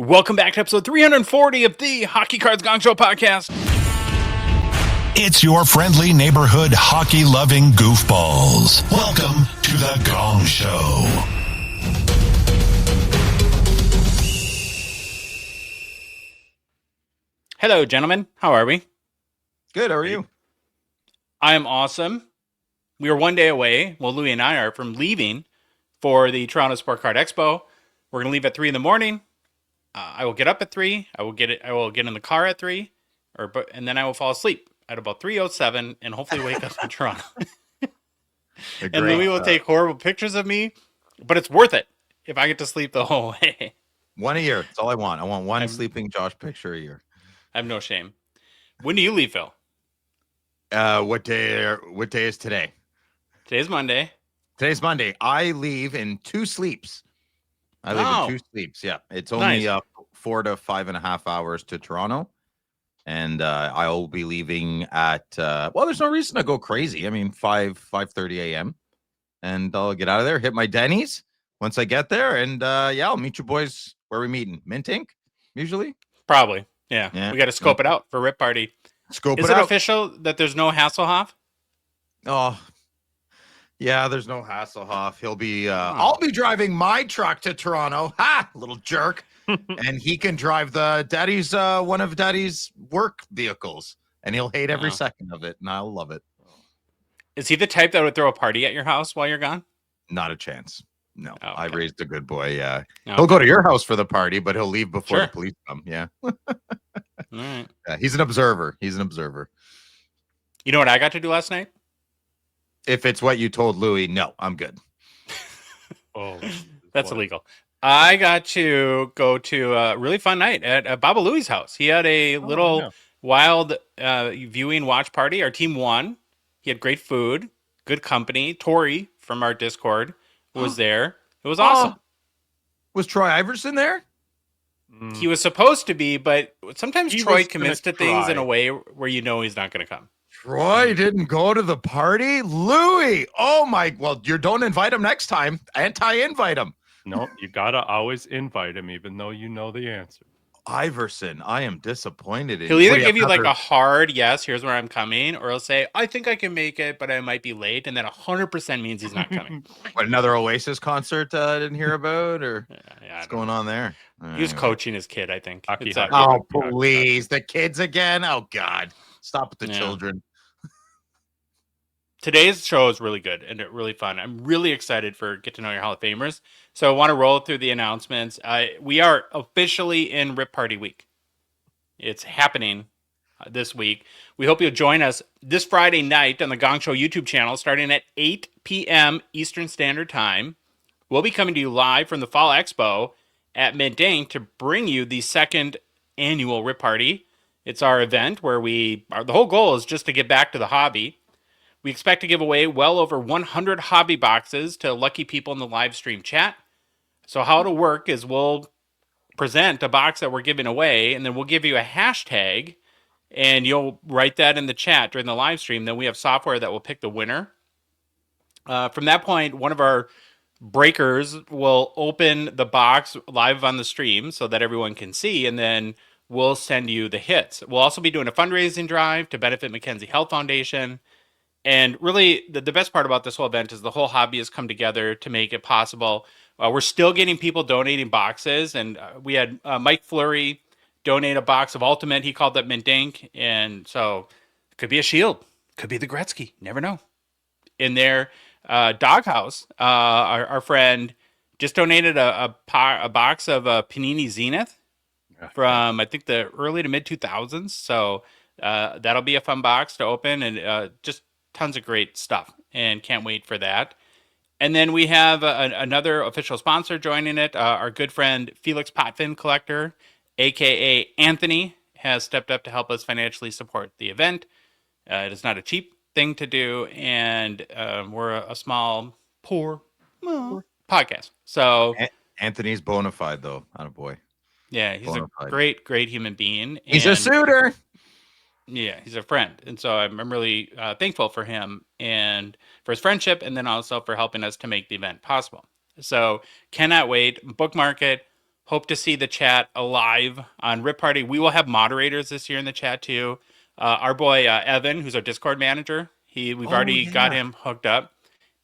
Welcome back to episode 340 of the Hockey Cards Gongshow podcast. It's your friendly neighborhood hockey-loving goofballs. Welcome to the Gong Show. Hello, gentlemen. How are we? Good. How are you? I am awesome. We are one day away, well, Louie and I are, from leaving for the Toronto Sport Card Expo. We're going to leave at 3 in the morning. I will get up at 3. I will get in the car at 3, and then I will fall asleep at about 3:07 and hopefully wake up in Toronto. And Louis will take horrible pictures of me, but it's worth it if I get to sleep the whole way. One a year. That's all I want. I want one sleeping Josh picture a year. I have no shame. When do you leave, Phil? What day is today? Today's Monday. Today's Monday. I leave in 2 sleeps. I leave in 2 sleeps. Yeah. It's only 4 to 5.5 hours to Toronto. And I'll be leaving at there's no reason to go crazy. I mean, 5:30 a.m. and I'll get out of there, hit my Denny's once I get there, and I'll meet you boys where we meeting. Mint Inc. Usually, probably. Yeah. We got to scope it out for Rip Party. Is it official that there's no Hasselhoff? Oh, yeah. There's no Hasselhoff. He'll be. I'll be driving my truck to Toronto. Ha! Little jerk. And he can drive one of Daddy's work vehicles, and he'll hate every second of it, and I'll love it. Is he the type that would throw a party at your house while you're gone? Not a chance. No, okay. I raised a good boy. Yeah, he'll go to your house for the party, but he'll leave before the police come. Yeah. All right. Yeah, he's an observer. You know what I got to do last night? If it's what you told Louis, no, I'm good. That's illegal. I got to go to a really fun night at Baba Louie's house. He had a little wild viewing watch party. Our team won. He had great food, good company. Tori from our Discord was there. It was awesome. Was Troy Iverson there? He was supposed to be, but sometimes Troy commits to things in a way where you know he's not going to come. Troy didn't go to the party? Louis! Oh my, well, you don't invite him next time. Anti-invite him. No, you gotta always invite him, even though you know the answer. Iverson, I am disappointed in you. He'll either give you like a hard yes, here's where I'm coming, or he'll say, I think I can make it, but I might be late, and then 100% means he's not coming. What, another Oasis concert I didn't hear about, or what's going on there? He was coaching his kid, I think. Please, the kids again? Oh, God. Stop with the children. Today's show is really good and really fun. I'm really excited for Get to Know Your Hall of Famers. So I want to roll through the announcements. We are officially in Rip Party Week. It's happening this week. We hope you'll join us this Friday night on the Gong Show YouTube channel starting at 8 p.m. Eastern Standard Time. We'll be coming to you live from the Fall Expo at Mint Inc. to bring you the second annual Rip Party. It's our event where the whole goal is just to get back to the hobby. We expect to give away well over 100 hobby boxes to lucky people in the live stream chat. So how it'll work is we'll present a box that we're giving away, and then we'll give you a hashtag, and you'll write that in the chat during the live stream. Then we have software that will pick the winner. From that point, one of our breakers will open the box live on the stream so that everyone can see, and then we'll send you the hits. We'll also be doing a fundraising drive to benefit Mackenzie Health Foundation. And really, the best part about this whole event is the whole hobby has come together to make it possible. We're still getting people donating boxes, and we had Mike Fleury donate a box of Ultimate. He called that Mint Inc. And so it could be a Shield, could be the Gretzky, never know. In their Doghouse, our friend just donated a box of Panini Zenith from, I think, the early to mid 2000s. So that'll be a fun box to open, and just tons of great stuff, and can't wait for that. And then we have another official sponsor joining it. Our good friend Felix Potvin Collector, a.k.a. Anthony, has stepped up to help us financially support the event. It is not a cheap thing to do, and we're a small, poor podcast. So Anthony's bona fide, though. Attaboy. Yeah, he's a great human being. He's a suitor. Yeah, he's a friend. And so I'm really thankful for him and for his friendship, and then also for helping us to make the event possible. So cannot wait. Bookmark it. Hope to see the chat alive on Rip Party. We will have moderators this year in the chat too. Our boy Evan, who's our Discord manager, we've already got him hooked up.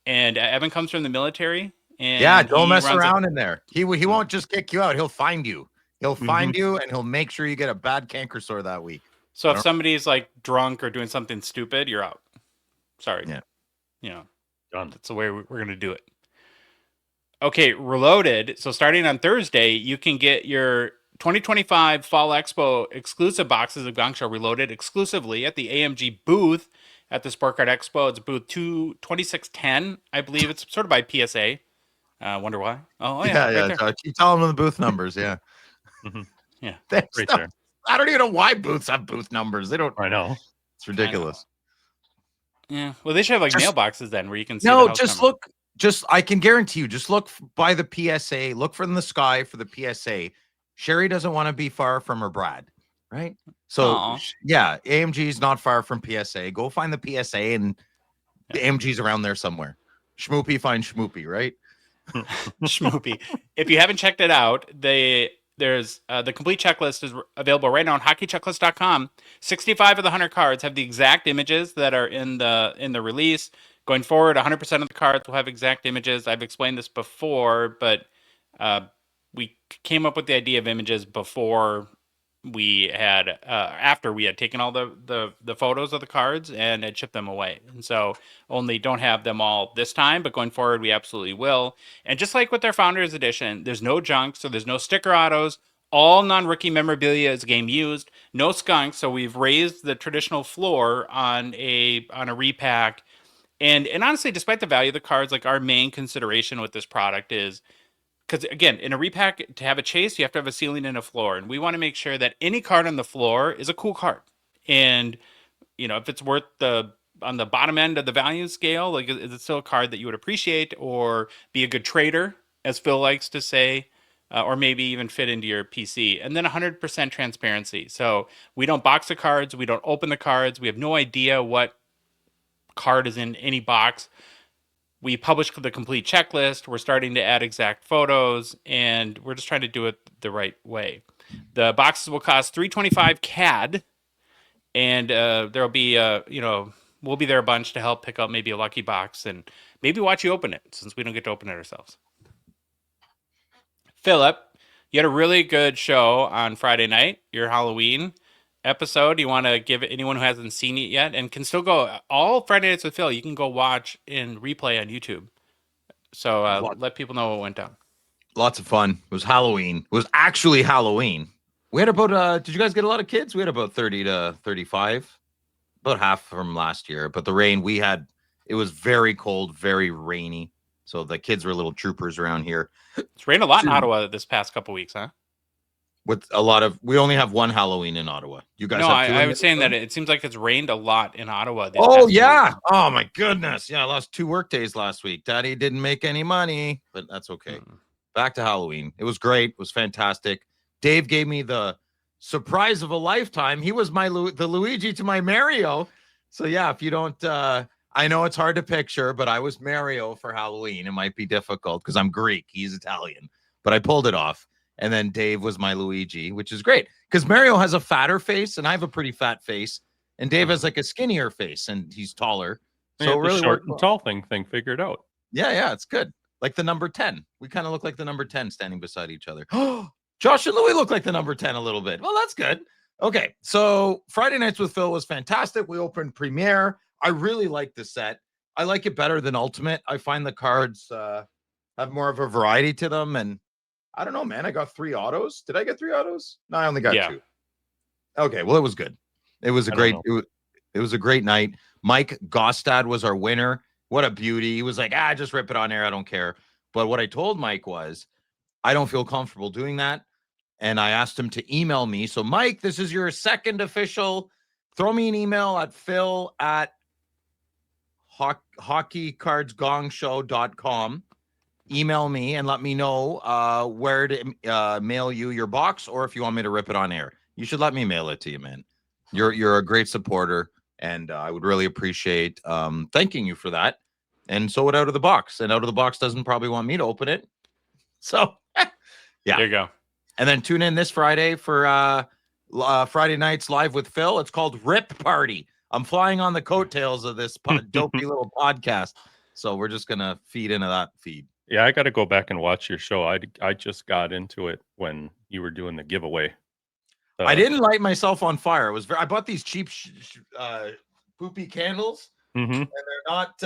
And Evan comes from the military. And don't he mess runs around in there. He won't just kick you out. He'll find you. He'll find you, and he'll make sure you get a bad canker sore that week. So if somebody's like drunk or doing something stupid, you're out. Sorry. Yeah. You know, Done. that's the way we're going to do it. Okay, Reloaded. So starting on Thursday, you can get your 2025 Fall Expo exclusive boxes of Gongshow Reloaded exclusively at the AMG booth at the Sport Card Expo. It's booth 2610. I believe it's sort of by PSA. Wonder why? Oh yeah. Yeah. Right there. You tell them the booth numbers. Yeah. Yeah. Right there. I don't even know why booths have booth numbers. They don't. I know. It's ridiculous. Yeah. Well, they should have like mailboxes then where you can see. No, the house just number. look. I can guarantee you, just look by the PSA. Look from the sky for the PSA. Sherry doesn't want to be far from her Brad, right? So, AMG is not far from PSA. Go find the PSA, and the AMG's around there somewhere. Schmoopy, find Schmoopy, right? Schmoopy. If you haven't checked it out, there's the complete checklist is available right now on hockeychecklist.com. 65 of the 100 cards have the exact images that are in the release. Going forward, 100% of the cards will have exact images. I've explained this before, but we came up with the idea of images before we had after we had taken all the photos of the cards and had shipped them away. And so only don't have them all this time, but going forward we absolutely will. And just like with their Founders Edition, there's no junk, so there's no sticker autos. All non-rookie memorabilia is game used. No skunks, so we've raised the traditional floor on a repack. And honestly, despite the value of the cards, like our main consideration with this product is, because again, in a repack, to have a chase, you have to have a ceiling and a floor. And we want to make sure that any card on the floor is a cool card. And, if it's worth on the bottom end of the value scale, like, is it still a card that you would appreciate or be a good trader, as Phil likes to say, or maybe even fit into your PC? And then 100% transparency. So we don't box the cards. We don't open the cards. We have no idea what card is in any box. We published the complete checklist. We're starting to add exact photos, and we're just trying to do it the right way. The boxes will cost $325 CAD, and there'll be we'll be there a bunch to help pick up maybe a lucky box and maybe watch you open it, since we don't get to open it ourselves. Philip, you had a really good show on Friday night, your Halloween episode. You want to give anyone who hasn't seen it yet and can still go all Friday Nights with Phil, you can go watch in replay on YouTube. So let people know what went down. Lots of fun. It was Halloween. It was actually Halloween. We had about did you guys get a lot of kids? We had about 30 to 35, about half from last year. But the rain it was very cold, very rainy. So the kids were little troopers around here. It's rained a lot in Ottawa this past couple weeks, huh? With we only have one Halloween in Ottawa. You guys? No, have two I was saying that it seems like it's rained a lot in Ottawa. Oh my goodness. Yeah, I lost 2 work days last week. Daddy didn't make any money, but that's okay. Back to Halloween. It was great. It was fantastic. Dave gave me the surprise of a lifetime. He was the Luigi to my Mario. So yeah, if you don't, I know it's hard to picture, but I was Mario for Halloween. It might be difficult because I'm Greek. He's Italian, but I pulled it off. And then Dave was my Luigi, which is great because Mario has a fatter face and I have a pretty fat face. And Dave has like a skinnier face and he's taller. So really short and tall thing figured out. Yeah, it's good. Like the number 10. We kind of look like the number 10 standing beside each other. Josh and Louie look like the number 10 a little bit. Well, that's good. Okay, so Friday Nights with Phil was fantastic. We opened Premiere. I really like the set. I like it better than Ultimate. I find the cards have more of a variety to them. And I don't know, man. I got 3 autos. Did I get 3 autos? No, I only got 2. Okay, well, it was good. It was it was a great night. Mike Gostad was our winner. What a beauty. He was like, just rip it on air. I don't care. But what I told Mike was, I don't feel comfortable doing that. And I asked him to email me. So, Mike, this is your second official. Throw me an email at phil@hockeycardsgongshow.com. Email me and let me know where to mail you your box, or if you want me to rip it on air. You should let me mail it to you, man. You're a great supporter, and I would really appreciate thanking you for that. And so would Out of the Box. And Out of the Box doesn't probably want me to open it. So, yeah. There you go. And then tune in this Friday for Friday nights live with Phil. It's called Rip Party. I'm flying on the coattails of this dopey little podcast. So we're just going to feed into that feed. Yeah, I got to go back and watch your show. I just got into it when you were doing the giveaway. I didn't light myself on fire. It was I bought these cheap poopy candles, and they're not.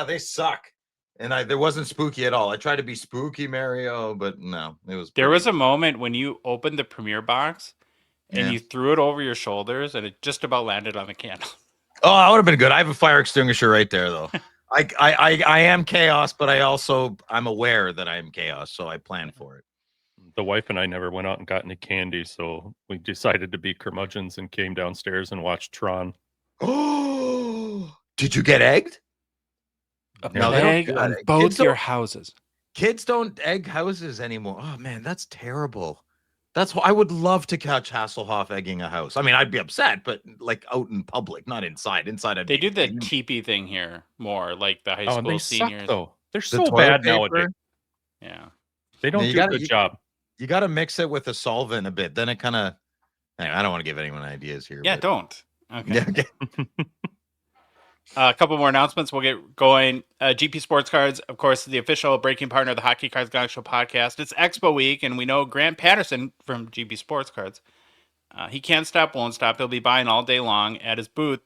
They suck. And there wasn't spooky at all. I tried to be spooky, Mario, but no, it was. There was a moment when you opened the premiere box and you threw it over your shoulders, and it just about landed on the candle. Oh, that would have been good. I have a fire extinguisher right there, though. I am chaos, but I'm aware that I am chaos, so I plan for it. The wife and I never went out and got any candy, so we decided to be curmudgeons and came downstairs and watched Tron. Oh, did you get egged? No, they don't on both your houses. Kids don't egg houses anymore. Oh man, that's terrible. That's why I would love to catch Hasselhoff egging a house. I mean, I'd be upset, but like out in public, not inside. Inside, they do the teepee thing here more, like the high school seniors. Suck, though. They're so bad nowadays. Yeah, they don't do a good job. You got to mix it with a solvent a bit. Then it kind of. I don't want to give anyone ideas here. Yeah, don't. Okay. Yeah, okay. A couple more announcements. We'll get going. GP Sports Cards, of course, the official breaking partner of the Hockey Cards Gongshow podcast. It's Expo week, and we know Grant Patterson from GP Sports Cards. He can't stop, won't stop. He'll be buying all day long at his booth.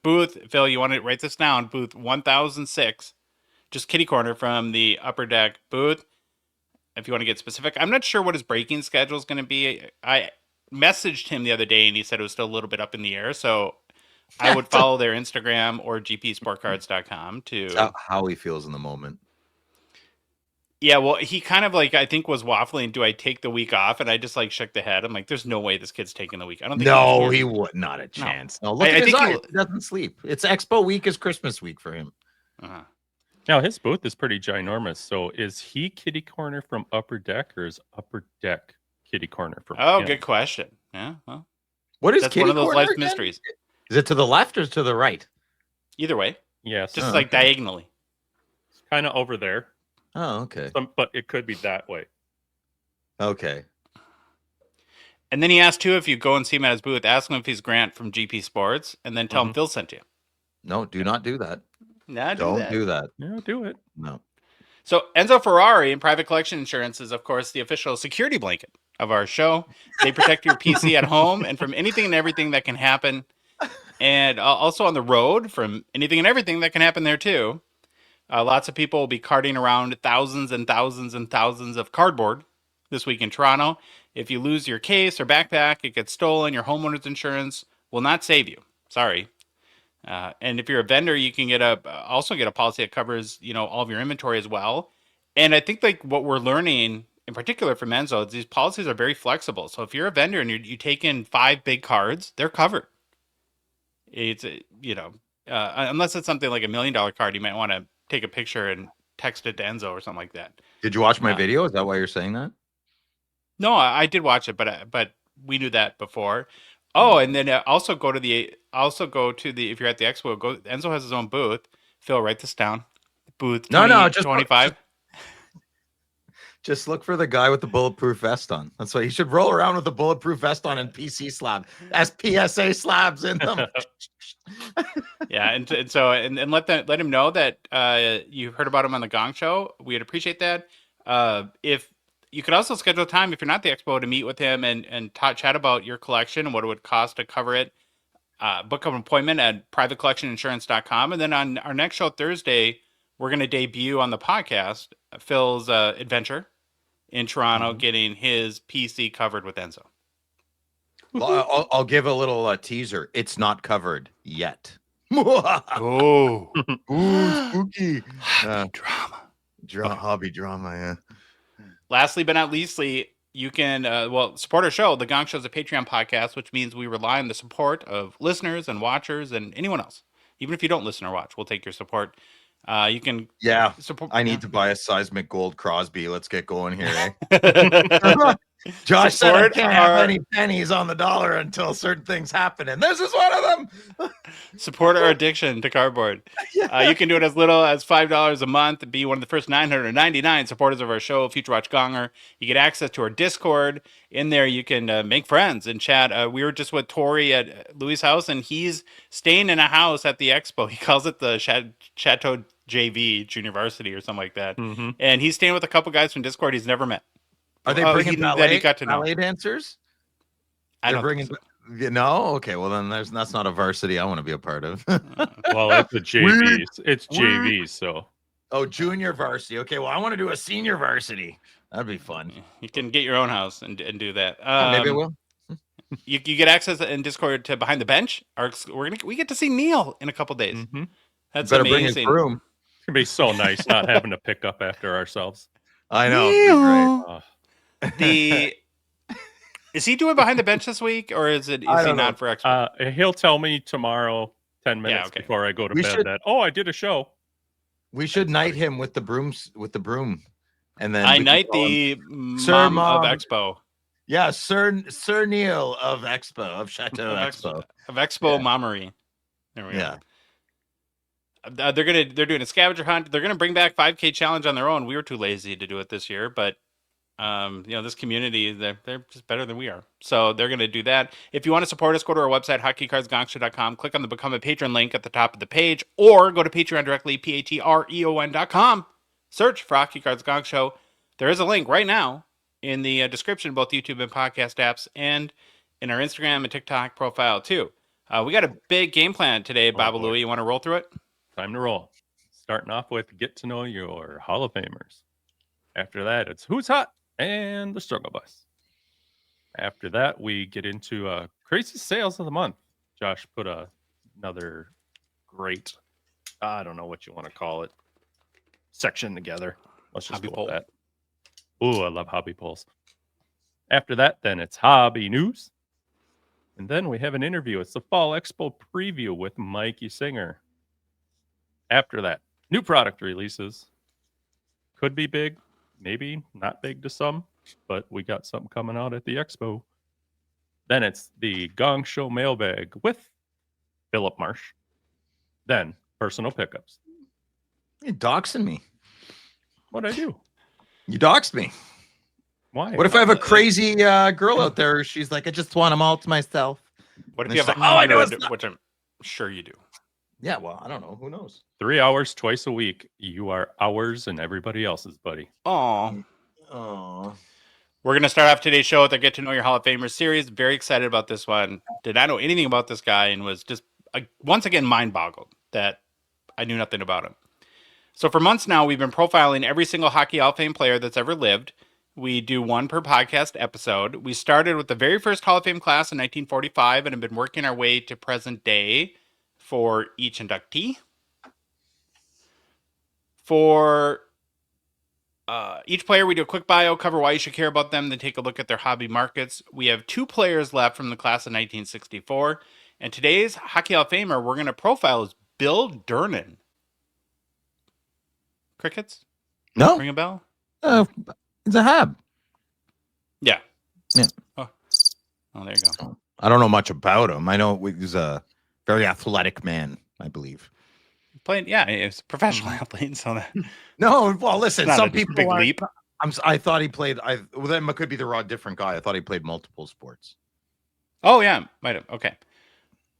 Phil, you want to write this down? Booth 1006, just kitty corner from the upper deck booth. If you want to get specific, I'm not sure what his breaking schedule is going to be. I messaged him the other day, and he said it was still a little bit up in the air. So I would follow their Instagram or gpsportcards.com to how he feels in the moment. Yeah, well, he kind of like, I think was waffling. Do I take the week off? And I just like shook the head. I'm like, there's no way this kid's taking the week. I don't think. No, he would not a chance. No, look at his eyes. He doesn't sleep. It's Expo week is Christmas week for him. Uh-huh. Now his booth is pretty ginormous. So is he kitty corner from upper deck, or is upper deck kitty corner from? Oh, good question. Yeah, well, what is that's kitty one of those corner life again? mysteries. Is it to the left or to the right? Either way. Yes. Just like diagonally. It's kind of over there. Oh, okay. But it could be that way. Okay. And then he asked too, if you go and see him at his booth, ask him if he's Grant from GP Sports, and then tell him Phil sent you. No, do not do that. No, don't do that. Yeah, do it. No. So Enzo Ferrari and Private Collection Insurance is, of course, the official security blanket of our show. They protect your PC at home and from anything and everything that can happen. And also on the road from anything and everything that can happen there too. Lots of people will be carting around thousands and thousands and thousands of cardboard this week in Toronto. If you lose your case or backpack, it gets stolen, your homeowner's insurance will not save you. Sorry. And if you're a vendor, you can also get a policy that covers, all of your inventory as well. And I think like what we're learning in particular from Enzo is these policies are very flexible. So if you're a vendor and you take in 5 big cards, they're covered. It's, unless it's something like $1 million card, you might want to take a picture and text it to Enzo or something like that. Did you watch my video? Is that why you're saying that? No, I did watch it, but we knew that before. Oh, and then also go to the if you're at the Expo, Enzo has his own booth. Phil, write this down. Booth 25. Just look for the guy with the bulletproof vest on. That's why you should roll around with the bulletproof vest on and PC slab as PSA slabs in them. Yeah, and let him know that you heard about him on the Gong Show. We'd appreciate that. If you could also schedule time if you're not at the Expo to meet with him and chat about your collection and what it would cost to cover it. Book an appointment at privatecollectioninsurance.com. And then on our next show Thursday, we're going to debut on the podcast Phil's adventure in Toronto, getting his PC covered with Enzo. Well, I'll give a little teaser. It's not covered yet. Oh, spooky hobby drama. Yeah. Lastly, but not leastly, you can support our show. The Gong Show is a Patreon podcast, which means we rely on the support of listeners and watchers and anyone else. Even if you don't listen or watch, we'll take your support. You can support. I need to buy a seismic gold Crosby. Let's get going here. Eh? Josh said I Support can't have any pennies on the dollar until certain things happen, and this is one of them. Support our addiction to cardboard. You can do it as little as $5 a month. Be one of the first 999 supporters of our show, Future Watch Gonger. You get access to our Discord. In there, you can make friends and chat. We were just with Tori at Louis' house, and he's staying in a house at the Expo. He calls it the Chateau JV Junior Varsity or something like that. Mm-hmm. And he's staying with a couple guys from Discord he's never met. Are they bringing ballet dancers? I don't bringing. think so. No, okay. Well, then that's not a varsity I want to be a part of. Well, it's a JV. It's JV. So. Oh, junior varsity. Okay. Well, I want to do a senior varsity. That'd be fun. You can get your own house and do that. Maybe I will. You get access in Discord to Behind the Bench. We get to see Neil in a couple days. Mm-hmm. That's better amazing. Bring his broom. It's gonna be so nice not having to pick up after ourselves. I know. Is he doing Behind the Bench this week, or is he not for Expo? He'll tell me tomorrow, 10 minutes before I go to bed, that I did a show. We should knight him with the brooms, and then I knight the mom of Expo. Yeah, Sir Neil of Expo, of Chateau Expo, of Expo Momery. There we go. They're doing a scavenger hunt. They're gonna bring back 5K challenge on their own. We were too lazy to do it this year, but this community, they're just better than we are. So they're going to do that. If you want to support us, go to our website, hockeycardsgongshow.com, click on the Become a Patron link at the top of the page, or go to Patreon directly, patreon.com, search for Hockey Cards Gong Show. There is a link right now in the description, both YouTube and podcast apps, and in our Instagram and TikTok profile, too. We got a big game plan today, Babaloo. You want to roll through it? Time to roll. Starting off with get to know your Hall of Famers. After that, it's Who's Hot? And the Struggle Bus. After that, we get into crazy sales of the month. Josh put another great, I don't know what you want to call it, section together. Let's just go with that. Ooh, I love hobby polls. After that, then it's hobby news. And then we have an interview. It's the Fall Expo preview with Mikey Singer. After that, new product releases. Could be big. Maybe not big to some, but we got something coming out at the Expo. Then it's the Gongshow Mailbag with Philip Marsh. Then personal pickups. You're doxing me. What'd I do? You doxed me. Why? What if I have a crazy girl out there? She's like, I just want them all to myself. What if you have I know which I'm sure you do. Yeah, well, I don't know. Who knows? 3 hours twice a week. You are ours and everybody else's, buddy. Oh. We're going to start off today's show with our Get to Know Your Hall of Famers series. Very excited about this one. Did not know anything about this guy and was just, once again, mind-boggled that I knew nothing about him. So for months now, we've been profiling every single Hockey Hall of Fame player that's ever lived. We do one per podcast episode. We started with the very first Hall of Fame class in 1945 and have been working our way to present day for each inductee. For each player, we do a quick bio, cover why you should care about them, then take a look at their hobby markets. We have 2 players left from the class of 1964. And today's Hockey Hall of Famer we're going to profile is Bill Durnan. Crickets? No. Ring a bell? It's a Hab. Yeah. Yeah. Oh, there you go. I don't know much about him. I know he's a very athletic man, I believe. Playing, yeah, he's a professional athlete. So that no, well, listen, some people big leap. I thought he played. Well, then it could be the different guy. I thought he played multiple sports. Oh yeah, might have. Okay.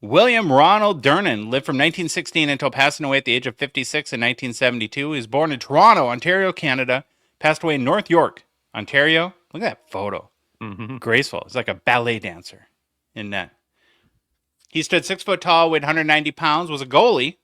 William Ronald Durnan lived from 1916 until passing away at the age of 56 in 1972. He was born in Toronto, Ontario, Canada. Passed away in North York, Ontario. Look at that photo. Mm-hmm. Graceful. It's like a ballet dancer in that. He stood 6 foot tall, weighed 190 pounds, was a goalie,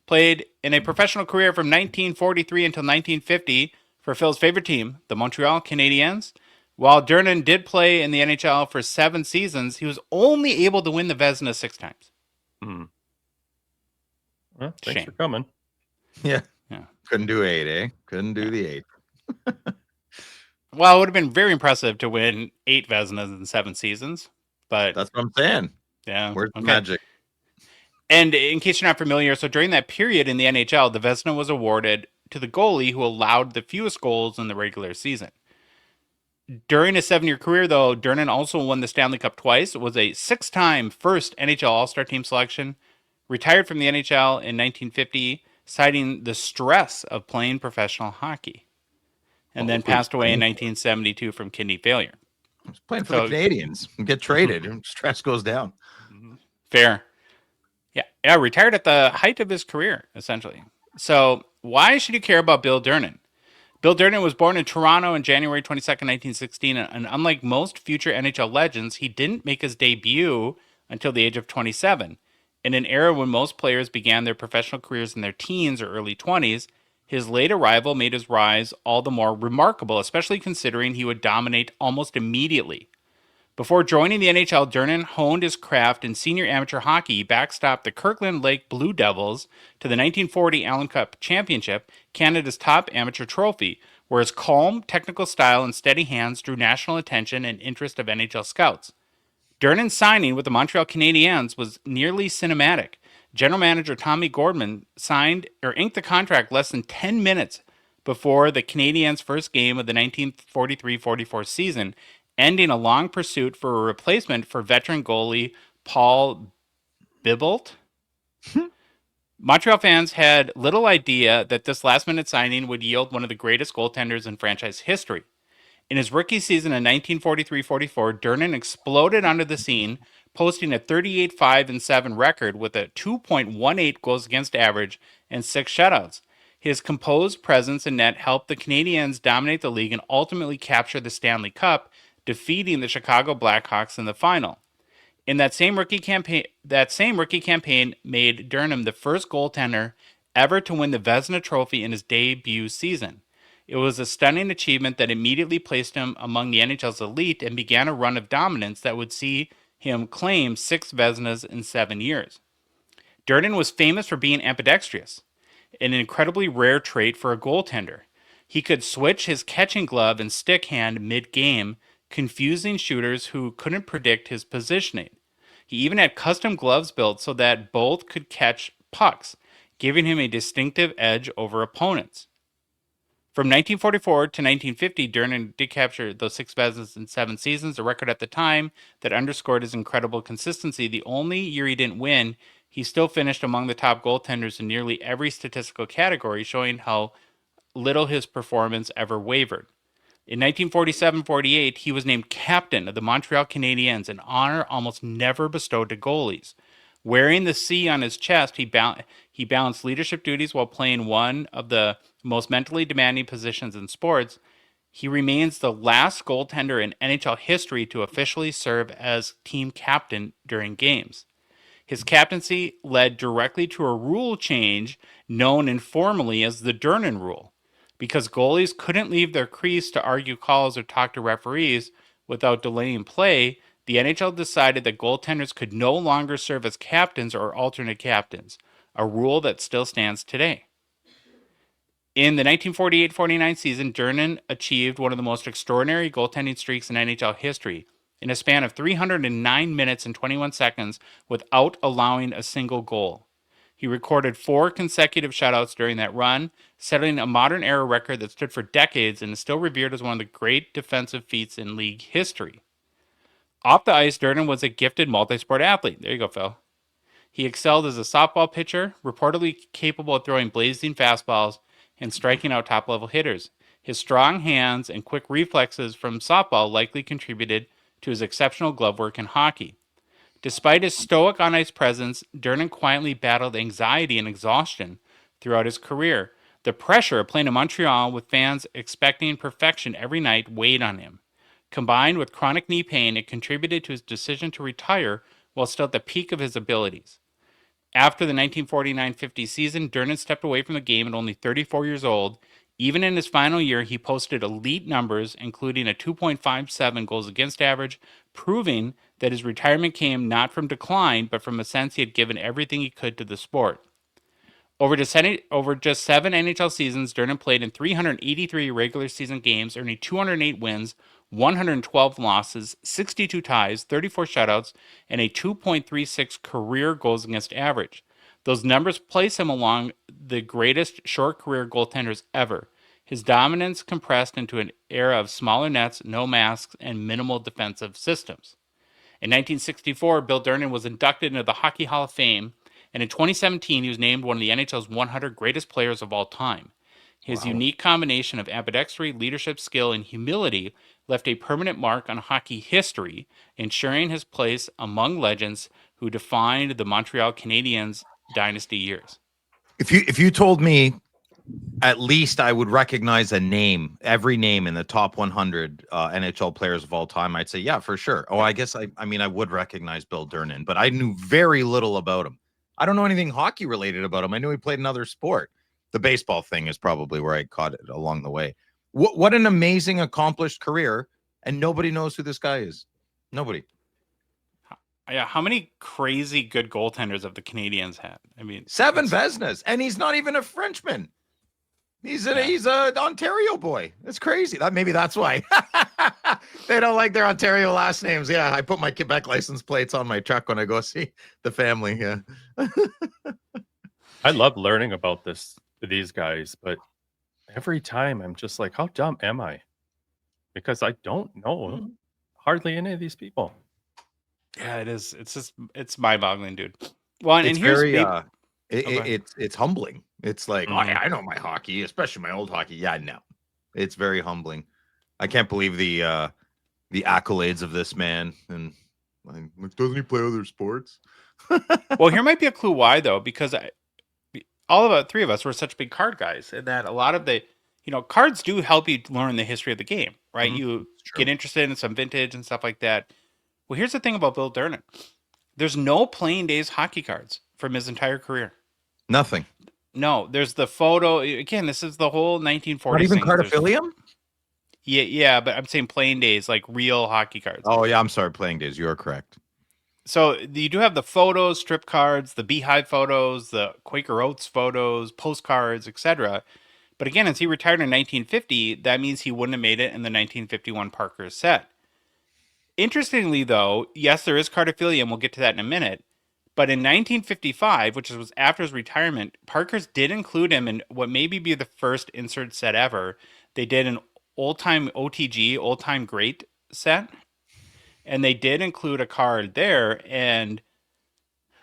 played in a professional career from 1943 until 1950 for Phil's favorite team, the Montreal Canadiens. While Durnan did play in the NHL for 7 seasons, he was only able to win the Vezina 6 times. Well, thanks for coming. Yeah. Couldn't do 8, eh? Couldn't do the 8. Well, it would have been very impressive to win 8 Vezinas in 7 seasons, but that's what I'm saying. Yeah. Where's the magic? And in case you're not familiar, so during that period in the NHL, the Vezina was awarded to the goalie who allowed the fewest goals in the regular season. During his 7-year career, though, Durnan also won the Stanley Cup twice, was a 6-time first NHL All-Star team selection, retired from the NHL in 1950, citing the stress of playing professional hockey, and then passed away in 1972 from kidney failure. He's playing for the Canadians. Get traded, and stress goes down. Fair. Yeah, retired at the height of his career, essentially. So why should you care about Bill Durnan? Bill Durnan was born in Toronto on January 22nd, 1916, and unlike most future NHL legends, he didn't make his debut until the age of 27. In an era when most players began their professional careers in their teens or early 20s, his late arrival made his rise all the more remarkable, especially considering he would dominate almost immediately. Before joining the NHL, Durnan honed his craft in senior amateur hockey. He backstopped the Kirkland Lake Blue Devils to the 1940 Allen Cup Championship, Canada's top amateur trophy, where his calm, technical style and steady hands drew national attention and interest of NHL scouts. Durnan's signing with the Montreal Canadiens was nearly cinematic. General manager Tommy Gordman inked the contract less than 10 minutes before the Canadiens' first game of the 1943-44 season, ending a long pursuit for a replacement for veteran goalie Paul Bibolt. Montreal fans had little idea that this last-minute signing would yield one of the greatest goaltenders in franchise history. In his rookie season in 1943-44, Durnan exploded onto the scene, posting a 38-5-7 record with a 2.18 goals against average and 6 shutouts. His composed presence in net helped the Canadiens dominate the league and ultimately capture the Stanley Cup, defeating the Chicago Blackhawks in the final. In that same rookie campaign made Durnan the first goaltender ever to win the Vezina Trophy in his debut season. It was a stunning achievement that immediately placed him among the NHL's elite and began a run of dominance that would see him claim 6 Vezinas in 7 years. Durnan was famous for being ambidextrous, an incredibly rare trait for a goaltender. He could switch his catching glove and stick hand mid-game, confusing shooters who couldn't predict his positioning. He even had custom gloves built so that both could catch pucks, giving him a distinctive edge over opponents. From 1944 to 1950, Durnan did capture those 6 Vezinas in 7 seasons, a record at the time that underscored his incredible consistency. The only year he didn't win, he still finished among the top goaltenders in nearly every statistical category, showing how little his performance ever wavered. In 1947-48, he was named captain of the Montreal Canadiens, an honor almost never bestowed to goalies. Wearing the C on his chest, he balanced leadership duties while playing one of the most mentally demanding positions in sports. He remains the last goaltender in NHL history to officially serve as team captain during games. His captaincy led directly to a rule change known informally as the Durnan Rule. Because goalies couldn't leave their crease to argue calls or talk to referees without delaying play, the NHL decided that goaltenders could no longer serve as captains or alternate captains, a rule that still stands today. In the 1948-49 season, Durnan achieved one of the most extraordinary goaltending streaks in NHL history, in a span of 309 minutes and 21 seconds without allowing a single goal. He recorded 4 consecutive shutouts during that run, setting a modern-era record that stood for decades and is still revered as one of the great defensive feats in league history. Off the ice, Durnan was a gifted multi-sport athlete. There you go, Phil. He excelled as a softball pitcher, reportedly capable of throwing blazing fastballs and striking out top-level hitters. His strong hands and quick reflexes from softball likely contributed to his exceptional glove work in hockey. Despite his stoic on-ice presence, Durnan quietly battled anxiety and exhaustion throughout his career. The pressure of playing in Montreal with fans expecting perfection every night weighed on him. Combined with chronic knee pain, it contributed to his decision to retire while still at the peak of his abilities. After the 1949-50 season, Durnan stepped away from the game at only 34 years old. Even in his final year, he posted elite numbers, including a 2.57 goals against average, proving that his retirement came not from decline, but from a sense he had given everything he could to the sport. Over just 7 NHL seasons, Durnan played in 383 regular season games, earning 208 wins, 112 losses, 62 ties, 34 shutouts, and a 2.36 career goals against average. Those numbers place him among the greatest short career goaltenders ever. His dominance compressed into an era of smaller nets, no masks, and minimal defensive systems. In 1964, Bill Durnan was inducted into the Hockey Hall of Fame, and in 2017, he was named one of the NHL's 100 greatest players of all time. His unique combination of ambidextrity, leadership skill, and humility left a permanent mark on hockey history, ensuring his place among legends who defined the Montreal Canadiens dynasty years. If you told me at least I would recognize every name in the top 100 NHL players of all time, I'd say, yeah, for sure. Oh, I guess I mean, I would recognize Bill Durnan, but I knew very little about him. I don't know anything hockey related about him. I knew he played another sport. The baseball thing is probably where I caught it along the way. What an amazing, accomplished career, and nobody knows who this guy is. Nobody. Yeah, how many crazy good goaltenders have the Canadiens had? I mean, 7 Vezinas, and he's not even a Frenchman. He's a Ontario boy. That's crazy. Maybe that's why they don't like their Ontario last names. Yeah, I put my Quebec license plates on my truck when I go see the family. Yeah, I love learning about these guys, but every time I'm just like, how dumb am I? Because I don't know hardly any of these people. Yeah, it is. It's mind-boggling, dude. Well, and it's here's very it's humbling. It's like, Mhm. I know my hockey, especially my old hockey. Yeah, no, it's very humbling. I can't believe the accolades of this man. And like, doesn't he play other sports? Well, here might be a clue why, though, because three of us were such big card guys, and that a lot of the, cards do help you learn the history of the game, right? You get interested in some vintage and stuff like that. Well, here's the thing about Bill Durnan. There's no playing days hockey cards from his entire career. Nothing. No, there's the photo. Again, this is the whole 1940s. Not even Cardophilium? Yeah, but I'm saying playing days, like real hockey cards. Oh, yeah, I'm sorry, playing days. You are correct. So you do have the photos, strip cards, the Beehive photos, the Quaker Oats photos, postcards, etc. But again, as he retired in 1950, that means he wouldn't have made it in the 1951 Parker set. Interestingly, though, yes, there is Cardophilium. We'll get to that in a minute. But in 1955, which was after his retirement, Parker's did include him in what maybe be the first insert set ever. They did an old-time OTG, old-time great set. And they did include a card there. And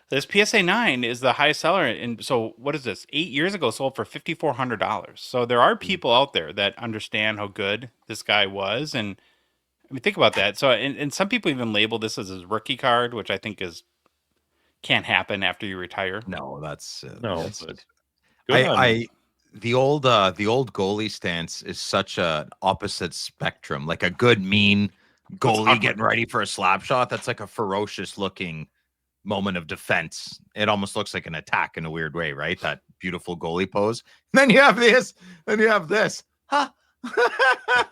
this PSA 9 is the highest seller. And so what is this? 8 years ago, sold for $5,400. So there are people out there that understand how good this guy was. And I mean, think about that. So, and some people even label this as his rookie card, which I think can't happen after you retire. No, that's the old goalie stance is such an opposite spectrum. Like a good mean goalie getting ready for a slap shot. That's like a ferocious looking moment of defense. It almost looks like an attack in a weird way, right? That beautiful goalie pose. And then you have this, and you have this. Huh?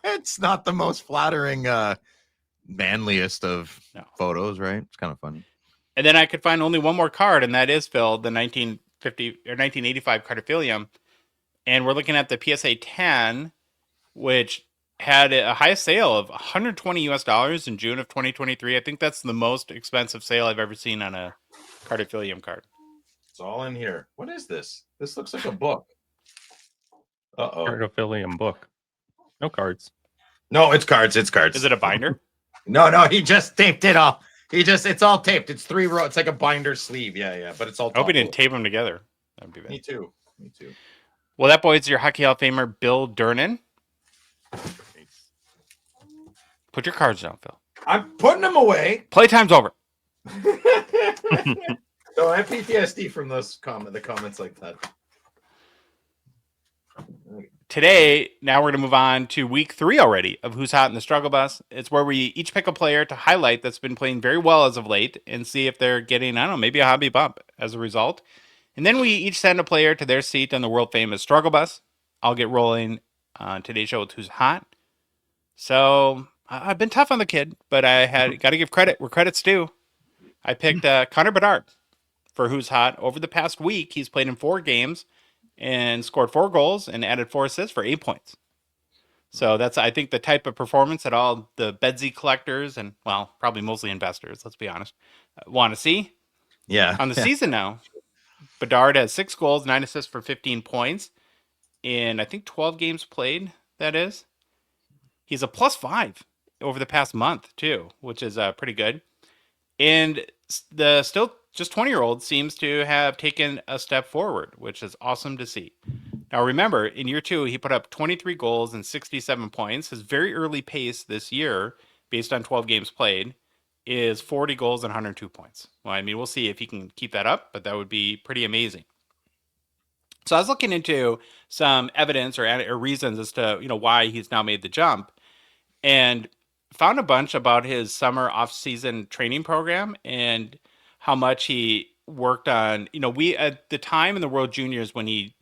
It's not the most flattering, manliest of photos, right? It's kind of funny. And then I could find only one more card, and that is Phil, the 1950 or 1985 Cardophilium. And we're looking at the PSA 10, which had a high sale of $120 in June of 2023. I think that's the most expensive sale I've ever seen on a Cardophilium card. It's all in here. What is this? This looks like a book. Uh-oh. Cardophilium book. No cards. No, it's cards. It's cards. Is it a binder? No, he just taped it all. It's all taped. It's 3 rows. It's like a binder sleeve. Yeah. But it's all. I hope he didn't tape them together. That'd be bad. Me too. Well, that boy's your Hockey Hall of Famer, Bill Durnan. Put your cards down, Phil. I'm putting them away. Playtime's over. So I have PTSD from the comments like that. Today, now we're going to move on to week 3 already of Who's Hot in the Struggle Bus. It's where we each pick a player to highlight that's been playing very well as of late and see if they're getting, maybe a hobby bump as a result. And then we each send a player to their seat on the world famous Struggle Bus. I'll get rolling on today's show with Who's Hot. So I've been tough on the kid, but I got to give credit where credit's due. I picked Connor Bedard for Who's Hot. Over the past week, he's played in 4 games and scored 4 goals and added 4 assists for 8 points. So that's, I think, the type of performance that all the Bedsy collectors and, well, probably mostly investors, let's be honest, want to see. Yeah. On the season now, Bedard has 6 goals, 9 assists for 15 points. in, I think, 12 games played, that is. He's a +5 over the past month, too, which is pretty good. And the still just 20-year-old seems to have taken a step forward, which is awesome to see. Now, remember, in year 2, he put up 23 goals and 67 points. His very early pace this year, based on 12 games played, is 40 goals and 102 points. Well, I mean, we'll see if he can keep that up, but that would be pretty amazing. So I was looking into some evidence or reasons as to, why he's now made the jump, and found a bunch about his summer off-season training program and how much he worked on. We at the time in the World Juniors when we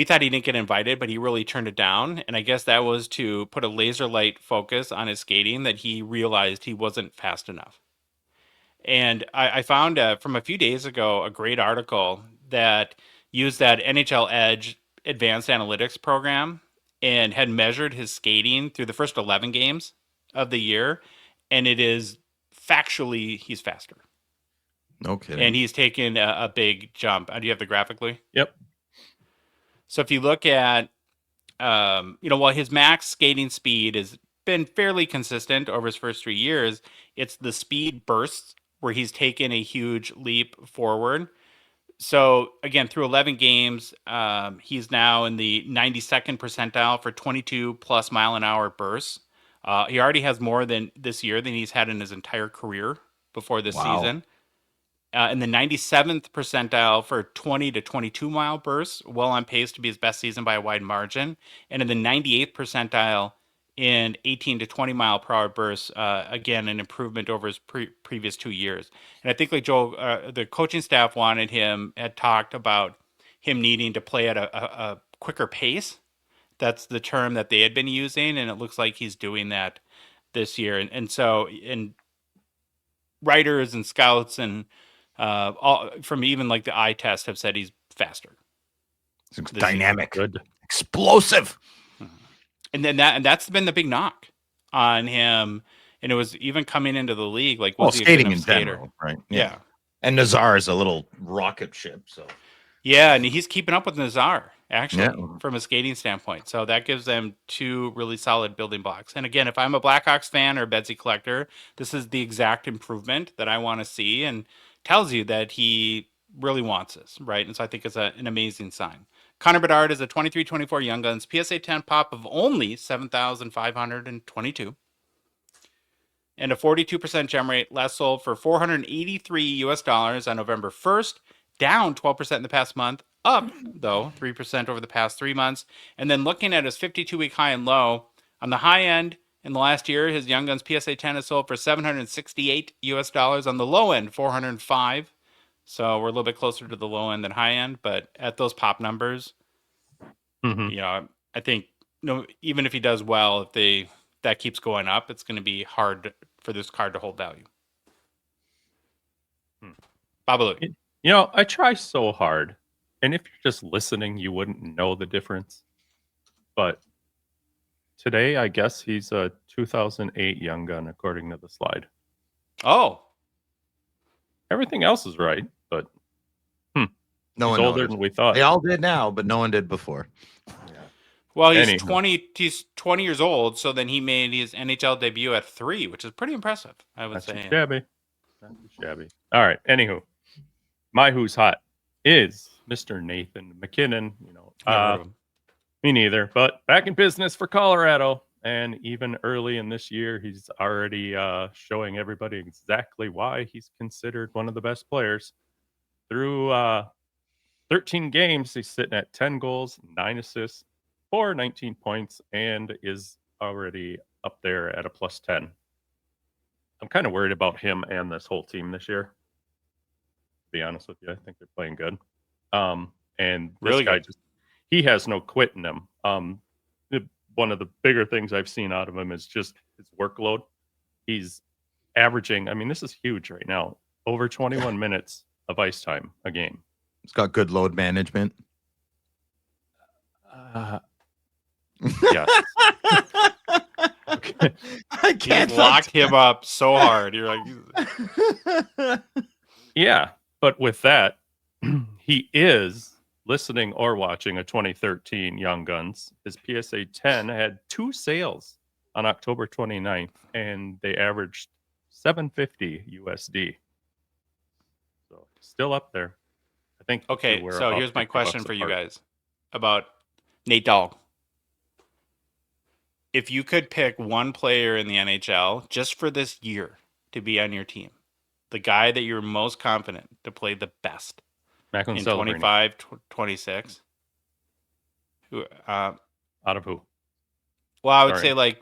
thought he didn't get invited, but he really turned it down. And I guess that was to put a laser light focus on his skating, that he realized he wasn't fast enough. And I found from a few days ago a great article that used that NHL Edge advanced analytics program and had measured his skating through the first 11 games of the year. And it is factually, he's faster. No kidding. And he's taken a big jump. Do you have the graphic, Louis? Yep. So if you look at, while his max skating speed has been fairly consistent over his first 3 years, it's the speed bursts where he's taken a huge leap forward. So again, through 11 games, he's now in the 92nd percentile for 22 plus mile an hour bursts. He already has more than this year than he's had in his entire career before this season. In the 97th percentile for 20 to 22 mile bursts, well on pace to be his best season by a wide margin. And in the 98th percentile in 18 to 20 mile per hour bursts, again, an improvement over his previous 2 years. And I think, like Joel, the coaching staff had talked about him needing to play at a quicker pace. That's the term that they had been using, and it looks like he's doing that this year. And so, writers and scouts and all from even like the eye test have said he's faster. It's dynamic, good, explosive. And then that's been the big knock on him. And it was even coming into the league, like, well, skating in general, right? Yeah. And Nazar is a little rocket ship, so yeah, and he's keeping up with Nazar actually from a skating standpoint. So that gives them 2 really solid building blocks. And again, if I'm a Blackhawks fan or a Betsy collector, this is the exact improvement that I want to see, and tells you that he really wants this, right? And so I think it's an amazing sign. Connor Bedard is a 23-24 Young Guns PSA 10 pop of only 7,522. And a 42% gem rate, last sold for $483 on November 1st, down 12% in the past month, up, though, 3% over the past 3 months. And then looking at his 52-week high and low, on the high end, in the last year, his Young Guns PSA 10 has sold for $768. On the low end, $405. So we're a little bit closer to the low end than high end, but at those pop numbers, I think even if he does well, if that keeps going up, it's going to be hard for this card to hold value. Babalu. I try so hard, and if you're just listening, you wouldn't know the difference. But today, I guess he's a 2008 Young Gun, according to the slide. Oh. Everything else is right, but no he's one older than we thought. They all did now, but no one did before. Yeah. Well, he's 20. He's 20 years old, so then he made his NHL debut at 3, which is pretty impressive, I would say. Shabby. Not shabby. All right. Anywho, my who's hot is Mr. Nathan McKinnon. Me neither, but back in business for Colorado. And even early in this year, he's already showing everybody exactly why he's considered one of the best players. Through 13 games, he's sitting at 10 goals, 9 assists, 19 points, and is already up there at a +10. I'm kind of worried about him and this whole team this year. To be honest with you, I think they're playing good. And this really guy good. He has no quit in him. One of the bigger things I've seen out of him is just his workload. He's averaging, this is huge right now, over 21 minutes of ice time a game. It's got good load management. Yes. Okay. I can't lock him up so hard. You're like, yeah, but with that, he is listening or watching a 2013 Young Guns, his PSA 10 had 2 sales on October 29th, and they averaged $750 USD. So still up there. I think. Okay, we're so about here's my 50 question bucks for you apart. guys about Nate Dahl. If you could pick one player in the NHL just for this year to be on your team, the guy that you're most confident to play the best Macklin in Celebrini. 25, 26, who, Out of who? well, I would Sorry. say like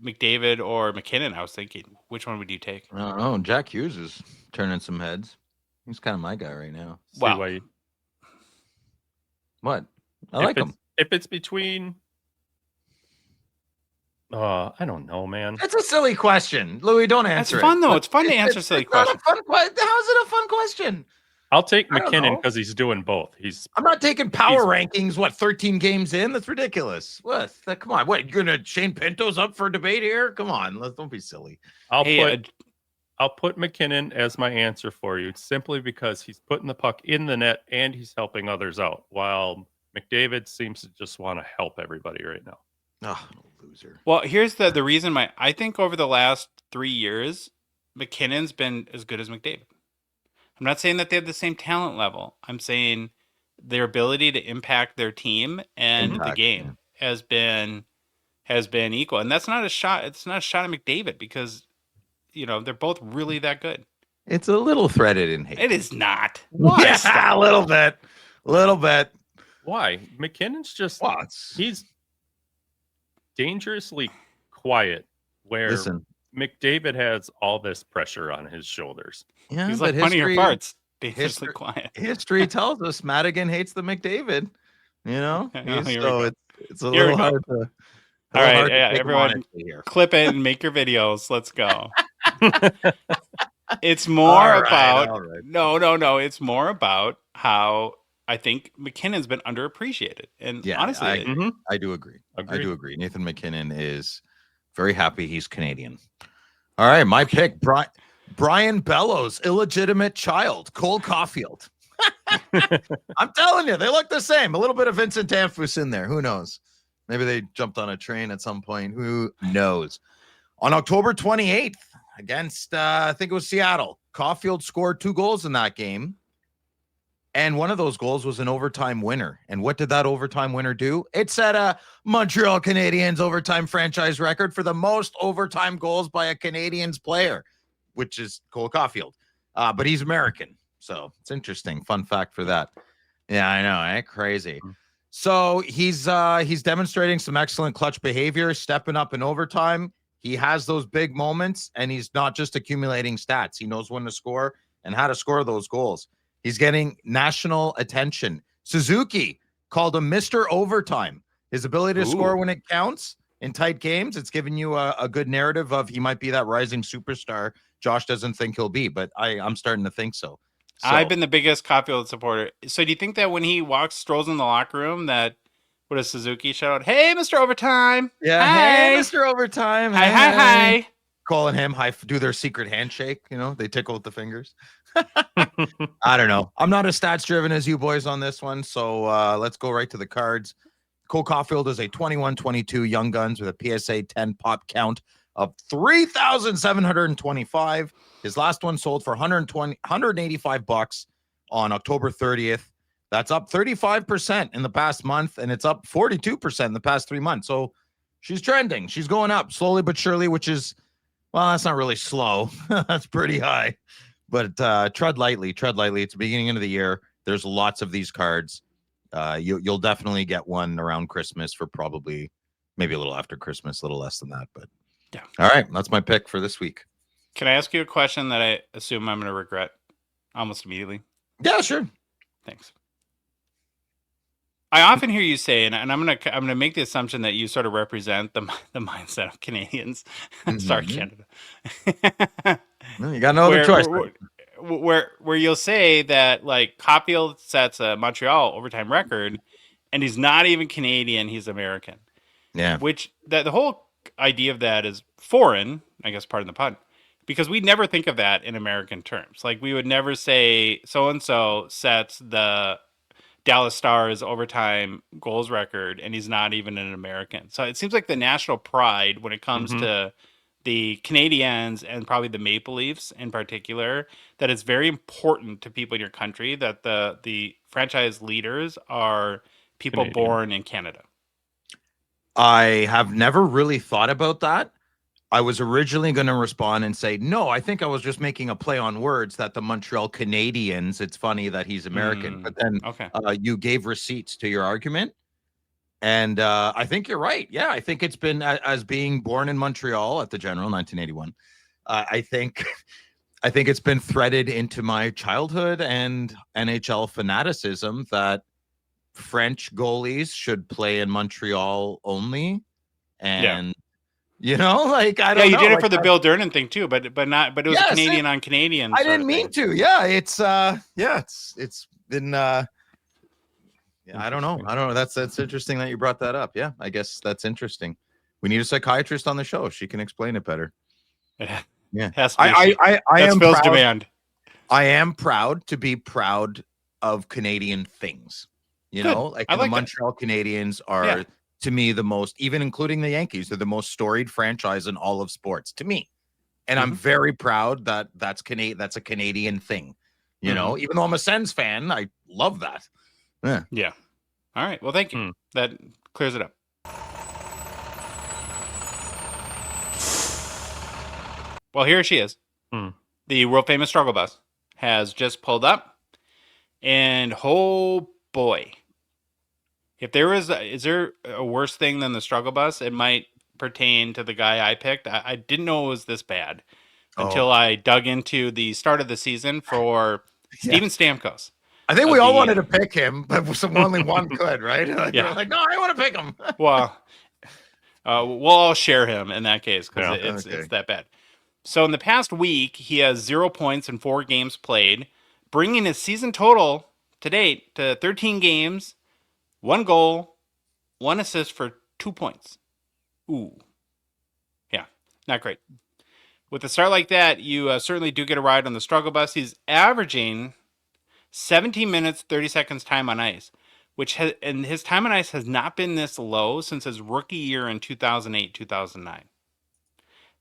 McDavid or McKinnon. I was thinking, which one would you take? I don't know. Jack Hughes is turning some heads. He's kind of my guy right now. See Well, why What? I like him. If it's between, I don't know, man. It's a silly question, Louis. Don't that's answer fun it. though. It's fun to answer silly It's not questions. a fun question. How is it a fun question? I'll take I don't McKinnon know. because he's doing both. I'm not taking power rankings. What, 13 games in? That's ridiculous. What? Come on. What? You're gonna Shane Pinto's up for debate here? Come on. Don't be silly. I'll put McKinnon as my answer for you, simply because he's putting the puck in the net and he's helping others out, while McDavid seems to just want to help everybody right now. Oh, loser. Well, here's the reason I think over the last 3 years, McKinnon's been as good as McDavid. I'm not saying that they have the same talent level. I'm saying their ability to impact their team and the game has been equal. And that's not a shot. It's not a shot at McDavid because, they're both really that good. It's a little threaded in hate. It is not. Why? Yeah, a little bit. Why? McKinnon's just What? He's dangerously quiet, where McDavid has all this pressure on his shoulders. Yeah, he's like funny your parts. Dangerously quiet. History tells us Madigan hates the McDavid. So it's a little hard to. All right, everyone, clip it and make your videos. Let's go. It's more about no. It's more about how I think McKinnon's been underappreciated, and honestly, I do agree. I do agree. Nathan McKinnon is very happy he's Canadian. All right, my pick, Brian Bellows, illegitimate child, Cole Caulfield. I'm telling you, they look the same. A little bit of Vincent Danfus in there. Who knows? Maybe they jumped on a train at some point. Who knows? On October 28th, against, I think it was Seattle, Caulfield scored 2 goals in that game. And one of those goals was an overtime winner. And what did that overtime winner do? It set a Montreal Canadiens overtime franchise record for the most overtime goals by a Canadiens player, which is Cole Caulfield. But he's American. So it's interesting. Fun fact for that. Yeah, I know. Eh? Crazy. So he's demonstrating some excellent clutch behavior, stepping up in overtime. He has those big moments, and he's not just accumulating stats. He knows when to score and how to score those goals. He's getting national attention. Suzuki called him Mr. Overtime. His ability to score when it counts in tight games, it's giving you a good narrative of he might be that rising superstar Josh doesn't think he'll be, but I'm starting to think so. I've been the biggest Caulfield supporter. So do you think that when he strolls in the locker room, that what does Suzuki shout out? Hey, Mr. Overtime. Yeah. Hey, Mr. Overtime. Hi. Calling him do their secret handshake. They tickle with the fingers. I don't know. I'm not as stats driven as you boys on this one. So let's go right to the cards. Cole Caulfield is a 21-22 Young Guns with a PSA 10 pop count of 3,725. His last one sold for $185 on October 30th. That's up 35% in the past month, and it's up 42% in the past 3 months. So she's trending. She's going up slowly but surely, which is, well, that's not really slow. That's pretty high. But tread lightly. It's the beginning of the year. There's lots of these cards. You'll definitely get one around Christmas for probably maybe a little after Christmas, a little less than that. But yeah. All right, that's my pick for this week. Can I ask you a question that I assume I'm going to regret almost immediately? Yeah, sure. Thanks. I often hear you say, and I'm gonna make the assumption that you sort of represent the mindset of Canadians. Sorry, Canada. Well, you got no other choice. Where you'll say that like Caulfield sets a Montreal overtime record, and he's not even Canadian; he's American. Yeah. Which the whole idea of that is foreign, I guess, pardon the pun, because we never think of that in American terms. Like we would never say so and so sets the Dallas Stars overtime goals record, and he's not even an American. So it seems like the national pride when it comes to the Canadiens and probably the Maple Leafs in particular, that it's very important to people in your country that the franchise leaders are people Canadian. born in Canada. I have never really thought about that. I was originally going to respond and say, no, I think I was just making a play on words that the Montreal Canadiens, it's funny that he's American. But then Okay. You gave receipts to your argument. And I think you're right. Yeah, I think it's been as being born in Montreal at the General 1981. I think it's been threaded into my childhood and NHL fanaticism that French goalies should play in Montreal only. And you know, like I don't know. You did it like, for the Bill Durnan thing too, but it was a Canadian on Canadian. I didn't mean to. Yeah, it's been I don't know. That's interesting that you brought that up. Yeah, I guess that's interesting. We need a psychiatrist on the show. She can explain it better. Yeah. I am Phil's proud. demand. I am proud to be proud of Canadian things. You Good. know, like I the like Montreal Canadiens are to me the most, even including the Yankees, they're the most storied franchise in all of sports to me. And I'm very proud that that's a Canadian thing. You know, even though I'm a Sens fan, I love that. Yeah. All right. Well, thank you. That clears it up. Well, here she is. The world famous struggle bus has just pulled up, and oh boy, if there is there a worse thing than the struggle bus? It might pertain to the guy I picked. I didn't know it was this bad until I dug into the start of the season for Steven Stamkos. I think we all wanted to pick him, but only one could, right? Like, we're like, no, I want to pick him. Well, we'll all share him in that case because it's that bad. So in the past week, he has 0 points in 4 games played, bringing his season total to date to 13 games, 1 goal, 1 assist for 2 points. Ooh. Yeah, not great. With a start like that, you certainly do get a ride on the struggle bus. He's averaging 17 minutes, 30 seconds time on ice, and his time on ice has not been this low since his rookie year in 2008, 2009.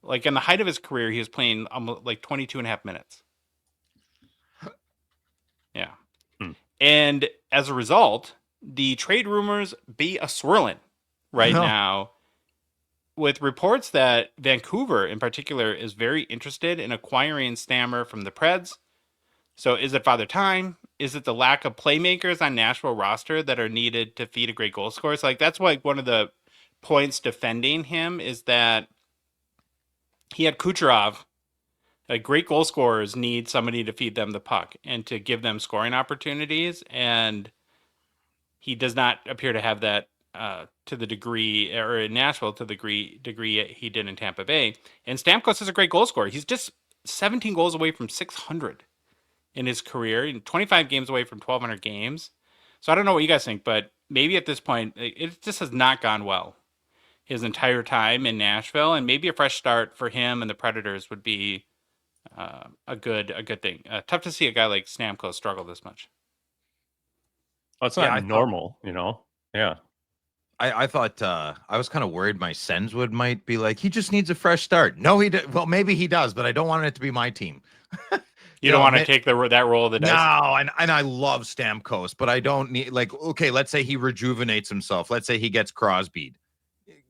Like in the height of his career, he was playing almost like 22 and a half minutes. Yeah. And as a result, the trade rumors be a swirling right now, with reports that Vancouver in particular is very interested in acquiring Stammer from the Preds. So is it Father Time? Is it the lack of playmakers on Nashville roster that are needed to feed a great goal scorer? So like that's like one of the points defending him is that he had Kucherov. Great goal scorers need somebody to feed them the puck and to give them scoring opportunities, and he does not appear to have that to the degree, or in Nashville to the degree he did in Tampa Bay. And Stamkos is a great goal scorer. He's just 17 goals away from 600 in his career, and 25 games away from 1,200 games. So I don't know what you guys think, but maybe at this point, it just has not gone well his entire time in Nashville, and maybe a fresh start for him and the Predators would be a good thing. Tough to see a guy like Stamkos struggle this much. Oh, it's not normal, you know? Yeah. I thought I was kind of worried my Sens might be like, he just needs a fresh start. No, he did. Well, maybe he does, but I don't want it to be my team. You don't want to take that roll of the dice? No, and I love Stamkos, but I don't need, like, okay, let's say he rejuvenates himself. Let's say he gets Crosby'd.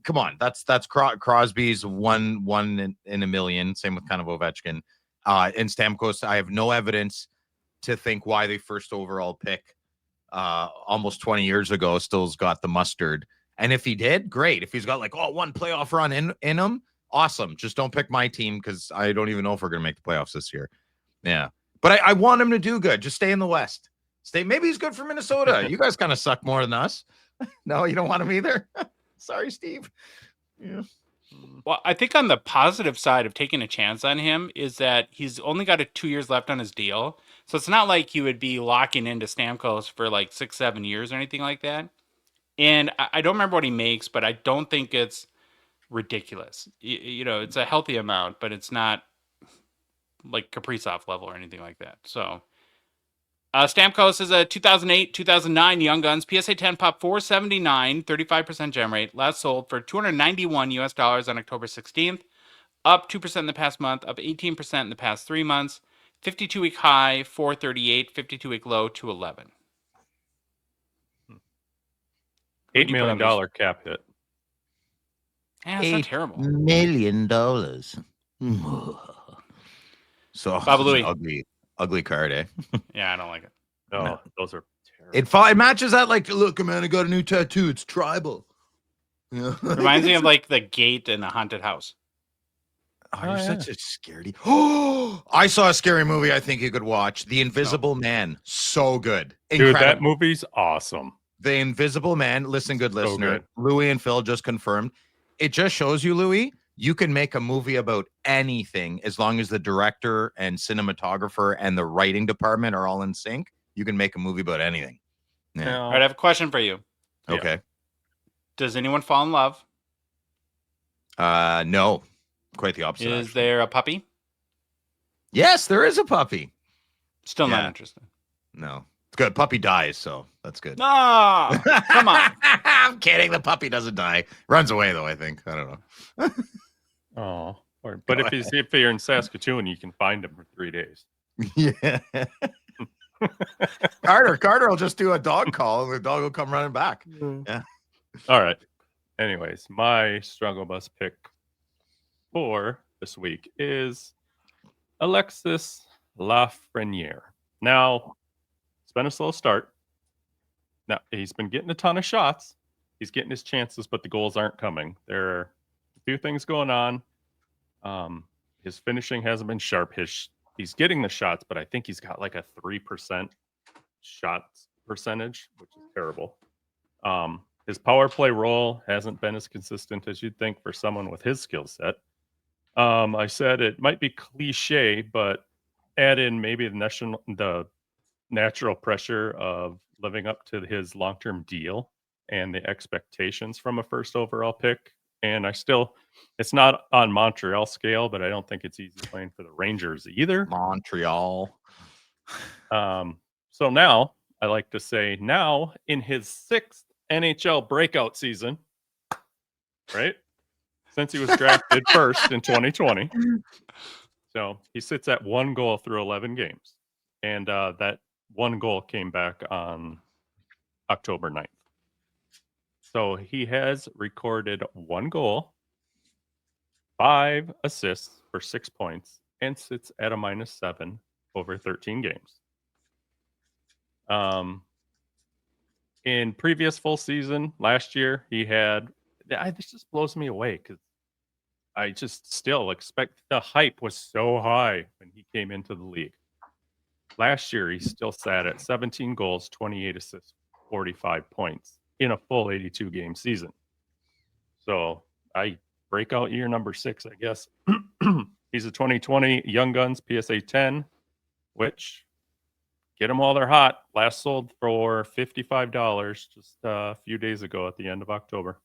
Come on, that's Crosby's one in a million. Same with kind of Ovechkin. And Stamkos, I have no evidence to think why the first overall pick almost 20 years ago still's got the mustard. And if he did, great. If he's got like one playoff run in him, awesome. Just don't pick my team because I don't even know if we're gonna make the playoffs this year. Yeah, but I want him to do good. Just stay in the West. Maybe he's good for Minnesota. You guys kind of suck more than us. No, you don't want him either. Sorry, Steve. Yeah. Well, I think on the positive side of taking a chance on him is that he's only got 2 years left on his deal. So it's not like you would be locking into Stamkos for like 6-7 years or anything like that. And I don't remember what he makes, but I don't think it's ridiculous. You know, it's a healthy amount, but it's not like Kaprizov level or anything like that. So Stamkos is a 2008-2009 Young Guns PSA 10 pop 479, 35% gem rate. Last sold for $291 on October 16th. Up 2% in the past month, up 18% in the past 3 months. 52-week high, 438. 52-week low, 211. $8 million cap hit. Yeah, it's not terrible. $8 million. So Baba such an Louie. ugly card, eh? Yeah, I don't like it. No, those are terrible. It matches that, like, look, man, I got a new tattoo. It's tribal. You know? Reminds me of like the gate in a haunted house. Oh, you're such a scaredy. Oh, I saw a scary movie I think you could watch. The Invisible Man. So good. Incredible. Dude, that movie's awesome. The Invisible Man. Listen, good listener. Good. Louis and Phil just confirmed. It just shows you, Louis, you can make a movie about anything as long as the director and cinematographer and the writing department are all in sync. You can make a movie about anything. Yeah. All right, I have a question for you. Okay. Does anyone fall in love? No. Quite the opposite. Is there a puppy? Yes, there is a puppy. Still not interested. No. It's good. Puppy dies, so that's good. No, come on. I'm kidding. The puppy doesn't die. Runs away, though, I think. I don't know. Oh. But if you're in Saskatoon, you can find him for 3 days. Yeah. Carter will just do a dog call, and the dog will come running back. Yeah. All right. Anyways, my struggle bus pick for this week is Alexis Lafreniere. Now, it's been a slow start. Now, he's been getting a ton of shots. He's getting his chances, but the goals aren't coming. There are a few things going on. His finishing hasn't been sharp. He's getting the shots, but I think he's got like a 3% shots percentage, which is terrible. His power play role hasn't been as consistent as you'd think for someone with his skill set. I said it might be cliche, but add in maybe the natural pressure of living up to his long-term deal and the expectations from a first overall pick. And it's not on Montreal scale, but I don't think it's easy playing for the Rangers either. Montreal. So now, I like to say, now in his 6th NHL breakout season, right? Since he was drafted first in 2020. So he sits at 1 goal through 11 games. And that 1 goal came back on October 9th. So he has recorded 1 goal, 5 assists for 6 points, and sits at a -7 over 13 games. In previous full season last year, this just blows me away because I just still expect the hype was so high when he came into the league. Last year, he still sat at 17 goals, 28 assists, 45 points in a full 82 game season. So breakout year number 6, I guess. He's a 2020 Young Guns PSA 10, which get them while they're hot. Last sold for $55 just a few days ago at the end of October.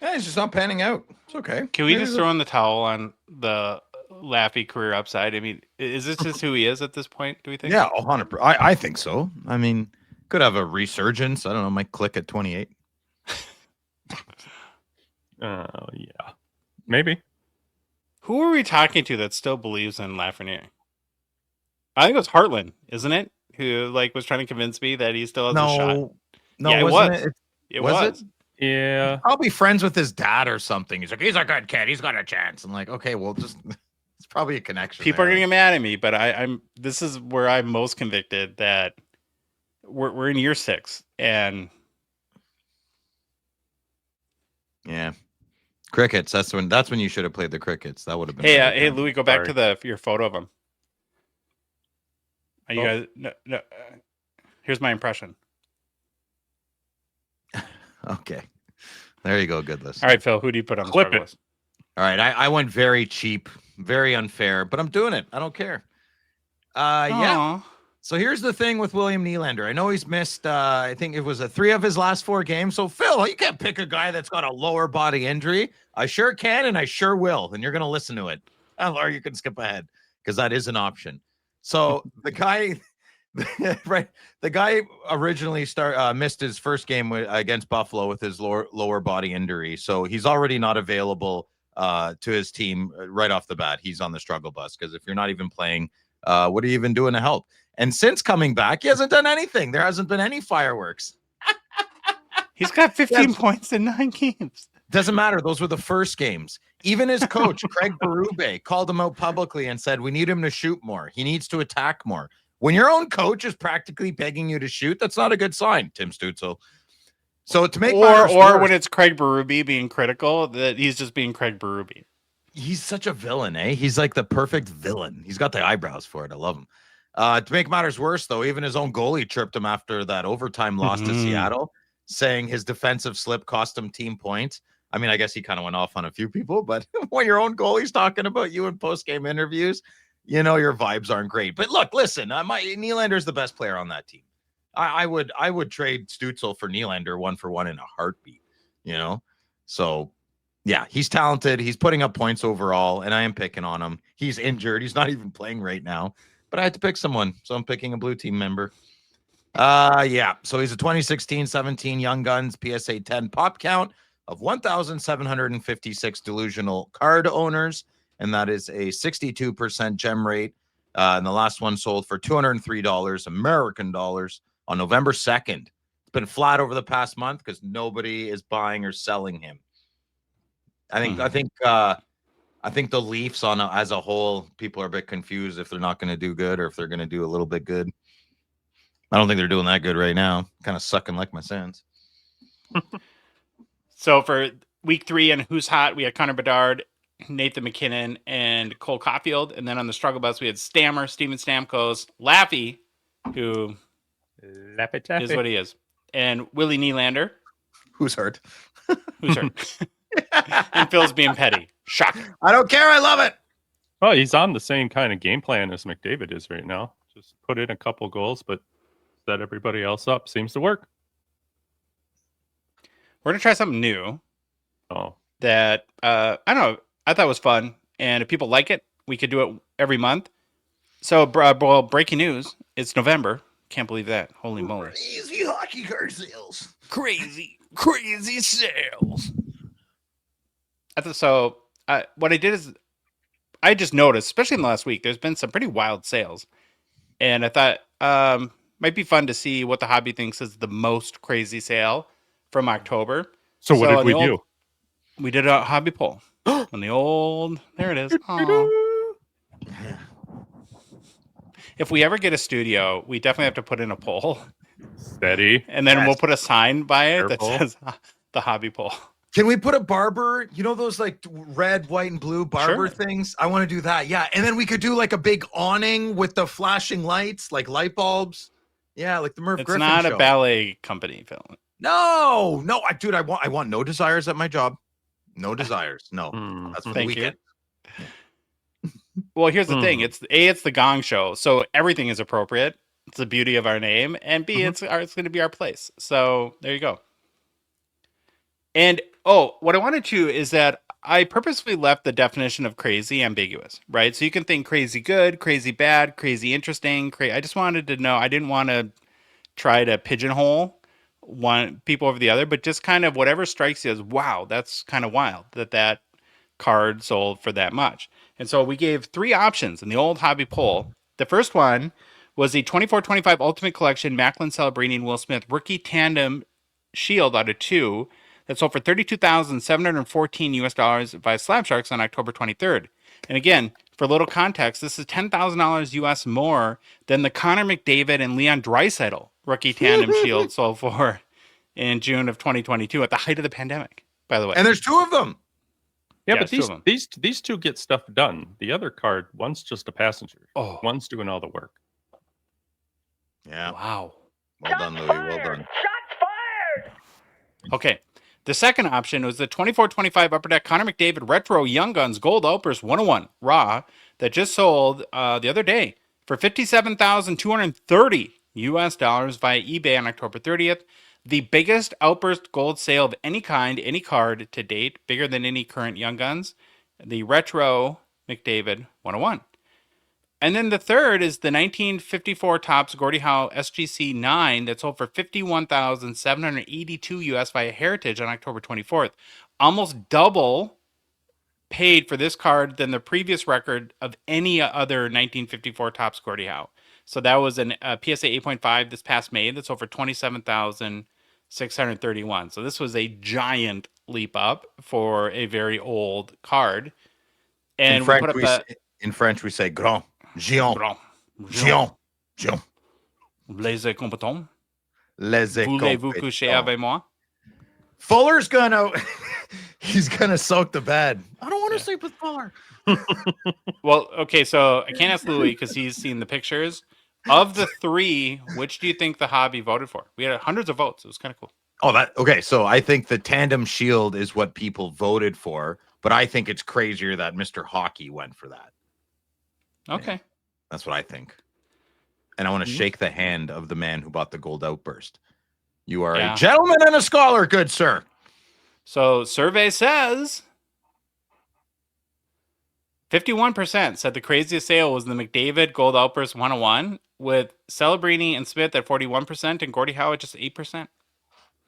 Yeah, he's just not panning out. It's okay. Can we just throw in the towel on the Laffy career upside? I mean, is this just who he is at this point, do we think? Yeah, 100%. I think so. I mean, could have a resurgence. I don't know. Might click at 28. Yeah, maybe. Who are we talking to that still believes in Lafreniere? I think it was Heartland, isn't it? Who was trying to convince me that he still has a shot. No, yeah, wasn't it? It was. Yeah. He's probably friends with his dad or something. He's like, he's a good kid. He's got a chance. I'm like, okay, well, just it's probably a connection. People are gonna get mad at me, but I'm. This is where I'm most convicted that we're in year 6, and yeah, crickets. That's when you should have played the crickets. That would have been. Hey, Louis, go back to your photo of him. You guys, no. Here's my impression. Okay. There you go. Good list. All right, Phil, who do you put on the struggle list? All right. I went very cheap, very unfair, but I'm doing it. I don't care. Yeah. So here's the thing with William Nylander. I know he's missed, I think it was 3 of his last 4 games. So, Phil, you can't pick a guy that's got a lower body injury. I sure can, and I sure will. And you're going to listen to it. Or you can skip ahead because that is an option. So the guy, right? The guy originally missed his first game against Buffalo with his lower body injury, so he's already not available to his team right off the bat. He's on the struggle bus because if you're not even playing, what are you even doing to help? And since coming back, he hasn't done anything. There hasn't been any fireworks. He's got 15 points in 9 games. Doesn't matter. Those were the first games. Even his coach, Craig Berube, called him out publicly and said, we need him to shoot more. He needs to attack more. When your own coach is practically begging you to shoot, that's not a good sign, Tim Stutzel. So to make or when it's Craig Berube being critical, that he's just being Craig Berube. He's such a villain, eh? He's like the perfect villain. He's got the eyebrows for it. I love him. To make matters worse, though, even his own goalie chirped him after that overtime loss to Seattle, saying his defensive slip cost him team points. I mean, I guess he kind of went off on a few people, but when your own goalie's talking about you in post-game interviews, you know your vibes aren't great. But look, listen, Nylander's the best player on that team. I would trade Stutzel for Nylander 1-for-1 in a heartbeat, you know? So, yeah, he's talented. He's putting up points overall, and I am picking on him. He's injured. He's not even playing right now. But I had to pick someone, so I'm picking a blue team member. Yeah, so he's a 2016-17 Young Guns PSA 10 pop count of 1,756 delusional card owners, and that is a 62% gem rate. And the last one sold for $203 American dollars on November 2nd. It's been flat over the past month because nobody is buying or selling him. I think the Leafs as a whole, people are a bit confused if they're not going to do good or if they're going to do a little bit good. I don't think they're doing that good right now. Kind of sucking like my sins. So for week 3 and Who's Hot, we had Connor Bedard, Nathan McKinnon, and Cole Caulfield. And then on the struggle bus, we had Stammer, Steven Stamkos, Laffy, who is what he is, and Willie Nylander. Who's hurt? Who's hurt? And Phil's being petty. Shocking. I don't care. I love it. Oh, he's on the same kind of game plan as McDavid is right now. Just put in a couple goals, but set everybody else up. Seems to work. We're going to try something new. Oh. That, I don't know, I thought was fun. And if people like it, we could do it every month. So, breaking news. It's November. Can't believe that. Holy moly. Crazy hockey card sales. Crazy sales. So, what I did is I just noticed, especially in the last week, there's been some pretty wild sales. And I thought might be fun to see what the hobby thinks is the most crazy sale from October. So what did we do? We did a hobby poll on the old. There it is. If we ever get a studio, we definitely have to put in a poll. Steady. And then we'll put a sign by it Careful. that says the hobby poll. Can we put a barber, you know, those like red, white, and blue barber things? I want to do that. Yeah. And then we could do like a big awning with the flashing lights, like light bulbs. Yeah. Like the Merv Griffin It's not show. a ballet company film. No, dude, I want no desires at my job. No desires. No. That's for the Thank weekend. you. Well, here's the thing. It's the Gong Show. So everything is appropriate. It's the beauty of our name. And B, it's going to be our place. So there you go. And, what I wanted to is that I purposefully left the definition of crazy ambiguous, right? So you can think crazy good, crazy bad, crazy interesting. I just wanted to know. I didn't want to try to pigeonhole one people over the other, but just kind of whatever strikes you as, wow, that's kind of wild that card sold for that much. And so we gave 3 options in the old hobby poll. The first one was the 24-25 Ultimate Collection Macklin Celebrini Will Smith Rookie Tandem Shield out of 2 that sold for $32,714 US by Slab Sharks on October 23rd. And again, for a little context, this is $10,000 US more than the Connor McDavid and Leon Draisaitl Rookie Tandem Shield sold for in June of 2022 at the height of the pandemic, by the way. And there's 2 of them. Yeah, but these 2 get stuff done. The other card, one's just a passenger. Oh. One's doing all the work. Yeah. Wow. Well done, Louis. Well done. Shots fired! Okay. The second option was the 24-25 Upper Deck Connor McDavid Retro Young Guns Gold Outburst 101 Raw that just sold the other day for $57,230 US via eBay on October 30th. The biggest Outburst Gold sale of any kind, any card to date, bigger than any current Young Guns. The Retro McDavid 101. And then the third is the 1954 Topps Gordie Howe SGC 9 that sold for $51,782 US via Heritage on October 24th. Almost double paid for this card than the previous record of any other 1954 Topps Gordie Howe. So that was a PSA 8.5 this past May that sold for $27,631. So this was a giant leap up for a very old card. And we put up in French, we say grand, géant, Grand. géant, géant. Les compétents. Les Voulez-vous coucher avec moi? Fuller's he's gonna soak the bed. I don't want to sleep with Fuller. Well, okay, so I can't ask Louis because he's seen the pictures. Of the three, which do you think the hobby voted for? We had hundreds of votes. It was kind of cool. Okay. So I think the Tandem Shield is what people voted for, but I think it's crazier that Mr. Hockey went for that. Okay. Yeah, that's what I think. And I want to shake the hand of the man who bought the Gold Outburst. You are a gentleman and a scholar, good sir. So survey says 51% said the craziest sale was the McDavid Gold Outburst 101, with Celebrini and Smith at 41% and Gordie Howe at just 8%.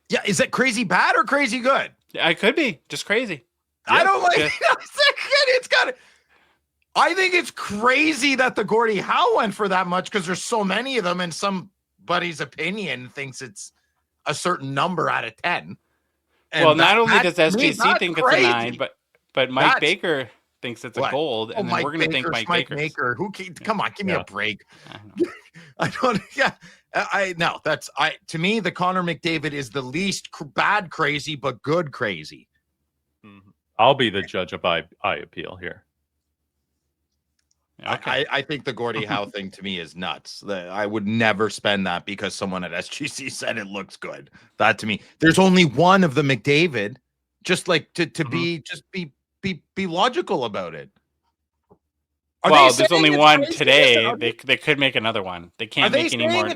Yeah, is that crazy bad or crazy good? It could be just crazy. I don't like it. It's got. I think it's crazy that the Gordie Howe went for that much because there's so many of them, and somebody's opinion thinks it's a certain number out of 10. And well, not only does SGC think crazy. It's a 9, but Mike Baker thinks it's a gold, and then we're going to think Mike Baker. Come on, give me a break. I don't. Yeah, to me, the Connor McDavid is the least bad crazy, but good crazy. I'll be the judge of eye appeal here. Okay. I think the Gordie Howe thing to me is nuts. I would never spend that because someone at SGC said it looks good. That to me, there's only one of the McDavid. Just like to be logical about it. There's only one today. They could make another one. They can't make any more.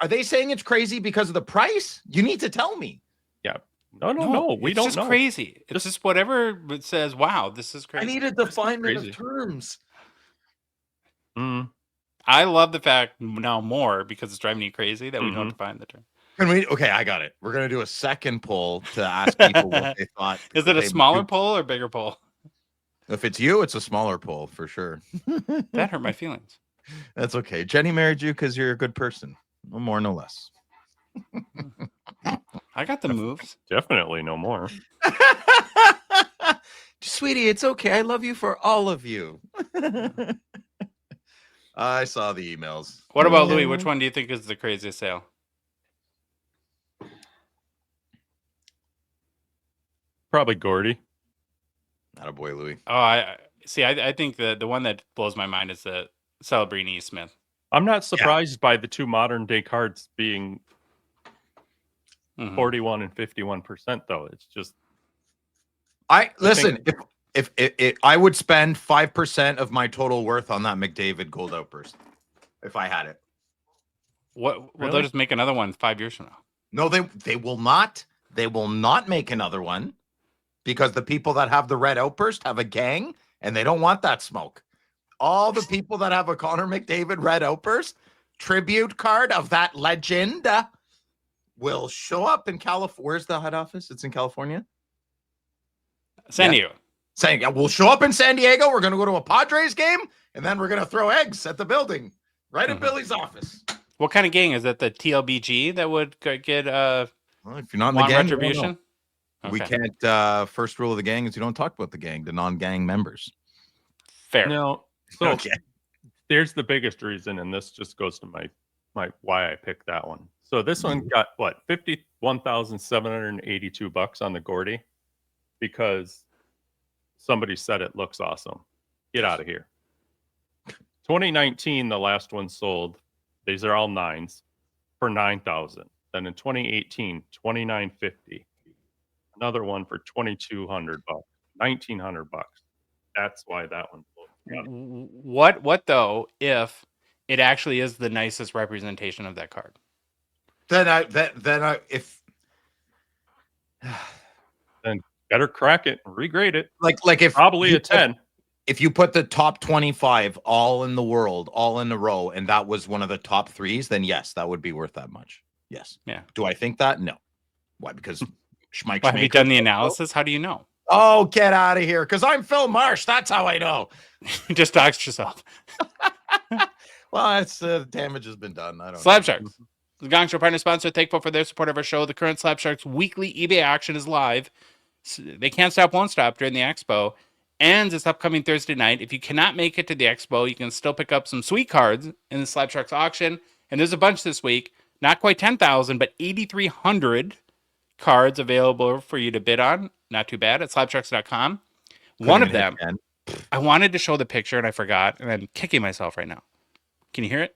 Are they saying it's crazy because of the price? You need to tell me. Yeah. No. We don't know. It's just crazy. It's just whatever it says. Wow, this is crazy. I need a definement of terms. I love the fact now more because it's driving me crazy that we don't define the term. Okay, I got it. We're gonna do a second poll to ask people what they thought. Is it a smaller poll or bigger poll? If it's you, it's a smaller poll for sure. That hurt my feelings. That's okay. Jenny married you because you're a good person. No more, no less. I got the moves. Definitely no more. Sweetie, it's okay. I love you for all of you. I saw the emails. What about Louis? Which one do you think is the craziest sale? Probably Gordie. Not a boy, Louis. Oh, I think the one that blows my mind is the Celebrini Smith. I'm not surprised by the two modern day cards being 41 and 51%, though. It's just if I would spend 5% of my total worth on that McDavid Gold Outburst if I had it. What? Well, really? They'll just make another one 5 years from now. No, they will not. They will not make another one because the people that have the red outburst have a gang and they don't want that smoke. All the people that have a Connor McDavid red outburst tribute card of that legend will show up in California. Where's the head office? It's in California. San Diego. We'll show up in San Diego. We're going to go to a Padres game and then we're going to throw eggs at the building right in Billy's office. What kind of gang is that? The TLBG that would get well, if you're not in the gang, retribution? Okay. We can't. First rule of the gang is you don't talk about the gang, the non-gang members. Fair. No. So there's the biggest reason, and this just goes to my why I picked that one. So this one got what, $51,782 on the Gordie because somebody said it looks awesome. Get out of here. 2019, the last one sold. These are all 9s for $9,000. Then in 2018, $2,950. Another one for $2,200, $1,900. That's why that one sold. What though if it actually is the nicest representation of that card? Then better crack it and regrade it. Like if probably a 10. if you put the top 25 all in the world, all in a row, and that was one of the top 3s, then yes, that would be worth that much. Yes. Yeah. Do I think that? No. Why? Because Mike Well, have you done the analysis? How do you know? Oh, get out of here. Because I'm Phil Marsh. That's how I know. Just doxed yourself. Well, it's damage has been done. I don't Slab know. Sharks, the Gongshow partner sponsor, thankful for their support of our show. The current Slab Sharks weekly eBay auction is live. They can't stop, won't stop during the Expo. And it's upcoming Thursday night. If you cannot make it to the Expo, you can still pick up some sweet cards in the Slab Sharks auction. And there's a bunch this week. Not quite 10,000, but 8,300 cards available for you to bid on. Not too bad at slabsharks.com. One of them, I wanted to show the picture and I forgot. And I'm kicking myself right now. Can you hear it?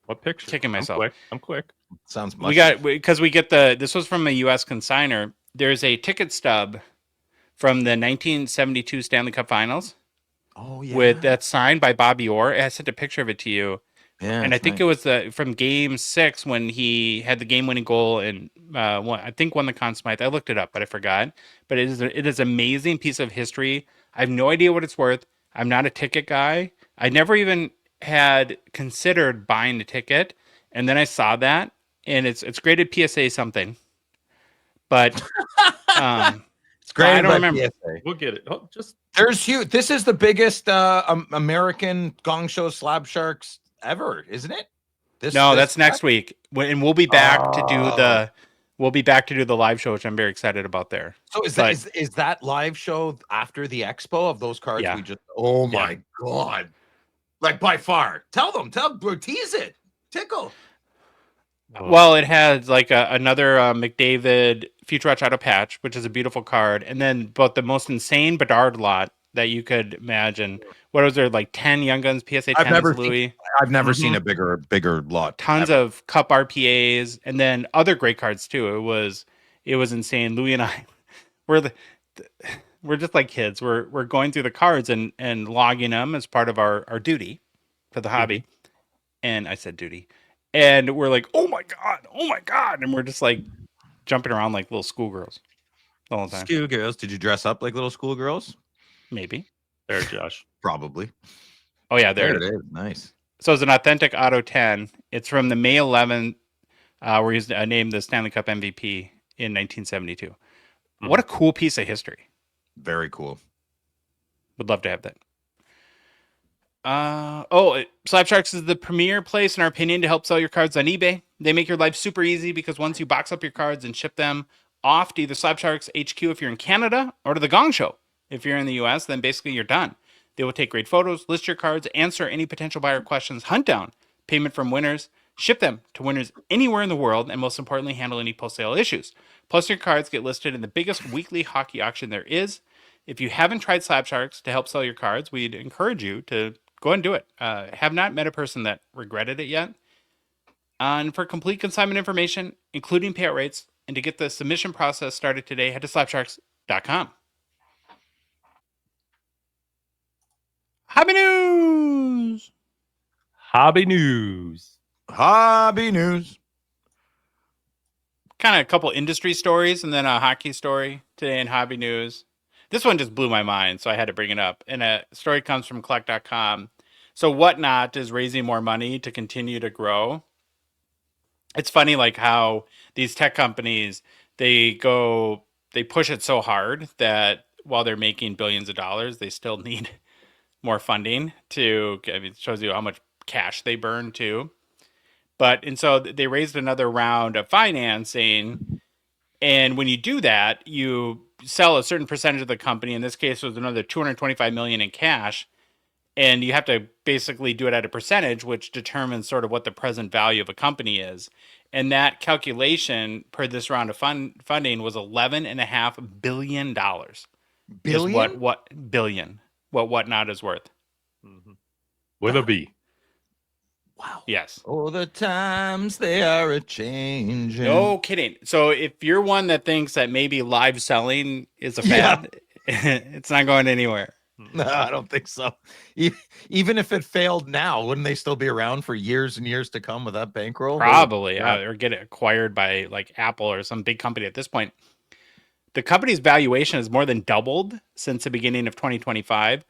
What picture? Kicking myself. I'm quick. Sounds this was from a U.S. consigner. There's a ticket stub from the 1972 Stanley Cup Finals. Oh, yeah. With that signed by Bobby Orr. I sent a picture of it to you. Yeah. And I think it was from Game 6 when he had the game-winning goal and won the Conn Smythe. I looked it up, but I forgot. But it is an amazing piece of history. I have no idea what it's worth. I'm not a ticket guy. I never even had considered buying the ticket, and then I saw that, and it's graded PSA something. But it's graded. I don't remember. PSA. We'll get it. There's huge. This is the biggest American Gongshow Slab Sharks ever, isn't it? That's next week, and we'll be back to do the. We'll be back to do the live show, which I'm very excited about there. So is that live show after the Expo of those cards? Yeah. We just my God, like by far. Tease it, tickle. Well, it has like another McDavid Future Watch Auto patch, which is a beautiful card, and then both the most insane Bedard lot that you could imagine. What was there, like 10 Young Guns PSA 10s, Louis? I've never seen a bigger lot. Tons of Cup RPAs, and then other great cards too. It was insane. Louis and I, we're just like kids. We're going through the cards and logging them as part of our duty for the hobby. And I said duty. And we're like, oh my God. And we're just like jumping around like little schoolgirls the whole time. Schoolgirls. Did you dress up like little schoolgirls? Maybe. There, Josh. Probably. Oh, yeah, there it is. Nice. So it's an authentic Auto 10. It's from the May 11th, where he's named the Stanley Cup MVP in 1972. Mm-hmm. What a cool piece of history. Very cool. Would love to have that. Slab Sharks is the premier place, in our opinion, to help sell your cards on eBay. They make your life super easy because once you box up your cards and ship them off to either Slab Sharks HQ if you're in Canada or to the Gongshow if you're in the US, then basically you're done. They will take great photos, list your cards, answer any potential buyer questions, hunt down payment from winners, ship them to winners anywhere in the world, and most importantly, handle any post-sale issues. Plus, your cards get listed in the biggest weekly hockey auction there is. If you haven't tried Slab Sharks to help sell your cards, we'd encourage you to go ahead and do it. Have not met a person that regretted it yet. And for complete consignment information, including payout rates, and to get the submission process started today, head to slabsharks.com. Hobby news. Kind of a couple industry stories and then a hockey story today in hobby news. This one just blew my mind, so I had to bring it up. And a story comes from collect.com. So Whatnot is raising more money to continue to grow. It's funny like how these tech companies, they push it so hard that while they're making billions of dollars, they still need more funding it shows you how much cash they burn too. And so they raised another round of financing. And when you do that, you sell a certain percentage of the company. In this case, it was another $225 million in cash. And you have to basically do it at a percentage, which determines sort of what the present value of a company is. And that calculation per this round of funding was $11.5 billion. Billion? What billion? What Whatnot is worth. Mm-hmm. With a B. Wow. Yes. Oh, the times they are a changing. No kidding. So if you're one that thinks that maybe live selling is a fad, it's not going anywhere. No, I don't think so. Even if it failed now, wouldn't they still be around for years and years to come with that bankroll? Probably. Or get acquired by like Apple or some big company at this point. The company's valuation has more than doubled since the beginning of 2025.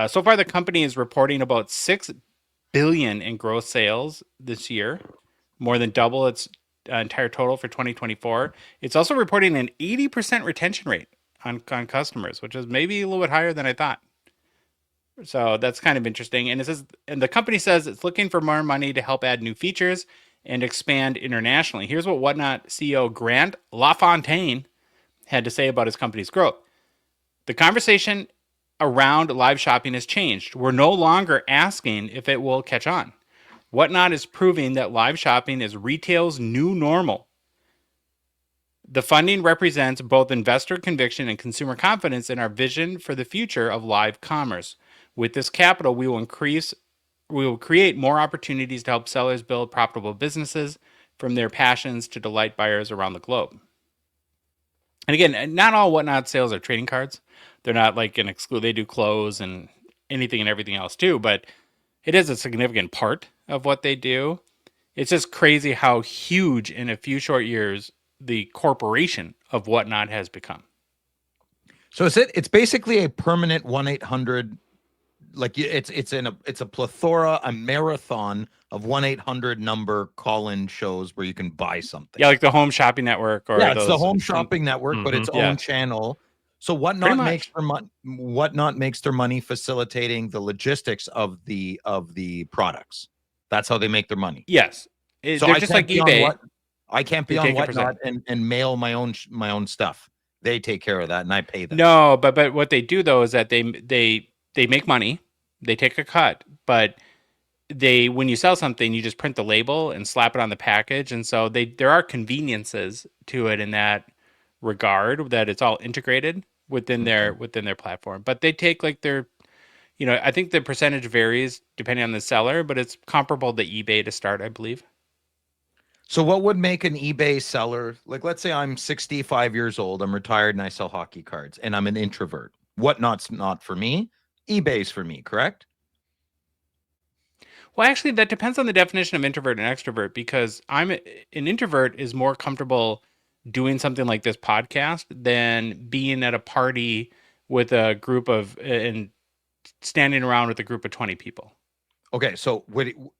So far, the company is reporting about $6 billion in gross sales this year, more than double its entire total for 2024. It's also reporting an 80% retention rate on customers, which is maybe a little bit higher than I thought. So that's kind of interesting. And it says, and the company says it's looking for more money to help add new features and expand internationally. Here's what Whatnot CEO Grant LaFontaine had to say about his company's growth. The conversation around live shopping has changed. We're no longer asking if it will catch on. Whatnot is proving that live shopping is retail's new normal. The funding represents both investor conviction and consumer confidence in our vision for the future of live commerce. With this capital, we will create more opportunities to help sellers build profitable businesses from their passions to delight buyers around the globe. And again, not all Whatnot sales are trading cards. They're not like an exclude. They do clothes and anything and everything else too, but it is a significant part of what they do. It's just crazy how huge in a few short years the corporation of Whatnot has become. So it's basically a permanent 1-800, like it's a plethora, a marathon of 1-800 number call-in shows where you can buy something. Yeah, like the Home Shopping Network, or it's the Home Shopping Network, but its own channel. So Whatnot makes their money facilitating the logistics of the products. That's how they make their money. Yes, so they're just like eBay. I can't be on Whatnot and mail my own stuff. They take care of that, and I pay them. No, but what they do though is that they make money. They take a cut, but when you sell something, you just print the label and slap it on the package, and so there are conveniences to it in that regard, that it's all integrated within their platform. But they take like their, I think the percentage varies depending on the seller, but it's comparable to eBay to start, I believe. So what would make an eBay seller, like let's say I'm 65 years old, I'm retired, and I sell hockey cards, and I'm an introvert. Whatnot's not for me. eBay's for me, correct? Well, actually, that depends on the definition of introvert and extrovert, because an introvert is more comfortable doing something like this podcast than being at a party with a group of and standing around with a group of 20 people. Okay, so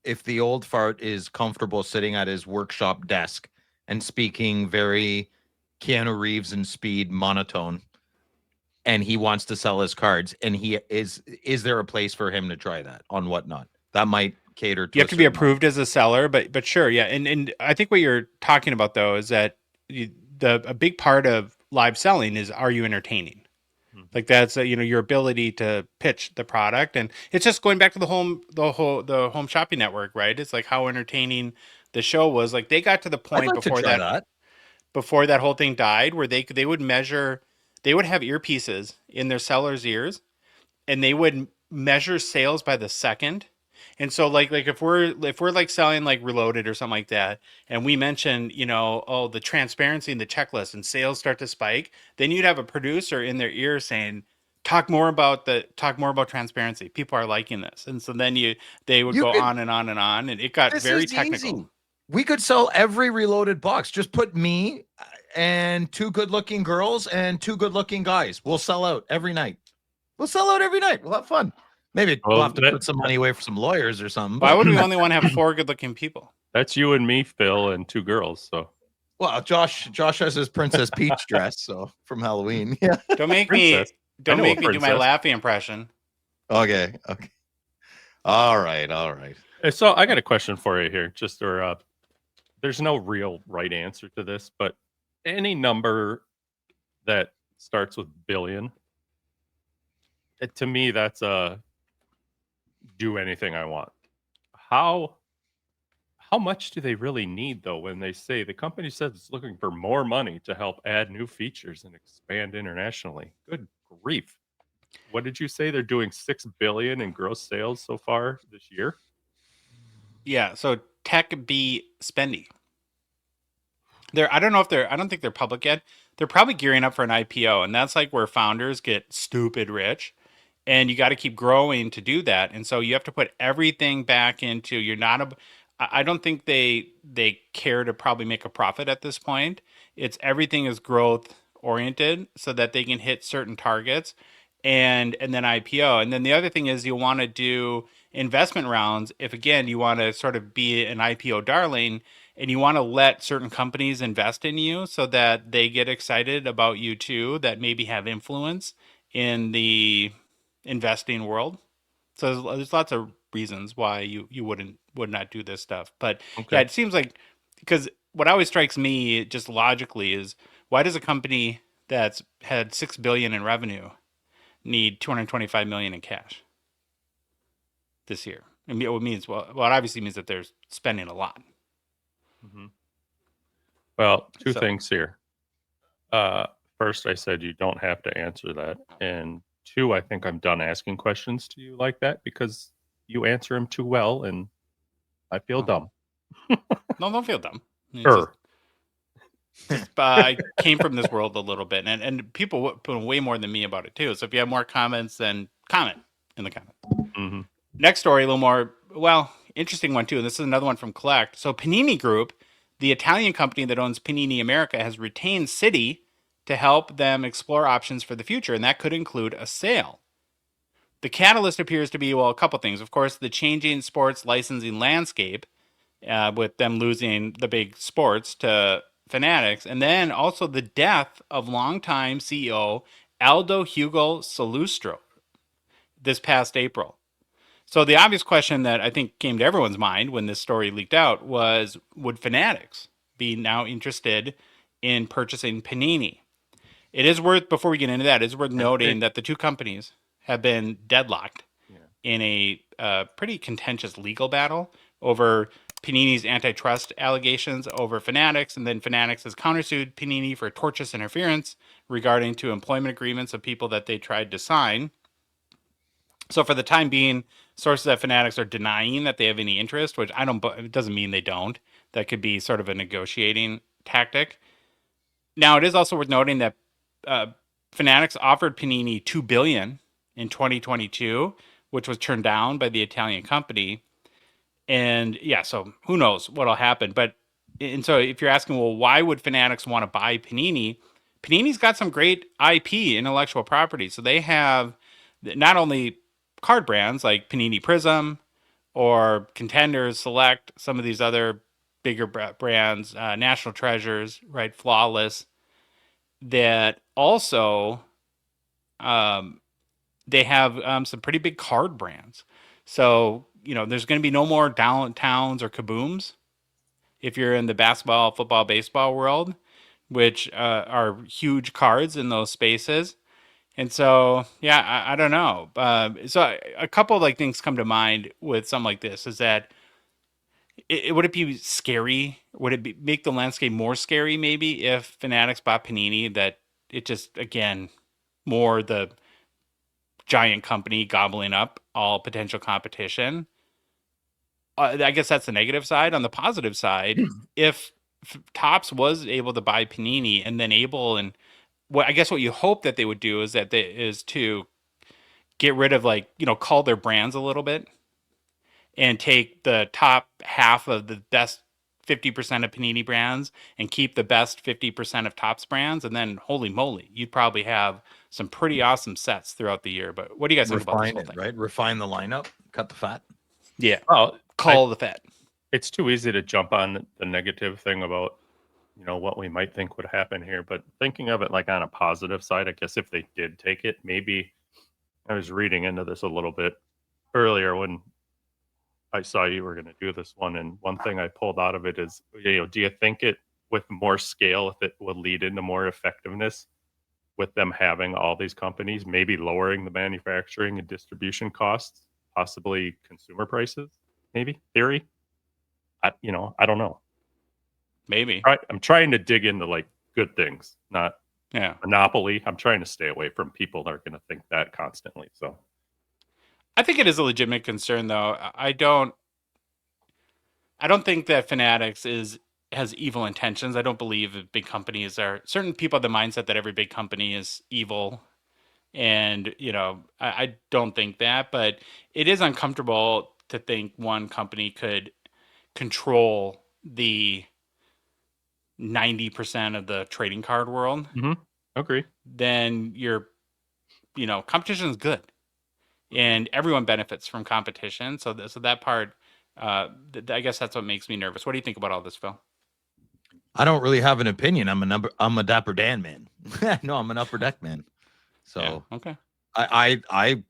if the old fart is comfortable sitting at his workshop desk and speaking very Keanu Reeves and Speed monotone, and he wants to sell his cards, and is there a place for him to try that on Whatnot? That might cater to. You have to be approved as a seller, but sure, yeah. And I think what you're talking about though is that a big part of live selling is, are you entertaining? Like that's your ability to pitch the product, and it's just going back to the Home Shopping Network, right? It's like how entertaining the show was. Like they got to the point before that whole thing died, where they would measure, they would have earpieces in their sellers' ears, and they would measure sales by the second. And so like if we're like selling like Reloaded or something like that, and we mention, the transparency and the checklist, and sales start to spike, then you'd have a producer in their ear saying, talk more about transparency. People are liking this. And so then they would go on and on and on, and it got very technical. Easy. We could sell every Reloaded box. Just put me and 2 good-looking girls and 2 good-looking guys. We'll sell out every night. We'll have fun. Maybe we'll have to put some money away for some lawyers or something. Why would we only want to have 4 good-looking people? That's you and me, Phil, and 2 girls. So, well, Josh has his Princess Peach dress, so from Halloween. Yeah. Don't make me do my Laffy impression. Okay. All right. So I got a question for you here. There's no real right answer to this, but any number that starts with billion, to me, that's do anything I want. How much do they really need though, when they say the company says it's looking for more money to help add new features and expand internationally? Good grief. What did you say? They're doing $6 billion in gross sales so far this year? Yeah, so tech be spendy. I don't think they're public yet. They're probably gearing up for an IPO, and that's like where founders get stupid rich. And you got to keep growing to do that. And so you have to put everything back into, I don't think they care to probably make a profit at this point. Everything is growth oriented so that they can hit certain targets. and then IPO. And then the other thing is you'll want to do investment rounds if again you want to sort of be an IPO darling and you want to let certain companies invest in you so that they get excited about you too, that maybe have influence in the investing world. So there's lots of reasons why you would not do this stuff. But yeah, Okay. it seems like because what always strikes me just logically is why does a company that's had 6 billion in revenue need 225 million in cash this year? I mean, it means well, it obviously means that they're spending a lot. hmm Well, two So things here. Uh, First, I said you don't have to answer that, and two, I think I'm done asking questions to you like that because you answer them too well, and I feel dumb. no, don't feel dumb. It's just I came from this world a little bit, and people put way more than me about it too. So if you have more comments, then comment in the comments. hmm Next story, a little more, well, interesting one too. And this is another one from Collect. So Panini Group, the Italian company that owns Panini America, has retained Citi to help them explore options for the future, and that could include a sale. The catalyst appears to be, well, a couple things. Of course, the changing sports licensing landscape, with them losing the big sports to Fanatics, and then also the death of longtime CEO Aldo Hugo Salustro this past April. So the obvious question that I think came to everyone's mind when this story leaked out was, would Fanatics be now interested in purchasing Panini? It is worth, before we get into that, it's worth noting that the two companies have been deadlocked Yeah. in a pretty contentious legal battle over Panini's antitrust allegations over Fanatics, and then Fanatics has countersued Panini for tortious interference regarding to employment agreements of people that they tried to sign. So for the time being, sources at Fanatics are denying that they have any interest, which I don't. It doesn't mean they don't. That could be sort of a negotiating tactic. Now, it is also worth noting that uh, Fanatics offered Panini $2 billion in 2022, which was turned down by the Italian company. And yeah, so who knows what'll happen? But and so if you're asking, well, why would Fanatics want to buy Panini? Panini's got some great IP, intellectual property. So they have not only card brands like Panini Prism or Contenders Select, some of these other bigger brands, National Treasures, right, Flawless, that also um, they have some pretty big card brands. So, there's going to be no more downtowns or kabooms if you're in the basketball, football, baseball world, which are huge cards in those spaces. And so, yeah, I don't know. So a couple of like things come to mind with something like this is that would it be scary? Would it make the landscape more scary maybe if Fanatics bought Panini? That it just again more the giant company gobbling up all potential competition. I guess that's the negative side. On the positive side, if Topps was able to buy Panini and then able and what I guess what you hope that they would do is that is to get rid of cull their brands a little bit and take the top half of the best 50% of Panini brands and keep the best 50% of Topps brands, and then holy moly, you'd probably have some pretty awesome sets throughout the year. But what do you guys think about this Refine whole it, thing? right? Refine the lineup, cut the fat. Yeah, Well, call the Fed. it's too easy to jump on the negative thing about what we might think would happen here, but thinking of it like on a positive side, I guess if they did take it, maybe I was reading into this a little bit earlier when I saw you were going to do this one, and one thing I pulled out of it is, do you think it with more scale, if it would lead into more effectiveness with them having all these companies, maybe lowering the manufacturing and distribution costs, possibly consumer prices, maybe theory? I don't know. Maybe. I'm trying to dig into like good things, not Yeah. monopoly. I'm trying to stay away from people that are going to think that constantly. So I think it is a legitimate concern, though. I don't think that Fanatics has evil intentions. I don't believe that big companies are certain people have the mindset that every big company is evil. And, I don't think that, but it is uncomfortable to think one company could control the 90% of the trading card world. agree. Then you're competition is good, and everyone benefits from competition. So that part, I guess that's what makes me nervous. What do you think about all this, Phil? I don't really have an opinion. I'm a Dapper Dan man. No, I'm an Upper Deck man. So yeah, okay. I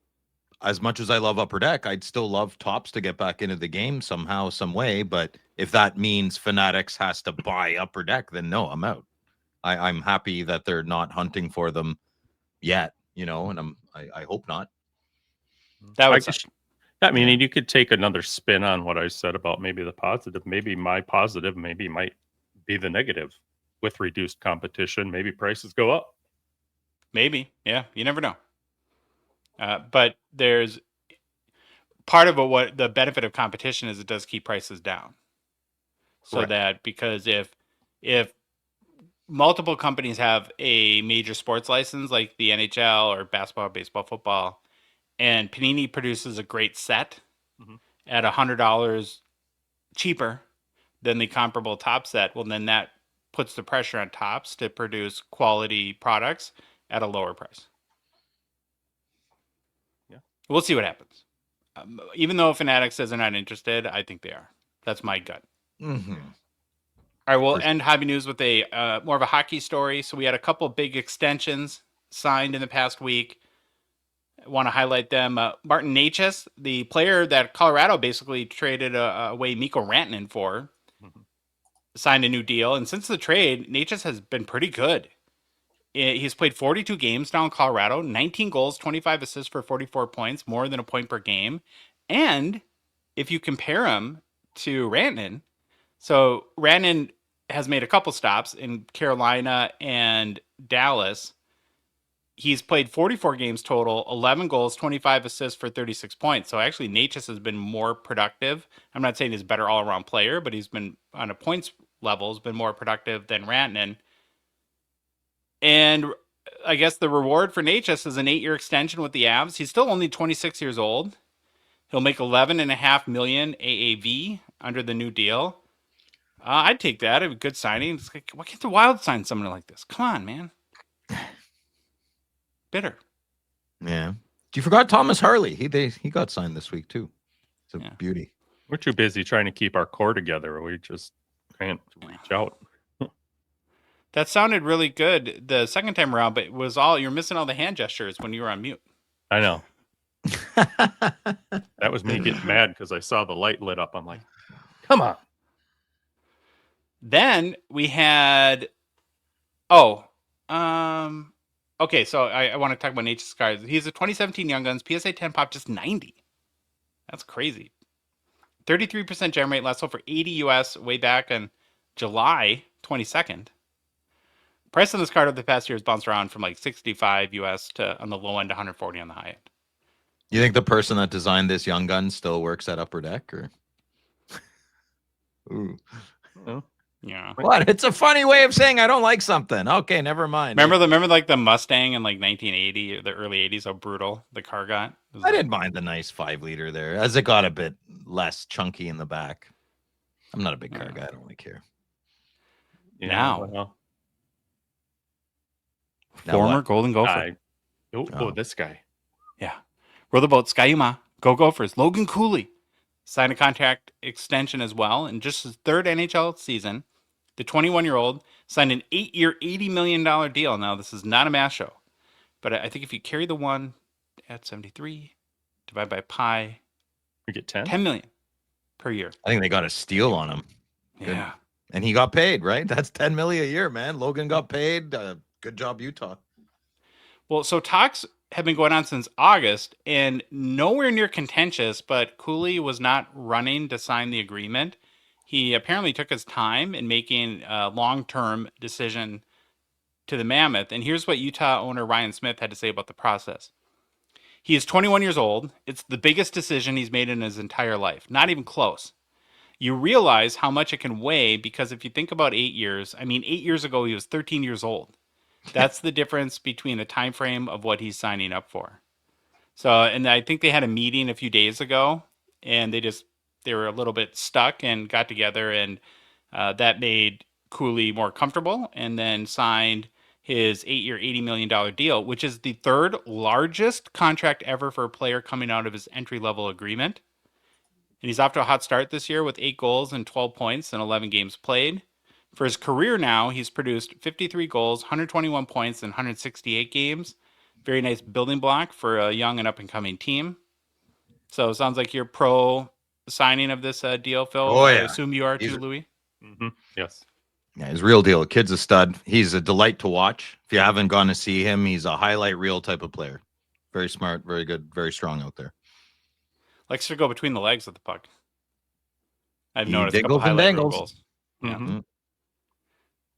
as much as I love Upper Deck, I'd still love Tops to get back into the game somehow, some way. But if that means Fanatics has to buy Upper Deck, then no, I'm out. I'm happy that they're not hunting for them yet, and I hope not. That was. I mean, you could take another spin on what I said about maybe the positive. Maybe my positive might be the negative. With reduced competition, maybe prices go up. Maybe, yeah, you never know. But there's part of what the benefit of competition is, it does keep prices down. So Correct. that because if multiple companies have a major sports license like the NHL or basketball, baseball, football, and Panini produces a great set at $100 cheaper than the comparable top set, well, then that puts the pressure on Tops to produce quality products at a lower price. Yeah, we'll see what happens. Even though Fanatics says they're not interested, I think they are. That's my gut. Mm-hmm. All right, we'll end Hobby News with a more of a hockey story. So we had a couple big extensions signed in the past week. I want to highlight them. Martin Necas, the player that Colorado basically traded away Mikko Rantanen for, signed a new deal. And since the trade, Necas has been pretty good. He's played 42 games now in Colorado, 19 goals, 25 assists for 44 points, more than a point per game. And if you compare him to Rantanen, so Rantanen has made a couple stops in Carolina and Dallas. He's played 44 games total, 11 goals, 25 assists for 36 points. So actually, Necas has been more productive. I'm not saying he's a better all-around player, but he's been on a points level, has been more productive than Rantanen. And I guess the reward for Necas is an 8-year extension with the Avs. He's still only 26 years old. He'll make $11.5 million AAV under the new deal. I'd take that. A good signing. It's like, why can't the Wild sign someone like this? Come on, man. Bitter. Yeah. You forgot Thomas Harley. He got signed this week too. It's a beauty. We're too busy trying to keep our core together. We just can't reach out. That sounded really good the second time around, but it was you're missing all the hand gestures when you were on mute. I know. That was me getting mad because I saw the light lit up. I'm like, come on. Then we had, okay, so I want to talk about Necas cards. He's a 2017 Young Guns, PSA 10 pop, just 90. That's crazy. 33% gem rate, last sold for 80 US way back on July 22nd. Price on this card over the past year has bounced around from like 65 US to on the low end, 140 on the high end. You think the person that designed this Young Gun still works at Upper Deck, or? Ooh. Yeah. What? It's a funny way of saying I don't like something. Okay, never mind. Remember like the Mustang in like 1980 or the early 80s, how brutal the car got? I didn't mind the nice 5-liter there, as it got a bit less chunky in the back. I'm not a big car guy. I don't really care. Now. Former Golden Gopher. This guy. Yeah. Row the boat, Skyuma. Go Gophers. Logan Cooley signed a contract extension as well. In just his third NHL season, the 21-year-old signed an 8-year, $80 million deal. Now, this is not a math show, but I think if you carry the one at 73, divide by pi, you get 10? 10 million per year. I think they got a steal on him. Yeah. Good. And he got paid, right? That's 10 million a year, man. Logan got paid. Good job, Utah. Well, so talks have been going on since August and nowhere near contentious, but Cooley was not running to sign the agreement. He apparently took his time in making a long-term decision to the Mammoth. And here's what Utah owner Ryan Smith had to say about the process. He is 21 years old. It's the biggest decision he's made in his entire life. Not even close. You realize how much it can weigh because if you think about 8 years, 8 years ago, he was 13 years old. That's the difference between the time frame of what he's signing up for. So, and I think they had a meeting a few days ago, and they were a little bit stuck and got together, and that made Cooley more comfortable, and then signed his 8-year, $80 million deal, which is the third largest contract ever for a player coming out of his entry-level agreement. And he's off to a hot start this year with 8 goals and 12 points in 11 games played. For his career now, he's produced 53 goals, 121 points in 168 games. Very nice building block for a young and up-and-coming team. So it sounds like you're pro signing of this deal, Phil. Oh, I yeah. assume you are He's- too, Louis. Mm-hmm. Yes. Yeah, he's real deal. Kid's a stud. He's a delight to watch. If you haven't gone to see him, he's a highlight reel type of player. Very smart, very good, very strong out there. Likes to go between the legs with the puck. I've He noticed a couple diggles and highlight reel dangles. goals. Yeah. Mm-hmm.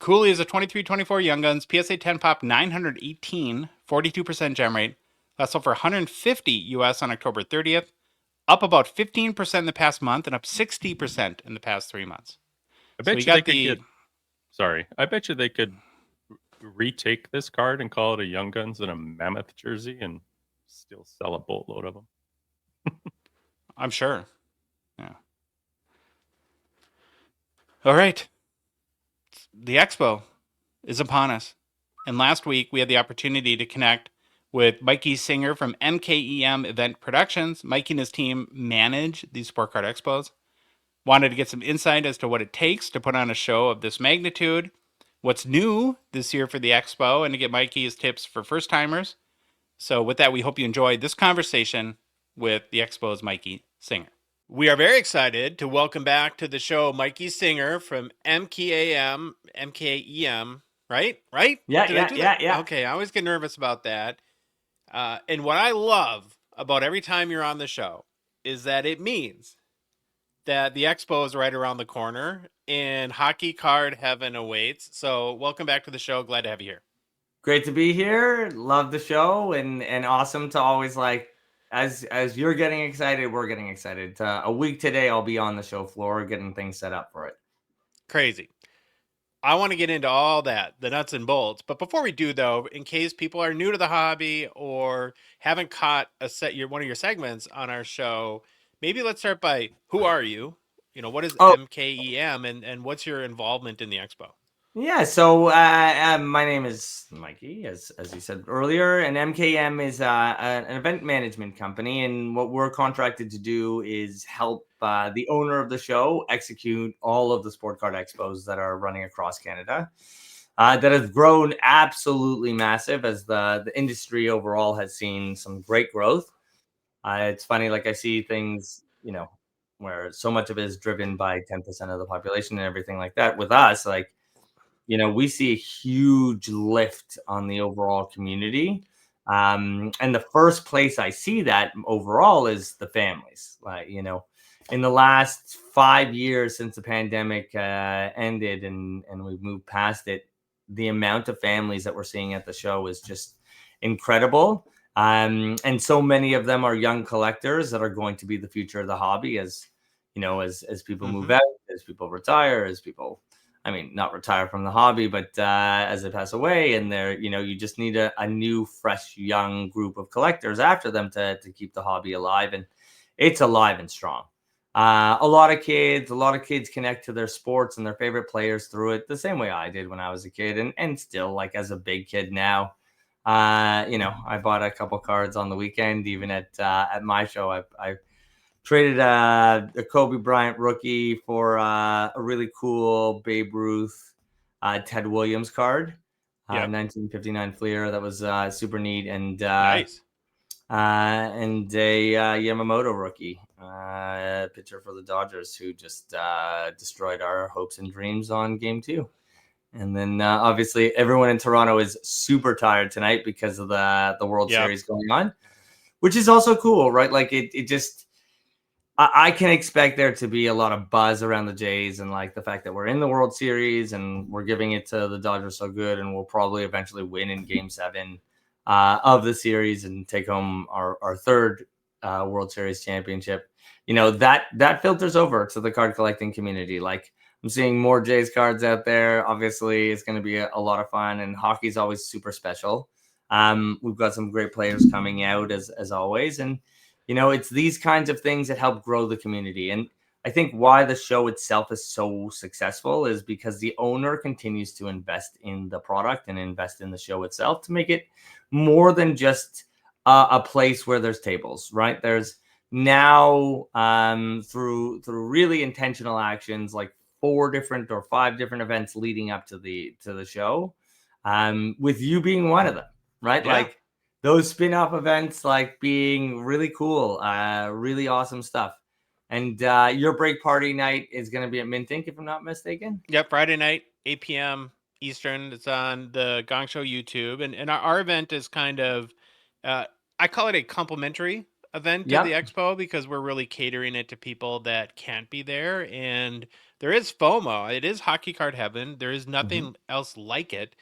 Cooley is a 23-24 Young Guns, PSA 10 pop 918, 42% gem rate. That sold for 150 US on October 30th, up about 15% in the past month and up 60% in the past 3 months. I bet we you got they could get. Sorry, I bet you they could retake this card and call it a Young Guns and a Mammoth jersey and still sell a boatload of them. I'm sure. Yeah. All right. The Expo is upon us. And last week we had the opportunity to connect with Mikey Singer from MKEM Event Productions. Mikey and his team manage these Sport Card Expos. Wanted to get some insight as to what it takes to put on a show of this magnitude, what's new this year for the Expo, and to get Mikey's tips for first timers. So with that, we hope you enjoyed this conversation with the Expo's Mikey Singer. We are very excited to welcome back to the show Mikey Singer from MKEM, right? Yeah. Okay, I always get nervous about that. And what I love about every time you're on the show is that it means that the Expo is right around the corner and hockey card heaven awaits. So welcome back to the show. Glad to have you here. Great to be here. Love the show and awesome to always as you're getting excited, we're getting excited. A week today, I'll be on the show floor getting things set up for it. Crazy. I want to get into all that, the nuts and bolts. But before we do, though, in case people are new to the hobby or haven't caught one of your segments on our show, maybe let's start by who are you? What is MKEM and what's your involvement in the Expo? Yeah, so my name is Mikey, as you said earlier, and MKM is an event management company, and what we're contracted to do is help the owner of the show execute all of the sport card expos that are running across Canada. That has grown absolutely massive as the industry overall has seen some great growth. It's funny, I see things, where so much of it is driven by 10% of the population and everything like that. With us, we see a huge lift on the overall community. And the first place I see that overall is the families. In the last 5 years since the pandemic ended and we've moved past it, the amount of families that we're seeing at the show is just incredible. And so many of them are young collectors that are going to be the future of the hobby as people move out, as people retire, as people, not retire from the hobby, but as they pass away, and you just need a new, fresh, young group of collectors after them to keep the hobby alive. And it's alive and strong. A lot of kids connect to their sports and their favorite players through it the same way I did when I was a kid, and still, as a big kid now. I bought a couple cards on the weekend, even at my show. I traded a Kobe Bryant rookie for a really cool Babe Ruth Ted Williams card, 1959 Fleer. That was super neat. And nice. And a Yamamoto rookie, pitcher for the Dodgers, who just destroyed our hopes and dreams on Game 2. And then obviously everyone in Toronto is super tired tonight because of the World Series going on, which is also cool, right? It just, I can expect there to be a lot of buzz around the Jays and the fact that we're in the World Series and we're giving it to the Dodgers so good, and we'll probably eventually win in Game 7 of the series and take home our third World Series championship. That filters over to the card collecting community. I'm seeing more Jays cards out there. Obviously, it's going to be a lot of fun, and hockey's always super special. We've got some great players coming out as always, and it's these kinds of things that help grow the community. And I think why the show itself is so successful is because the owner continues to invest in the product and invest in the show itself to make it more than just a place where there's tables, right? There's now through really intentional actions, like 4 different or 5 different events leading up to the show, with you being one of them, right? Yeah. Like those spin-off events, like being really cool, really awesome stuff. And your break party night is going to be at Mint Inc., if I'm not mistaken. Yep, Friday night, 8 p.m. Eastern. It's on the Gongshow YouTube, and our event is kind of, I call it a complimentary event to the Yep. expo because we're really catering it to people that can't be there, and there is FOMO. It is hockey card heaven. There is nothing else like it,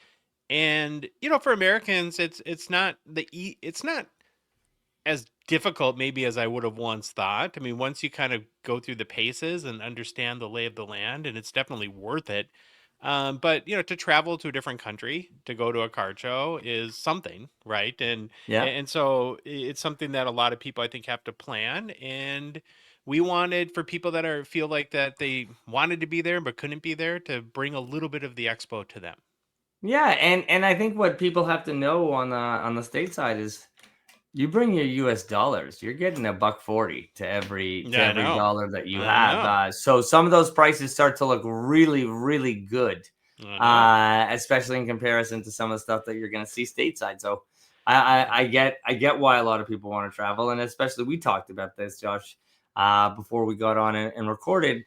and for Americans, it's not it's not as difficult maybe as I would have once thought. I mean, once you kind of go through the paces and understand the lay of the land, and it's definitely worth it. But to travel to a different country to go to a card show is something, right? Yeah. And so it's something that a lot of people I think have to plan. And we wanted for people that feel like that they wanted to be there but couldn't be there to bring a little bit of the expo to them. Yeah, and I think what people have to know on the state side is you bring your US dollars, you're getting $1.40 to every I know. dollar that you I know. have. So some of those prices start to look really, really good, especially in comparison to some of the stuff that you're going to see stateside. So I get why a lot of people want to travel, and especially we talked about this, Josh, before we got on and recorded.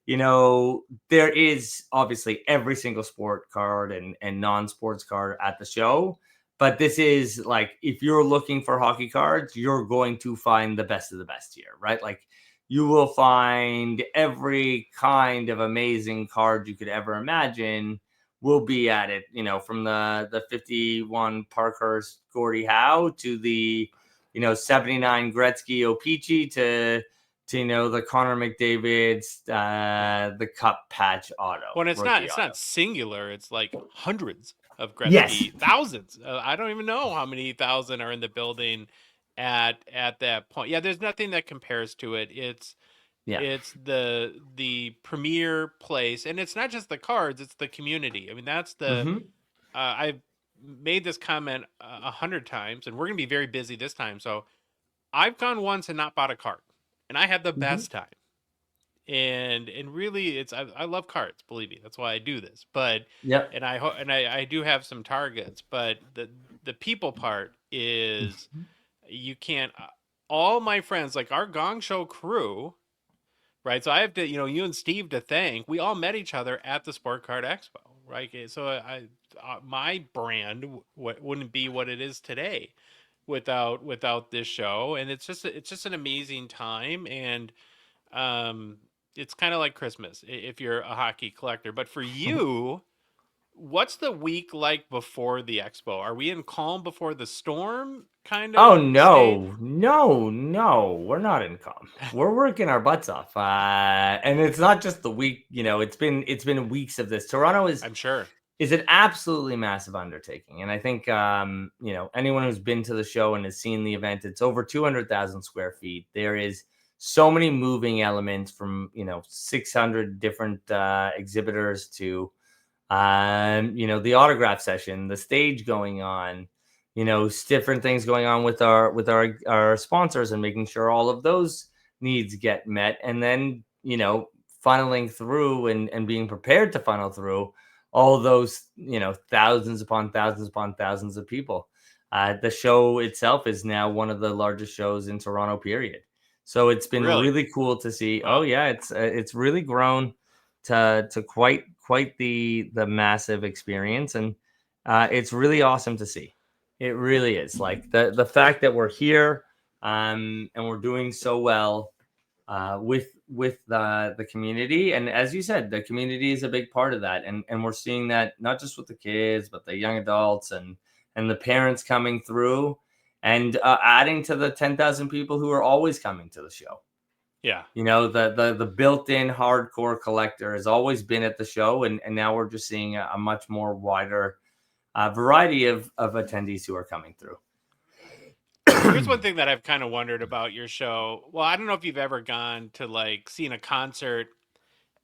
There is obviously every single sport card and non-sports card at the show. But this is like, if you're looking for hockey cards, you're going to find the best of the best here, right? Like you will find every kind of amazing card you could ever imagine will be at it, from the 51 Parkhurst Gordie Howe to the, 79 Gretzky O-Pee-Chee to the Connor McDavid's, the Cup Patch Auto. When it's not not singular, it's like hundreds of Gretzky, yes. Thousands. I don't even know how many thousand are in the building at that point. Yeah, there's nothing that compares to it. It's the premier place, and it's not just the cards; it's the community. I mean, that's the. I've made this comment 100 times, and we're going to be very busy this time. So, I've gone once and not bought a card, and I had the best time. And really I love cards, believe me, that's why I do this, but and I do have some targets, but the people part is you can't, all my friends, like our Gong Show crew, right? So I have to, you and Steve to thank. We all met each other at the Sport Card Expo, right? So my brand wouldn't be what it is today without this show, and it's just an amazing time. And it's kind of like Christmas if you're a hockey collector. But for you, what's the week like before the expo? Are we in calm before the storm kind of? Oh, no, we're not in calm. We're working our butts off. And it's not just the week, it's been weeks of this. Toronto is, I'm sure, is an absolutely massive undertaking. And I think, anyone who's been to the show and has seen the event, it's over 200,000 square feet. There is so many moving elements from 600 different exhibitors to the autograph session, the stage going on, different things going on with our sponsors and making sure all of those needs get met, and then funneling through and being prepared to funnel through all those thousands upon thousands of people. The show itself is now one of the largest shows in Toronto, period. So it's been really cool to see. Wow. Oh yeah, it's really grown to quite the massive experience, and it's really awesome to see. It really is. Like the fact that we're here and we're doing so well with the community, and as you said, the community is a big part of that, and we're seeing that not just with the kids, but the young adults and the parents coming through. And adding to the 10,000 people who are always coming to the show. Yeah. The built-in hardcore collector has always been at the show. And now we're just seeing a much more wider variety of attendees who are coming through. Here's one thing that I've kind of wondered about your show. Well, I don't know if you've ever gone to like seeing a concert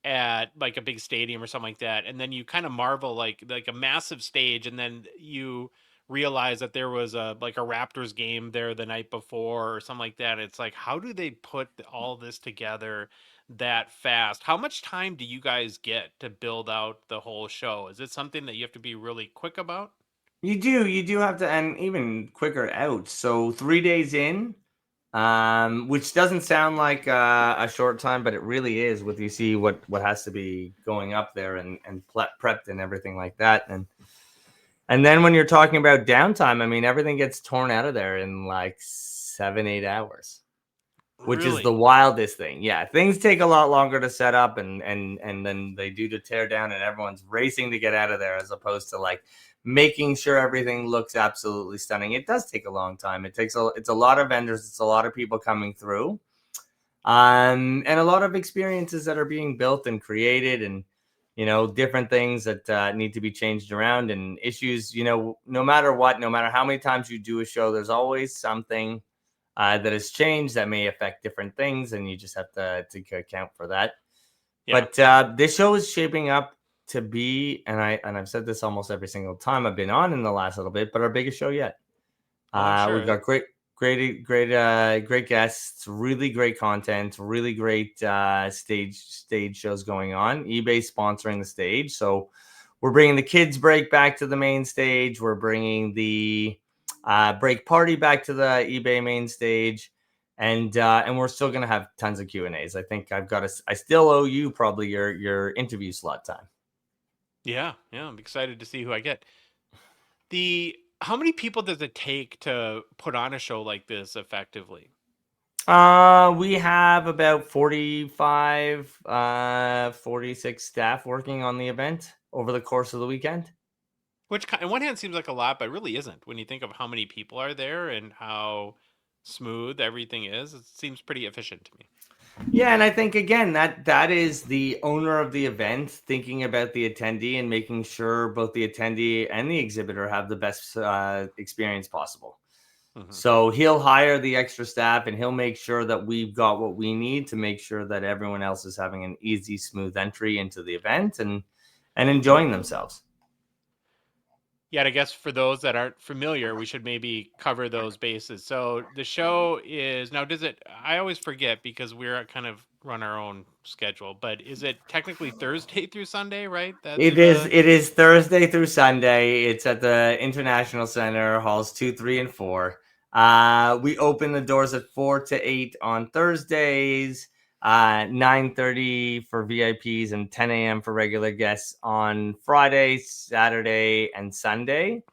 at like a big stadium or something like that, and then you kind of marvel like a massive stage, and then you realize that there was a like a Raptors game there the night before or something like that. It's like, how do they put all this together that fast? How much time do you guys get to build out the whole show? Is it something that you have to be really quick about? You do have to, and even quicker out. So 3 days in, which doesn't sound like a short time, but it really is. With you see what has to be going up there and prepped and everything like that, and then when you're talking about downtime, I mean everything gets torn out of there in like 7-8 hours, which is the wildest thing. Yeah, things take a lot longer to set up and then they do to tear down, and everyone's racing to get out of there as opposed to like making sure everything looks absolutely stunning. It does take a long time. It's a lot of vendors. It's a lot of people coming through, and a lot of experiences that are being built and created, and different things that need to be changed around, and issues. No matter what, no matter how many times you do a show, there's always something that has changed that may affect different things, and you just have to account for that. Yeah. But this show is shaping up to be, and I've said this almost every single time I've been on in the last little bit, but our biggest show yet. Sure. We've got great guests, really great content, really great stage shows going on. eBay sponsoring the stage, so we're bringing the kids break back to the main stage. We're bringing the break party back to the eBay main stage, and we're still going to have tons of Q&As. I think I still owe you probably your interview slot time. Yeah, I'm excited to see who I get. How many people does it take to put on a show like this effectively? We have about 45, 46 staff working on the event over the course of the weekend. Which, on one hand, seems like a lot, but really isn't. When you think of how many people are there and how smooth everything is, it seems pretty efficient to me. Yeah, and I think, again, that is the owner of the event thinking about the attendee and making sure both the attendee and the exhibitor have the best experience possible. Mm-hmm. So he'll hire the extra staff, and he'll make sure that we've got what we need to make sure that everyone else is having an easy, smooth entry into the event and enjoying themselves. Yeah, I guess for those that aren't familiar, we should maybe cover those bases. So the show is now, I always forget because we're kind of run our own schedule, but is it technically Thursday through Sunday, right? It is Thursday through Sunday. It's at the International Center, halls 2, 3, and 4. We open the doors at 4 to 8 on Thursdays, 9:30 for VIPs, and 10 a.m. for regular guests on Friday, Saturday, and Sunday.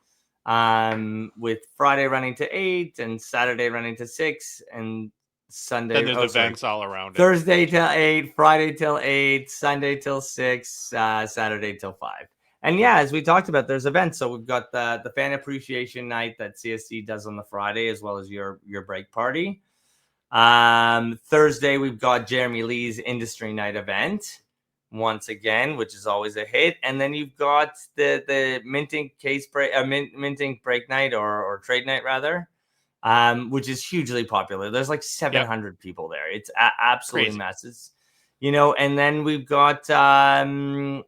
With Friday running to 8 and Saturday running to 6 and Sunday. Then there's events all around it. Thursday till 8, Friday till 8, Sunday till 6, Saturday till 5. And yeah, as we talked about, there's events. So we've got the fan appreciation night that CSC does on the Friday, as well as your break party. Thursday, we've got Jeremy Lee's industry night event once again, which is always a hit. And then you've got the minting minting break night or trade night rather, which is hugely popular. There's like 700 people there. It's absolutely massive, and then we've got, on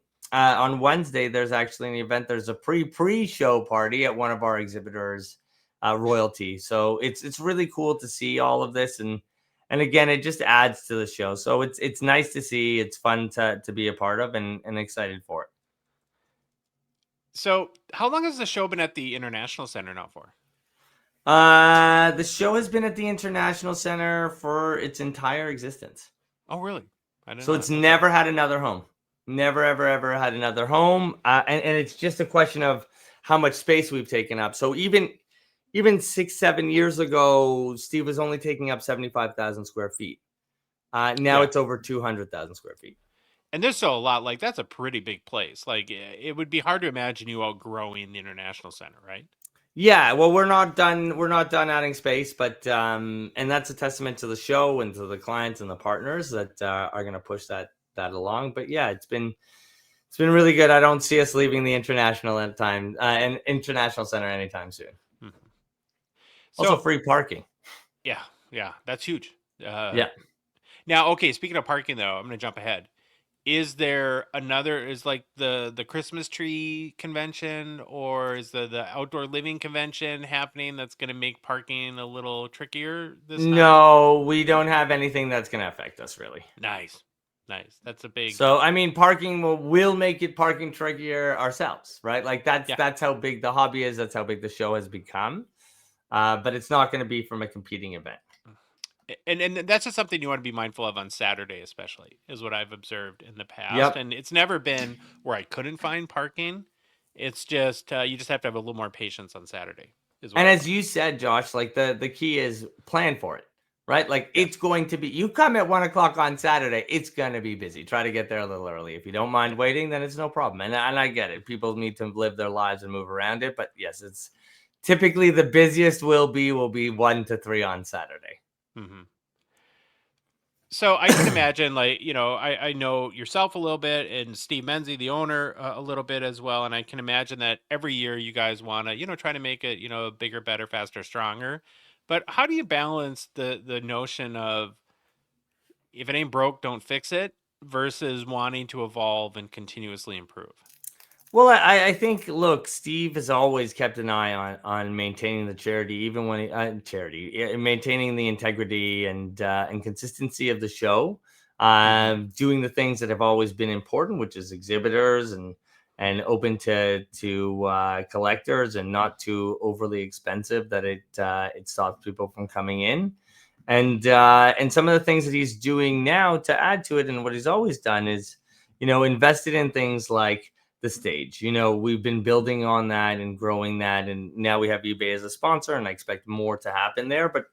Wednesday, there's actually an event. There's a pre-show party at one of our exhibitors, Royalty. So it's really cool to see all of this, and again, it just adds to the show. So it's nice to see. It's fun to be a part of, and excited for it. So how long has the show been at the International Center now for? The show has been at the International Center for its entire existence. Oh, really? I didn't know it's never had another home. Never, ever had another home. And it's just a question of how much space we've taken up. So even 6-7 years ago, Steve was only taking up 75,000 square feet. Now it's over 200,000 square feet. And there's still a lot. Like, that's a pretty big place. Like, it would be hard to imagine you outgrowing the International Center, right? Yeah, well, we're not done adding space, but and that's a testament to the show and to the clients and the partners that are going to push that along. But yeah, it's been really good. I don't see us leaving the International Center anytime soon. Mm-hmm. Also, free parking. Yeah, that's huge. Yeah. Now, okay, speaking of parking, though, I'm going to jump ahead. Is there another? Is like the Christmas tree convention, or is the outdoor living convention happening that's going to make parking a little trickier this time? No, we don't have anything that's going to affect us really. Nice. That's a big. So I mean, parking will make it parking trickier ourselves, right? Like Yeah. that's how big the hobby is. That's how big the show has become. But it's not going to be from a competing event. And that's just something you want to be mindful of on Saturday, especially, is what I've observed in the past. Yep. And it's never been where I couldn't find parking. It's just you just have to have a little more patience on Saturday. And as you said, Josh, like the key is plan for it, right? Like Yes. it's going to be, you come at 1:00 on Saturday, it's going to be busy. Try to get there a little early. If you don't mind waiting, then it's no problem. And I get it. People need to live their lives and move around it. But yes, it's typically the busiest will be 1 to 3 on Saturday. Mm-hmm. So I can imagine, like, I know yourself a little bit and Steve Menzie, the owner, a little bit as well. And I can imagine that every year you guys want to, try to make it, bigger, better, faster, stronger. But how do you balance the notion of if it ain't broke, don't fix it versus wanting to evolve and continuously improve? Well, I think, look, Steve has always kept an eye on maintaining the charity, even when maintaining the integrity and consistency of the show, doing the things that have always been important, which is exhibitors and open to collectors and not too overly expensive that it stops people from coming in, and some of the things that he's doing now to add to it, and what he's always done is, invested in things like the stage. We've been building on that and growing that, and now we have eBay as a sponsor, and I expect more to happen there. But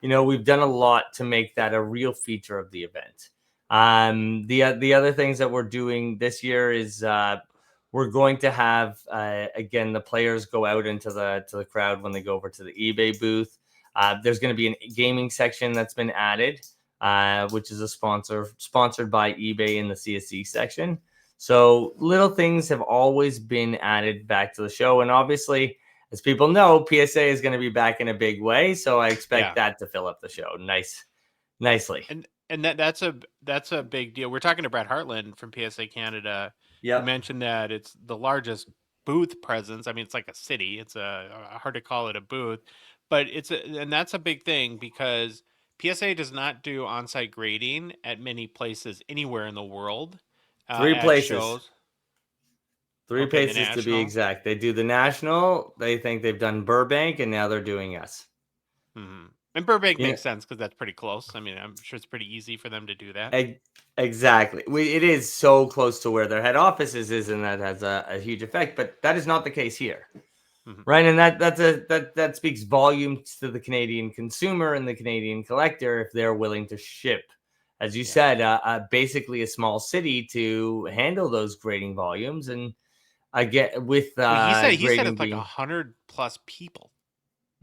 we've done a lot to make that a real feature of the event. The other things that we're doing this year is we're going to have again, the players go out into the crowd when they go over to the eBay booth. There's going to be a gaming section that's been added, which is sponsored by eBay in the CSC section. So little things have always been added back to the show. And obviously, as people know, PSA is going to be back in a big way. So I expect that to fill up the show nicely. And that's a big deal. We're talking to Brad Hartland from PSA Canada. Yeah. You mentioned that it's the largest booth presence. I mean, it's like a city. It's hard to call it a booth, but and that's a big thing because PSA does not do on-site grading at many places anywhere in the world. 3 places. Shows. 3 places to be exact. They do the National. They think they've done Burbank, and now they're doing us. Mm-hmm. And Burbank makes sense because that's pretty close. I mean, I'm sure it's pretty easy for them to do that. Exactly. It is so close to where their head office is, and that has a huge effect. But that is not the case here, right? And that speaks volumes to the Canadian consumer and the Canadian collector if they're willing to ship, as you said, basically a small city to handle those grading volumes. And I get with he said it's like 100+ people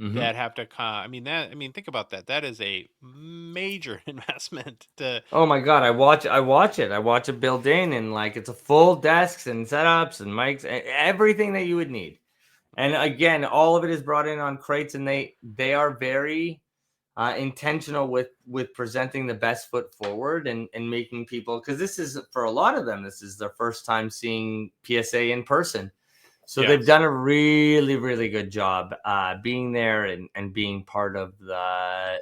that have to come. I mean, think about that. That is a major investment. Oh my God, I watch it built in, and like it's a full desks and setups and mics, everything that you would need. And again, all of it is brought in on crates, and they are very intentional with presenting the best foot forward and making people, because this is, for a lot of them, this is their first time seeing PSA in person. So they've done a really, really good job being there and being part of the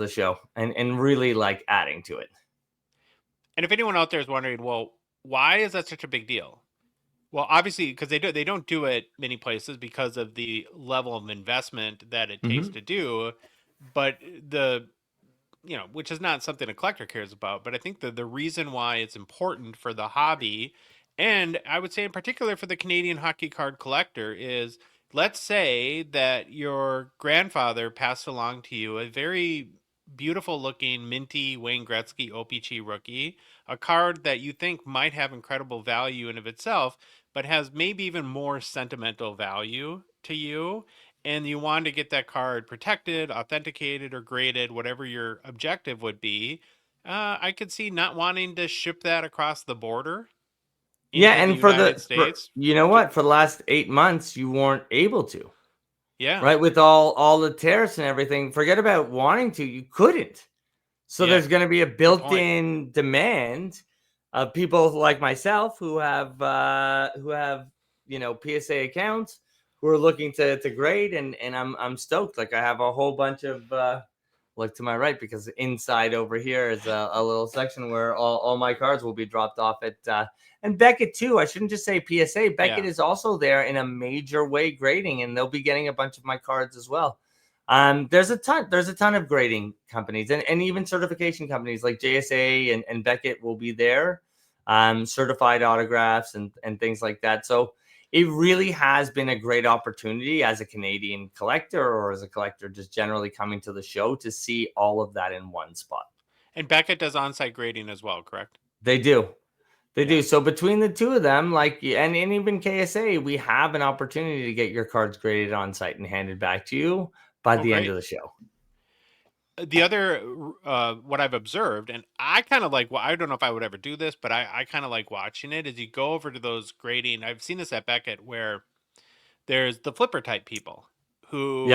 show and really like adding to it. And if anyone out there is wondering, well, why is that such a big deal? Well, obviously, because they don't do it many places because of the level of investment that it takes to do. But which is not something a collector cares about. But I think the reason why it's important for the hobby, and I would say in particular for the Canadian hockey card collector, is let's say that your grandfather passed along to you a very beautiful looking minty Wayne Gretzky O-Pee-Chee rookie, a card that you think might have incredible value in of itself, but has maybe even more sentimental value to you, and you want to get that card protected, authenticated, or graded, whatever your objective would be. I could see not wanting to ship that across the border. Yeah, and for the States. For the last 8 months, you weren't able to. Yeah. Right, with all the tariffs and everything, forget about wanting to, you couldn't. So Yeah. there's going to be a point. built-in demand of people like myself who have PSA accounts who are looking to grade, and I'm stoked. Like I have a whole bunch of look to my right, because inside over here is a little section where all my cards will be dropped off at and Beckett too. I shouldn't just say PSA. Beckett is also there in a major way grading, and they'll be getting a bunch of my cards as well. There's a ton of grading companies and even certification companies like JSA and Beckett will be there. Certified autographs and things like that. So it really has been a great opportunity as a Canadian collector, or as a collector just generally coming to the show, to see all of that in one spot. And Beckett does on-site grading as well, correct? They do. They do. So between the two of them, and even KSA, we have an opportunity to get your cards graded on site and handed back to you by the end of the show. The other, what I've observed, and I kind of like, well, I don't know if I would ever do this, but I kind of like watching it, is you go over to those grading. I've seen this at Beckett where there's the flipper type people who,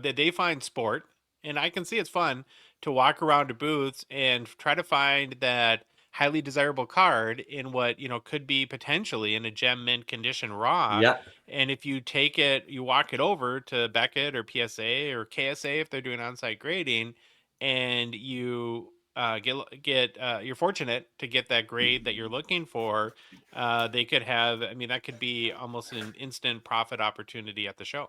they find sport, and I can see it's fun to walk around to booths and try to find that highly desirable card in what, could be potentially in a gem mint condition raw. Yeah. And if you take it, you walk it over to Beckett or PSA or KSA if they're doing on-site grading, and you you're fortunate to get that grade that you're looking for. They could have, that could be almost an instant profit opportunity at the show.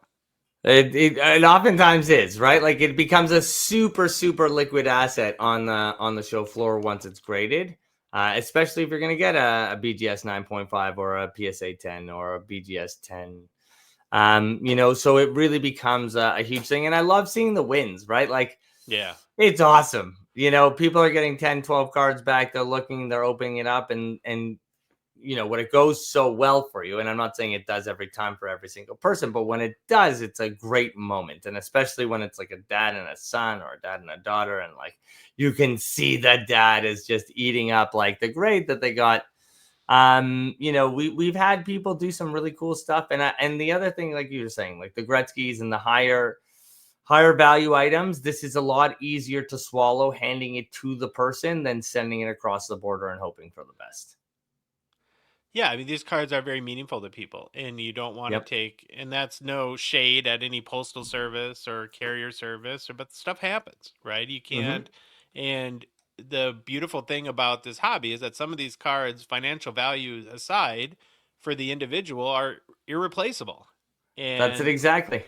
It oftentimes is, right? Like it becomes a super, super liquid asset on the show floor once it's graded, especially if you're going to get a BGS 9.5 or a PSA 10 or a BGS 10. So it really becomes a huge thing. And I love seeing the wins, right? Like, yeah, it's awesome. People are getting 10, 12 cards back. They're looking, they're opening it up, and when it goes so well for you, and I'm not saying it does every time for every single person, but when it does, it's a great moment. And especially when it's like a dad and a son, or a dad and a daughter, and like you can see that dad is just eating up like the grade that they got. We've had people do some really cool stuff, and the other thing, like you were saying, like the Gretzky's and the higher value items, this is a lot easier to swallow handing it to the person than sending it across the border and hoping for the best. Yeah, these cards are very meaningful to people, and you don't want to take, and that's no shade at any postal service or carrier service, but stuff happens, right? You can't, and the beautiful thing about this hobby is that some of these cards, financial value aside, for the individual, are irreplaceable. And that's it exactly.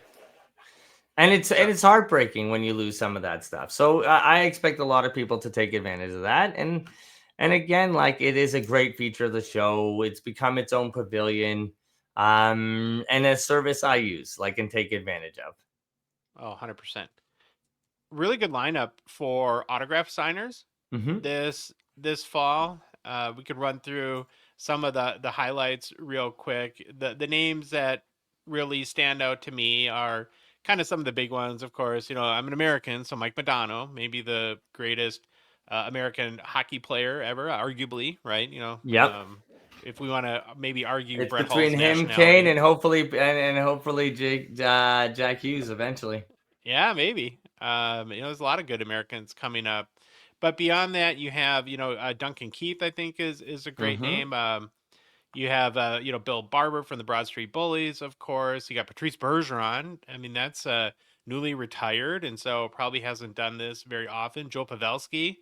And it's heartbreaking when you lose some of that stuff. So I expect a lot of people to take advantage of that. And again, like, it is a great feature of the show. It's become its own pavilion, and a service I use, and take advantage of. Oh, 100%. Really good lineup for autograph signers this fall. We could run through some of the highlights real quick. The names that really stand out to me are kind of some of the big ones. Of course, I'm an American, so Mike Modano, maybe the greatest American hockey player ever, arguably, right? If we want to maybe argue, it's Brett between Hull's him, Kane, and hopefully Jack Hughes eventually. Yeah, maybe. There's a lot of good Americans coming up, but beyond that, you have Duncan Keith. I think is a great name. You have Bill Barber from the Broad Street Bullies, of course. You got Patrice Bergeron. That's newly retired, and so probably hasn't done this very often. Joe Pavelski,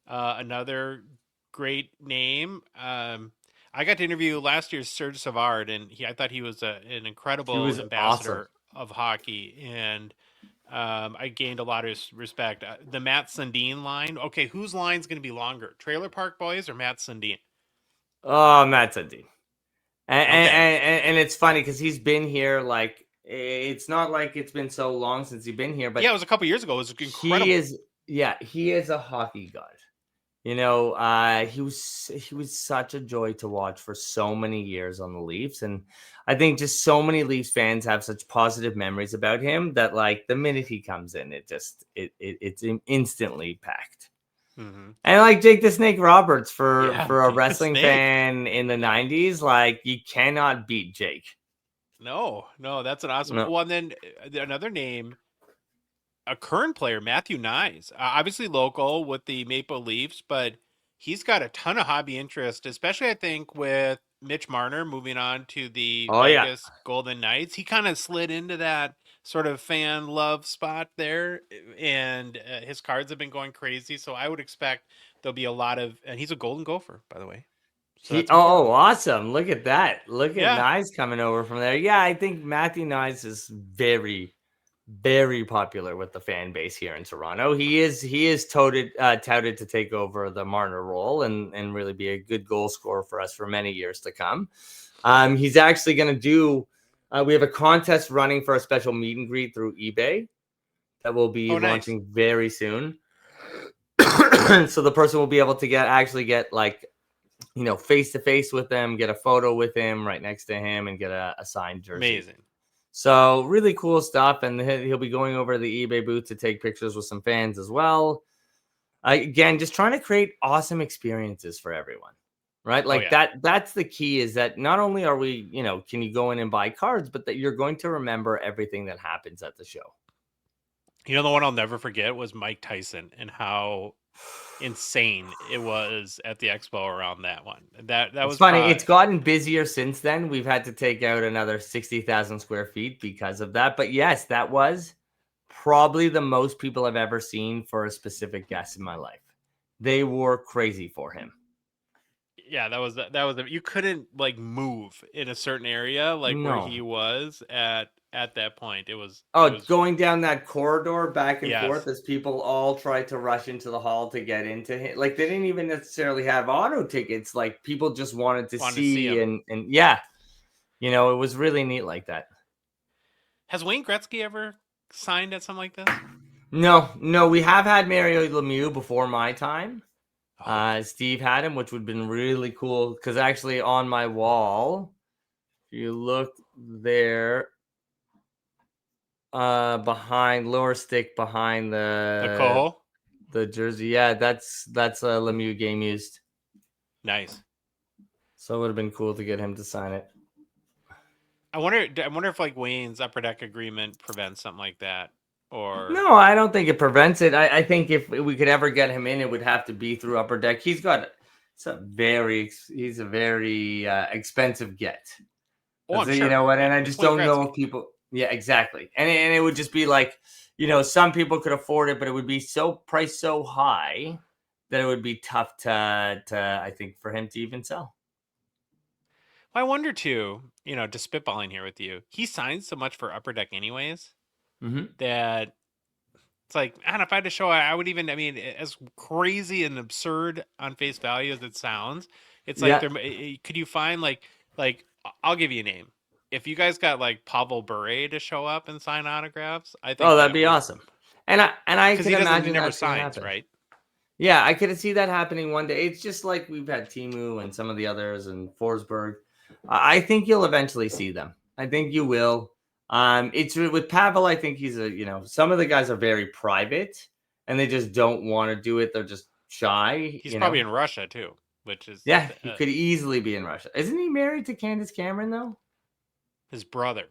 another great name. I got to interview last year's Serge Savard, and I thought he was an incredible ambassador of hockey, and I gained a lot of respect. The Matt Sundin line. Okay, whose line's going to be longer? Trailer Park Boys or Matt Sundin? Oh, Matt Sundin. And it's funny because he's been here, it's not like it's been so long since he's been here, but yeah, it was a couple years ago. It was incredible. He is a hockey god. He was such a joy to watch for so many years on the Leafs, and I think just so many Leafs fans have such positive memories about him that, the minute he comes in, it's instantly packed. And like Jake the Snake Roberts for a wrestling fan in the 90s, you cannot beat Jake. No, that's an awesome. No. Well, and then another name, a current player, Matthew Nyes, obviously local with the Maple Leafs, but he's got a ton of hobby interest, especially I think with Mitch Marner moving on to the Oh yeah. Vegas Golden Knights. He kind of slid into that sort of fan love spot there, and his cards have been going crazy. So I would expect there'll be a lot of, and he's a Golden Gopher, by the way. So that's important. Awesome. Look at that. Look at Yeah. Nyes coming over from there. Yeah, I think Matthew Nyes is very, very popular with the fan base here in Toronto. He is touted to take over the Marner role and really be a good goal scorer for us for many years to come. He's actually going to do. We have a contest running for a special meet and greet through eBay that will be launching very soon. So the person will be able to get like, face to face with them, get a photo with him right next to him, and get a signed jersey. Amazing. So really cool stuff, and he'll be going over to the eBay booth to take pictures with some fans as well. Again, just trying to create awesome experiences for everyone, right? Like that's the key, is that not only are we, can you go in and buy cards, but that you're going to remember everything that happens at the show. The one I'll never forget was Mike Tyson and how insane it was at the Expo around that one. That was funny. It's gotten busier since then. We've had to take out another 60,000 square feet because of that. But yes, that was probably the most people I've ever seen for a specific guest in my life. They were crazy for him. Yeah, that was you couldn't like move in a certain area where he was at that point. It was going down that corridor back and forth as people all tried to rush into the hall to get into him. Like, they didn't even necessarily have auto tickets. Like, people just wanted to see and yeah, it was really neat like that. Has Wayne Gretzky ever signed at something like this? No, we have had Mario Lemieux before my time. Steve had him, which would have been really cool, because actually on my wall, if you look there, behind lower stick behind the jersey, that's a Lemieux game used. Nice. So it would have been cool to get him to sign it. I wonder if like Wayne's upper deck agreement prevents something like that. Or no, I don't think it prevents it. I think if we could ever get him in, it would have to be through upper deck. He's a very expensive get. I'm sure. You know what? And I just don't know if people. Yeah, exactly. And it would just be like, some people could afford it, but it would be priced so high that it would be tough to I think, for him to even sell. I wonder too, just spitballing here with you, he signs so much for upper deck anyways, that it's like, man, if I had to show, I would even, as crazy and absurd on face value as it sounds, it's like, could you find like, I'll give you a name. If you guys got like Pavel Bure to show up and sign autographs, I think that'd be awesome. And I can imagine he never signs, right? Yeah, I could see that happening one day. It's just like we've had Timu and some of the others and Forsberg. I think you'll eventually see them. I think you will. It's with Pavel. I think he's some of the guys are very private and they just don't want to do it. They're just shy. He's probably in Russia too, which is he could easily be in Russia. Isn't he married to Candace Cameron though? His brother.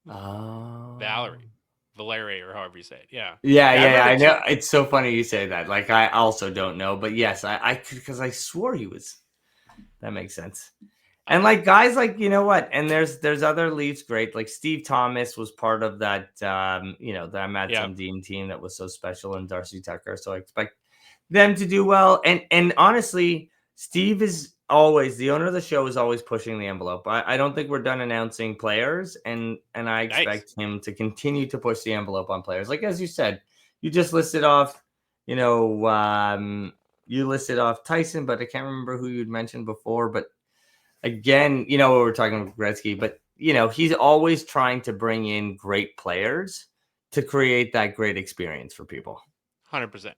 Oh, Valerie, or however you say it. Yeah. I know. It's so funny you say that. Like, I also don't know, but yes, I could, because I swore he was. That makes sense. And like guys, like, what? And there's other Leafs great. Like Steve Thomas was part of that. The Matt Sundin team that was so special, and Darcy Tucker. So I expect them to do well. And honestly, Steve is always, the owner of the show is always pushing the envelope. I don't think we're done announcing players, and I expect him to continue to push the envelope on players. Like, as you said, you just listed off, you listed off Tyson, but I can't remember who you'd mentioned before. But again, we were talking about Gretzky, but he's always trying to bring in great players to create that great experience for people. 100%.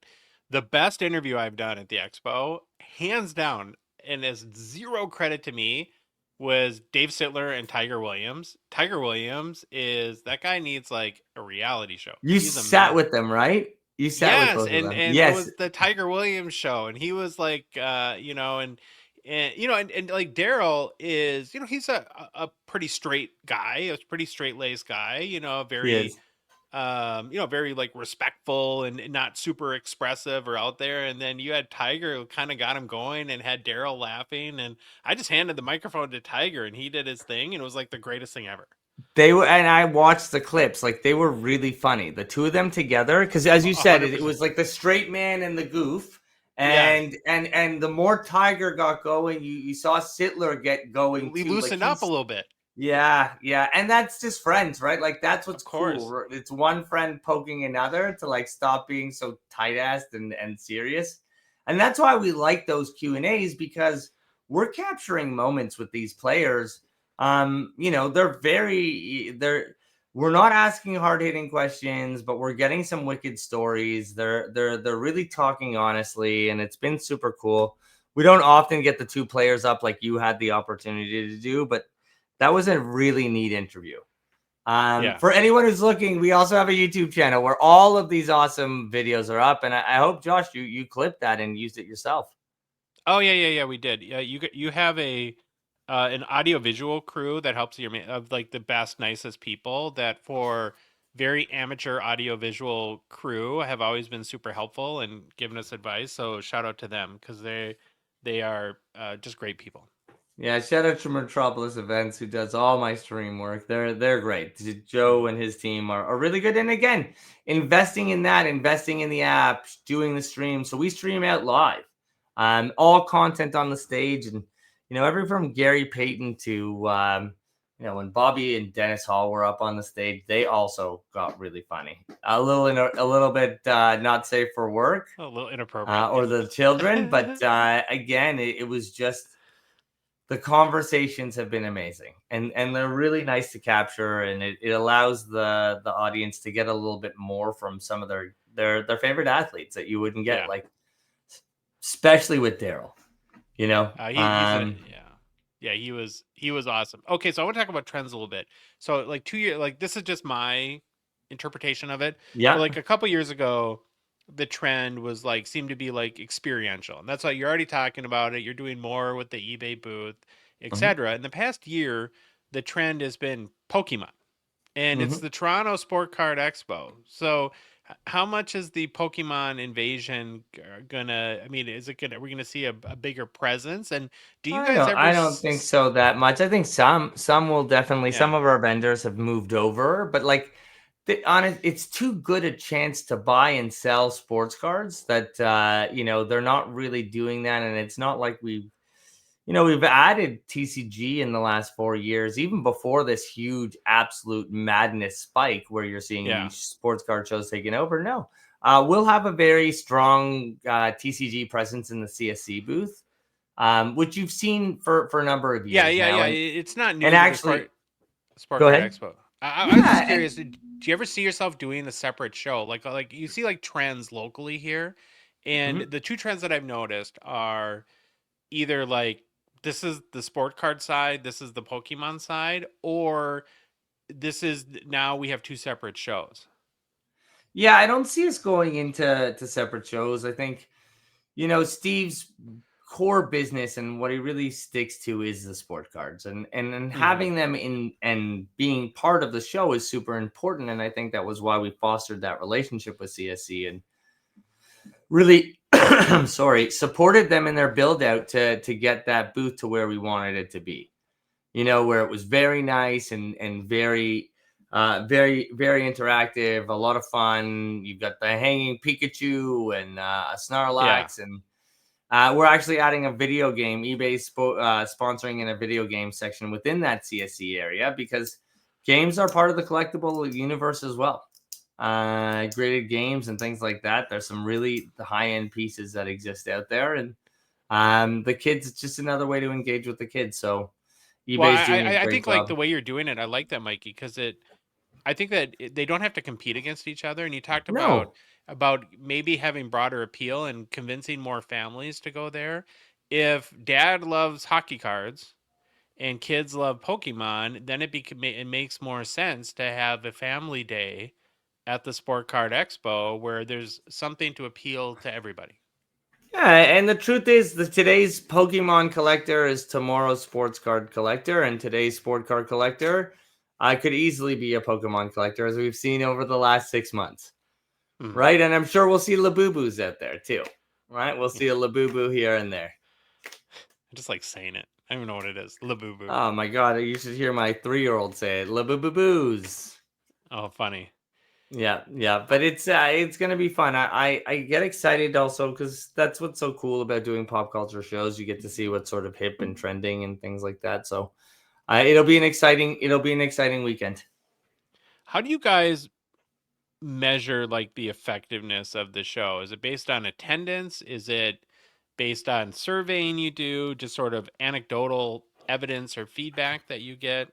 The best interview I've done at the Expo, hands down, and as zero credit to me, was Dave Sittler and Tiger Williams. Tiger Williams that guy needs like a reality show. You sat with them, right? You sat with both of them. Yes, and it was the Tiger Williams show, and he was like, and And and like Daryl is, he's a pretty straight guy, a pretty straight laced guy, He very is. very like respectful and not super expressive or out there. And then you had Tiger who kind of got him going and had Daryl laughing. And I just handed the microphone to Tiger and he did his thing. And it was like the greatest thing ever. They were, and I watched the clips. Like they were really funny, the two of them together. Because as you said, it 100%. was like the straight man and the goof. Yes. And the more Tiger got going, you saw Sittler get going We too. Like loosened up a little bit. yeah, and that's just friends, right? Like that's what's Of course. cool. It's one friend poking another to like stop being so tight-assed and serious. And that's why we like those Q&As, because we're capturing moments with these players. We're not asking hard-hitting questions, but we're getting some wicked stories. They're really talking honestly, and it's been super cool. We don't often get the two players up like you had the opportunity to do, but that was a really neat interview. For anyone who's looking, we also have a YouTube channel where all of these awesome videos are up. And I hope, Josh, you clipped that and used it yourself. Oh yeah, we did. Yeah, you have an audiovisual crew that helps you, of like the best, nicest people that for very amateur audiovisual crew have always been super helpful and given us advice. So shout out to them because they are just great people. Yeah, shout out to Metropolis Events, who does all my stream work. They're great. Joe and his team are really good. And again, investing in that, investing in the app, doing the stream. So we stream out live. All content on the stage, and everything from Gary Payton to when Bobby and Dennis Hall were up on the stage, they also got really funny. A little bit not safe for work, a little inappropriate, or the children, but again, it was just. The conversations have been amazing, and they're really nice to capture, and it allows the audience to get a little bit more from some of their favorite athletes that you wouldn't get, like especially with Daryl. He was awesome. Okay, so I want to talk about trends a little bit. So like 2 years, like this is just my interpretation of it. Yeah, but like a couple years ago, the trend was like seemed to be like experiential, and that's why you're already talking about it. You're doing more with the eBay booth, etc. In the past year, the trend has been Pokemon, and it's the Toronto Sport Card Expo. So how much is the Pokemon invasion gonna? I mean, is it gonna? Are we gonna see a bigger presence? And do you guys ever? I don't think so that much. I think some will definitely. Some of our vendors have moved over, but like. It's too good a chance to buy and sell sports cards that they're not really doing that, and it's not like we've added TCG in the last 4 years, even before this huge absolute madness spike where you're seeing these sports card shows taking over. No, we'll have a very strong TCG presence in the CSC booth, which you've seen for a number of years. Yeah. It's not new. And actually, Sport go Card ahead. Expo. I was just curious. Do you ever see yourself doing a separate show? Like you see like trends locally here, and the two trends that I've noticed are either like this is the sport card side, this is the Pokemon side, or this is now we have two separate shows. Yeah, I don't see us going into separate shows. I think Steve's core business and what he really sticks to is the sport cards, and having them in and being part of the show is super important. And I think that was why we fostered that relationship with CSC and really supported them in their build out to get that booth to where we wanted it to be, where it was very nice and very very interactive, a lot of fun. You've got the hanging Pikachu and a Snorlax, and we're actually adding a video game. eBay's sponsoring in a video game section within that CSC area because games are part of the collectible universe as well. Graded games and things like that. There's some really high-end pieces that exist out there, and the kids, it's just another way to engage with the kids. So eBay's doing a great I think job. like the way you're doing it, I like that, Mikey, because I think that they don't have to compete against each other. And you talked about maybe having broader appeal and convincing more families to go there. If dad loves hockey cards and kids love Pokemon, then it makes more sense to have a family day at the Sport Card Expo where there's something to appeal to everybody. Yeah, and the truth is that today's Pokemon collector is tomorrow's sports card collector, and today's sport card collector I could easily be a Pokemon collector, as we've seen over the last 6 months. Right? And I'm sure we'll see Labubus out there too. Right? We'll see a Labubu here and there. I just like saying it. I don't even know what it is. Labubu. Oh my god, you should hear my 3-year-old say it. Labububoos. Oh, funny. Yeah, but it's gonna be fun. I get excited also because that's what's so cool about doing pop culture shows. You get to see what's sort of hip and trending and things like that. So, it'll be an exciting weekend. How do you guys measure like the effectiveness of the show? Is it based on attendance? Is it based on surveying you do? Just sort of anecdotal evidence or feedback that you get?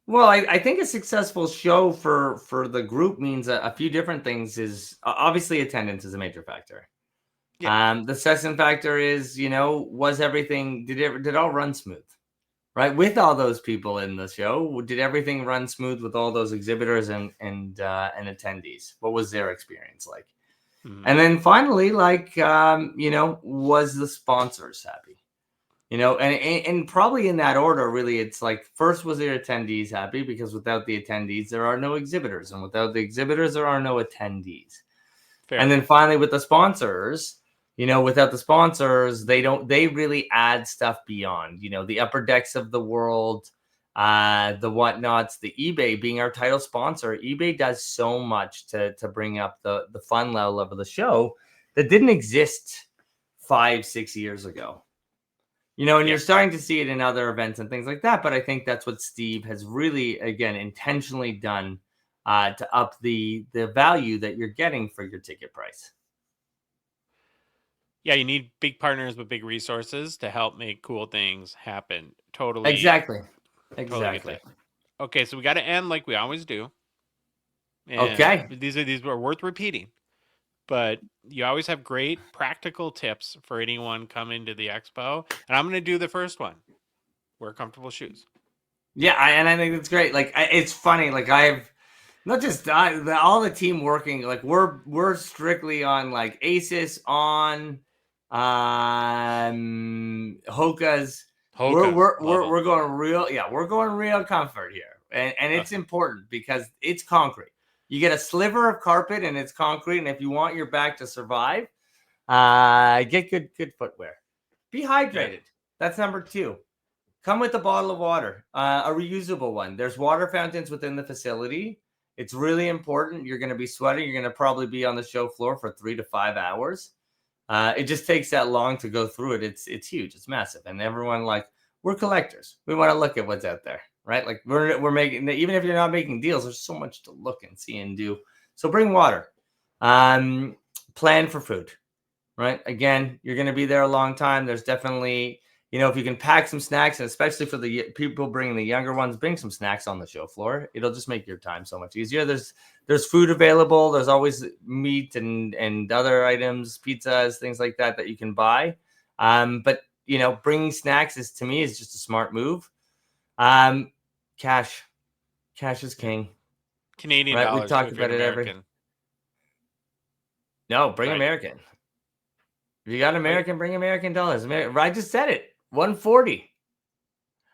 Well, I think a successful show for the group means a few different things. Is obviously attendance is a major factor. Yeah. The second factor is, was everything did it all run smooth, right? With all those people in the show, did everything run smooth with all those exhibitors and attendees? What was their experience like? And then finally, like, was the sponsors happy? And probably in that order, really, it's like first, was their attendees happy? Because without the attendees, there are no exhibitors. And without the exhibitors, there are no attendees. Fair. And then finally, with the sponsors, without the sponsors, they really add stuff beyond, the Upper Decks of the world, the whatnots, the eBay being our title sponsor. eBay does so much to bring up the fun level of the show that didn't exist 5-6 years ago. And you're starting to see it in other events and things like that. But I think that's what Steve has really, again, intentionally done to up the value that you're getting for your ticket price. Yeah, you need big partners with big resources to help make cool things happen. Totally. Exactly. Okay, so we got to end like we always do. And okay. These were worth repeating. But you always have great practical tips for anyone coming to the expo. And I'm going to do the first one. Wear comfortable shoes. Yeah, and I think that's great. Like, it's funny. Like, I've not just all the team working. Like, we're strictly on like ASUS on Hoka's. We're going real. Yeah, we're going real comfort here, and it's important because it's concrete. You get a sliver of carpet and it's concrete. And if you want your back to survive, get good footwear. Be hydrated. Yeah. That's number 2. Come with a bottle of water, a reusable one. There's water fountains within the facility. It's really important. You're going to be sweating. You're going to probably be on the show floor for 3 to 5 hours. It just takes that long to go through it. It's huge. It's massive. And everyone, like, we're collectors. We want to look at what's out there. Right? Like we're making, even if you're not making deals, there's so much to look and see and do. So bring water. Plan for food, right? Again, you're going to be there a long time. There's definitely, if you can pack some snacks, and especially for the people bringing the younger ones, bring some snacks on the show floor. It'll just make your time so much easier. There's food available. There's always meat and other items, pizzas, things like that you can buy. But bringing snacks to me is just a smart move. Cash is king. Canadian right? dollars. We talk about it American. No, bring American. If you got American, bring American dollars. I just said it. 140.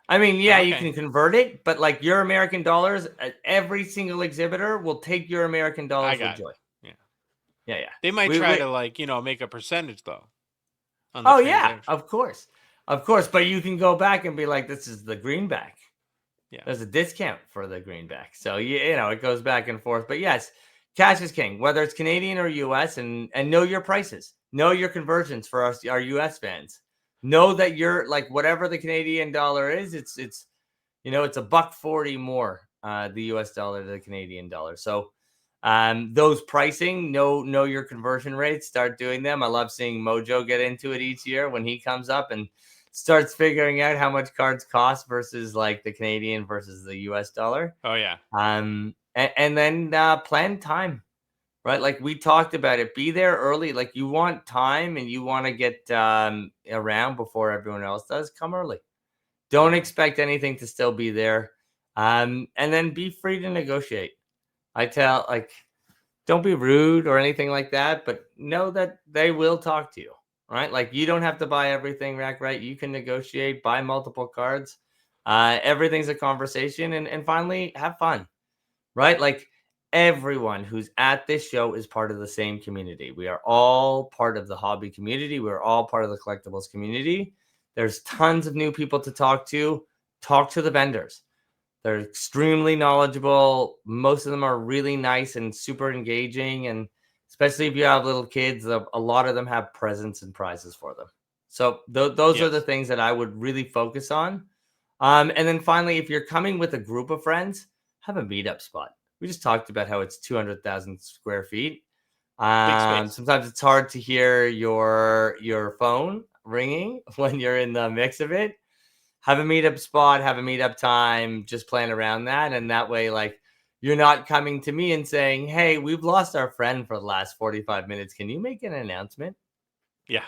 I mean, yeah, you can convert it, but like your American dollars, every single exhibitor will take your American dollars with joy. Yeah. They might try to make a percentage though. Oh yeah, of course. But you can go back and be like, this is the greenback. Yeah. There's a discount for the greenback. So, it goes back and forth. But yes, cash is king, whether it's Canadian or US, and know your prices. Know your conversions for our US fans. Know that you're like whatever the Canadian dollar is, it's $1.40 more the US dollar to the Canadian dollar. So those pricing, know your conversion rates, start doing them. I love seeing Mojo get into it each year when he comes up and starts figuring out how much cards cost versus like the Canadian versus the US dollar. Oh yeah. And then plan time, right? Like we talked about it, be there early. Like you want time and you want to get around before everyone else does. Come early. Don't expect anything to still be there. And then be free to negotiate. I tell don't be rude or anything like that, but know that they will talk to you, right? Like, you don't have to buy everything rack right. You can negotiate, buy multiple cards. Everything's a conversation, and finally have fun, right? Like, everyone who's at this show is part of the same community. We are all part of the hobby community. We're all part of the collectibles community. There's tons of new people to talk to. Talk to the vendors. They're extremely knowledgeable. Most of them are really nice and super engaging. And especially if you have little kids, a lot of them have presents and prizes for them. So those are the things that I would really focus on. And then finally, if you're coming with a group of friends, have a meetup spot. We just talked about how it's 200,000 square feet. Sometimes it's hard to hear your phone ringing when you're in the mix of it. Have a meetup spot, have a meetup time, just plan around that. And that way, like, you're not coming to me and saying, hey, we've lost our friend for the last 45 minutes. Can you make an announcement? Yeah.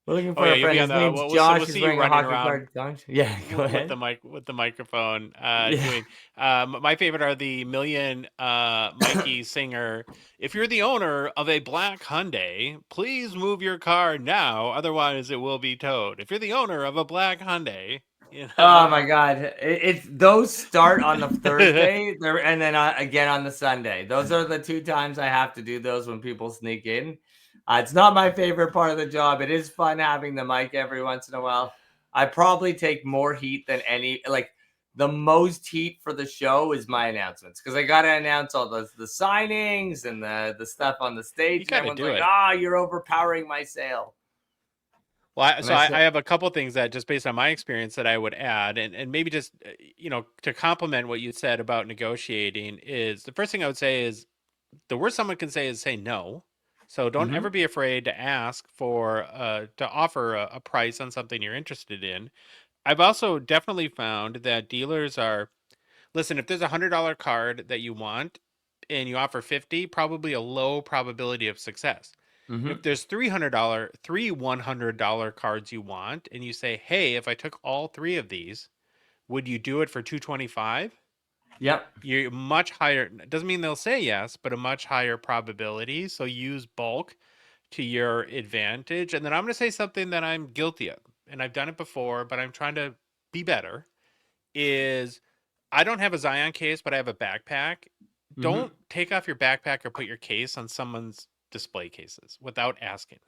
We're looking for a friend. His name's Josh. He's wearing a Hockey Cards Gongshow. Yeah, go ahead. With the microphone. Doing my favorite are the million Mikey Singer. If you're the owner of a black Hyundai, please move your car now, otherwise it will be towed. If you're the owner of a black Hyundai, you know. Oh my God! It's those start on the Thursday, and then again on the Sunday. Those are the 2 times I have to do those when people sneak in. It's not my favorite part of the job. It is fun having the mic every once in a while. I probably take more heat than the most heat for the show is my announcements, because I got to announce all the signings and the stuff on the stage. You gotta do it. You're overpowering my sale. Well, I have a couple things that, just based on my experience, that I would add, and maybe just to complement what you said about negotiating, is the first thing I would say is the worst someone can say is say no. So don't ever be afraid to ask for to offer a price on something you're interested in. I've also definitely found that dealers are, listen, if there's $100 card that you want and you offer 50, probably a low probability of success. If there's three $100 cards you want, and you say, hey, if I took all 3 of these, would you do it for $225? Yep. You're much higher. Doesn't mean they'll say yes, but a much higher probability. So use bulk to your advantage. And then I'm going to say something that I'm guilty of, and I've done it before, but I'm trying to be better, is I don't have a Zion case, but I have a backpack. Don't take off your backpack or put your case on someone's display cases without asking.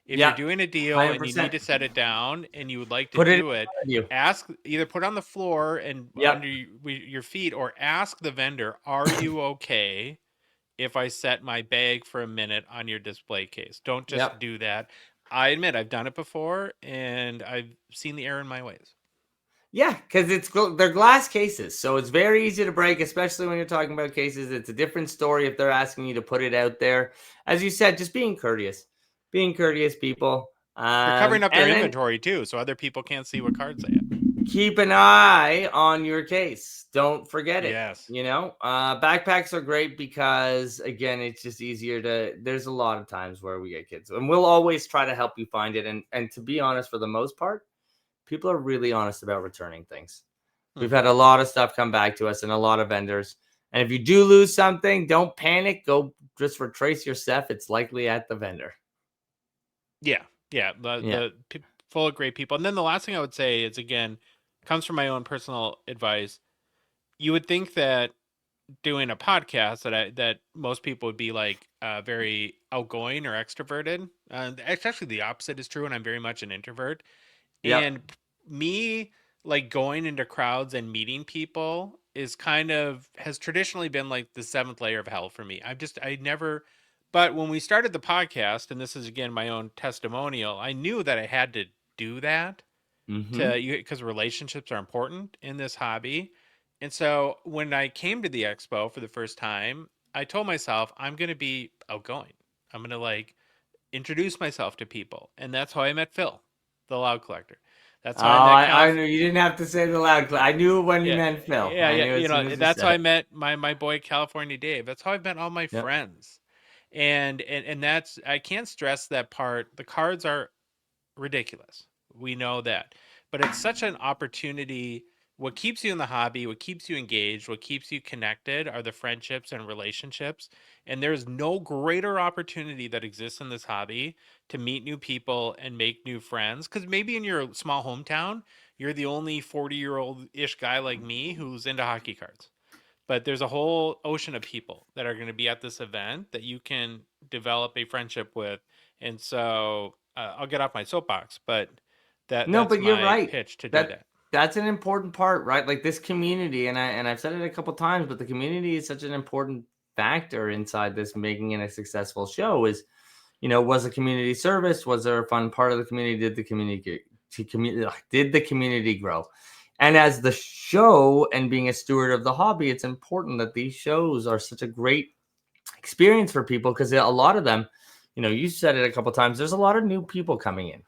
If you're doing a deal 100%. And you need to set it down and you would like to do it, ask, either put it on the floor and under your feet, or ask the vendor, are you okay if I set my bag for a minute on your display case? Don't just do that. I admit I've done it before and I've seen the error in my ways. Yeah, because they're glass cases, so it's very easy to break, especially when you're talking about cases. It's a different story if they're asking you to put it out there. As you said, just being courteous, people. You're covering up their inventory too, so other people can't see what cards they have. Keep an eye on your case. Don't forget it. Yes. Backpacks are great because, again, it's just easier there's a lot of times where we get kids, and we'll always try to help you find it. And to be honest, for the most part, people are really honest about returning things. We've had a lot of stuff come back to us and a lot of vendors. And if you do lose something, don't panic. Go just retrace your stuff. It's likely at the vendor. Yeah. The full of great people. And then the last thing I would say is, again, comes from my own personal advice. You would think that doing a podcast that most people would be like very outgoing or extroverted. Actually, the opposite is true, and I'm very much an introvert. Yep. And me, like, going into crowds and meeting people has traditionally been like the 7th layer of hell for me. But when we started the podcast, and this is, again, my own testimonial, I knew that I had to do that because relationships are important in this hobby. And so when I came to the expo for the first time, I told myself, I'm going to be outgoing. I'm going to, like, introduce myself to people. And that's how I met Phil, the Loud Collector. That's how I knew you didn't have to say the Loud Collector. I knew when you meant Phil. That's how I met my boy California Dave. That's how I met all my friends. And that's, I can't stress that part. The cards are ridiculous. We know that. But it's such an opportunity what keeps you in the hobby, what keeps you engaged, what keeps you connected are the friendships and relationships. And there's no greater opportunity that exists in this hobby to meet new people and make new friends. Because maybe in your small hometown, you're the only 40-year-old-ish guy like me who's into hockey cards. But there's a whole ocean of people that are going to be at this event that you can develop a friendship with. And so I'll get off my soapbox, but No, that's but you're my right. pitch to do that. That's an important part, right? Like this community, and I've said it a couple times, but the community is such an important factor inside this making it a successful show. Is, was a community service? Was there a fun part of the community? Did the community grow? And as the show and being a steward of the hobby, it's important that these shows are such a great experience for people, because a lot of them, you said it a couple times, there's a lot of new people coming in.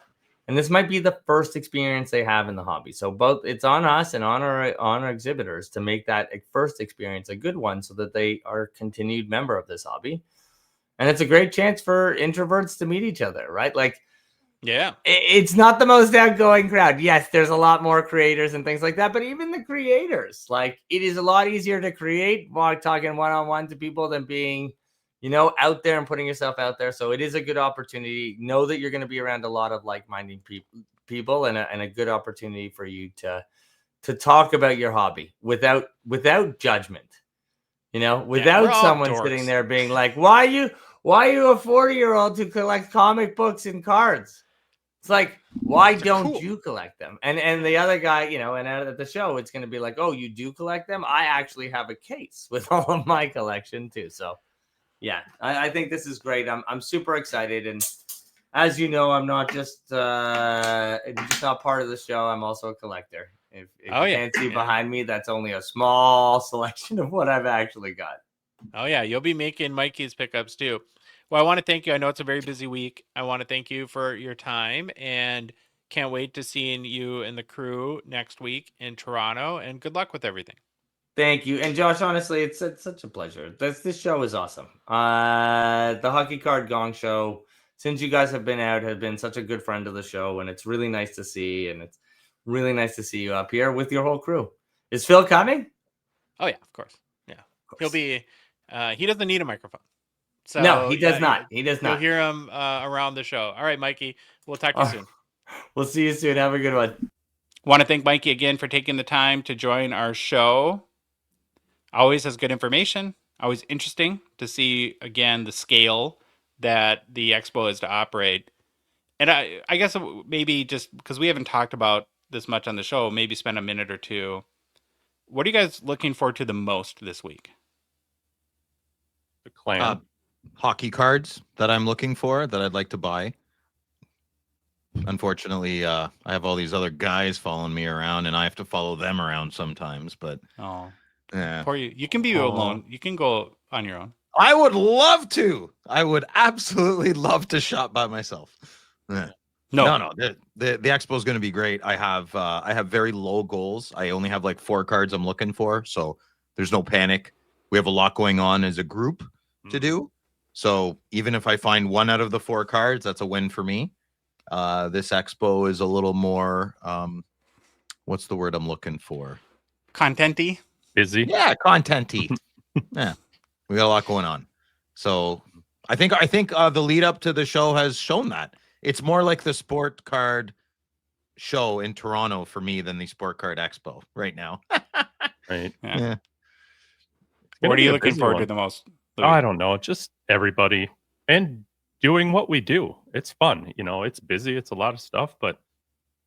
And this might be the first experience they have in the hobby. So both it's on us and on our exhibitors to make that first experience a good one so that they are a continued member of this hobby. And it's a great chance for introverts to meet each other, right? Like, yeah, it's not the most outgoing crowd. Yes, there's a lot more creators and things like that, but even the creators, like, it is a lot easier to create while talking one-on-one to people than being, out there and putting yourself out there. So it is a good opportunity. Know that you're going to be around a lot of like-minded people and a good opportunity for you to talk about your hobby without judgment, without someone sitting there being like, why are you a 40-year-old who collects comic books and cards? It's like, why don't you collect them? And the other guy, and at the show, it's going to be like, oh, you do collect them? I actually have a case with all of my collection too. So yeah, I think this is great. I'm super excited. And as you know, I'm not just not part of the show. I'm also a collector. If you can't see behind me, that's only a small selection of what I've actually got. Oh yeah, you'll be making Mikey's pickups too. Well, I want to thank you. I know it's a very busy week. I want to thank you for your time and can't wait to seeing you and the crew next week in Toronto, and good luck with everything. Thank you. And Josh, honestly, it's such a pleasure. This show is awesome. The Hockey Card Gongshow, since you guys have been out, have been such a good friend of the show, and it's really nice to see. And it's really nice to see you up here with your whole crew. Is Phil coming? Oh yeah, of course. Yeah, of course. He'll be. He doesn't need a microphone. So, no, he does not. He does not. You'll hear him around the show. All right, Mikey. We'll talk to you soon. We'll see you soon. Have a good one. Want to thank Mikey again for taking the time to join our show. Always has good information. Always interesting to see, again, the scale that the Expo is to operate. And I guess maybe just because we haven't talked about this much on the show, maybe spend a minute or two. What are you guys looking forward to the most this week? The clan. Hockey cards that I'm looking for that I'd like to buy. Unfortunately, I have all these other guys following me around, and I have to follow them around sometimes. But poor you. You can be alone. You can go on your own. I would love to. I would absolutely love to shop by myself. No. The Expo is going to be great. I have very low goals. I only have like 4 cards I'm looking for, so there's no panic. We have a lot going on as a group to do. So even if I find 1 out of the 4 cards, that's a win for me. This Expo is a little more, what's the word I'm looking for? Content-y? Busy? Yeah, content-y. Yeah, we got a lot going on. So I think the lead up to the show has shown that. It's more like the sport card show in Toronto for me than the Sport Card Expo right now. Right. Yeah. What are you looking forward to the most? Oh, I don't know. Just everybody and doing what we do. It's fun. You know, it's busy. It's a lot of stuff, but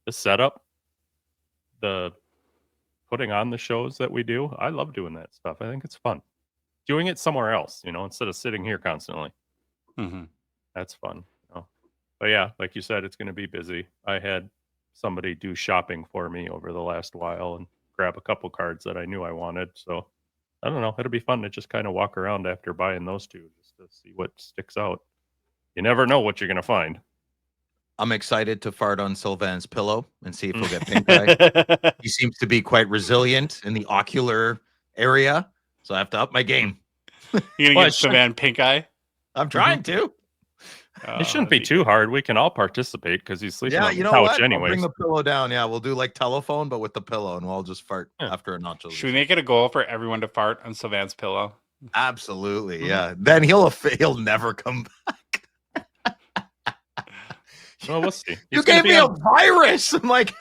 the setup, the putting on the shows that we do, I love doing that stuff. I think it's fun. Doing it somewhere else, you know, instead of sitting here constantly. Mm-hmm. That's fun. You know? But yeah, like you said, it's going to be busy. I had somebody do shopping for me over the last while and grab a couple cards that I knew I wanted. So I don't know. It'll be fun to just kind of walk around after buying those two just to see what sticks out. You never know what you're going to find. I'm excited to fart on Sylvan's pillow and see if he'll get pink eye. He seems to be quite resilient in the ocular area, so I have to up my game. You gonna get Sylvan pink eye? I'm trying to. It shouldn't be too hard. We can all participate because he's sleeping on the couch what? I'll anyways. bring the pillow down. Yeah, we'll do like telephone, but with the pillow, and we'll all just fart after a nacho. Should we make it a goal for everyone to fart on Sylvan's pillow? Absolutely, yeah. Then he'll never come back. Well, we'll see. You gave me a virus. I'm like,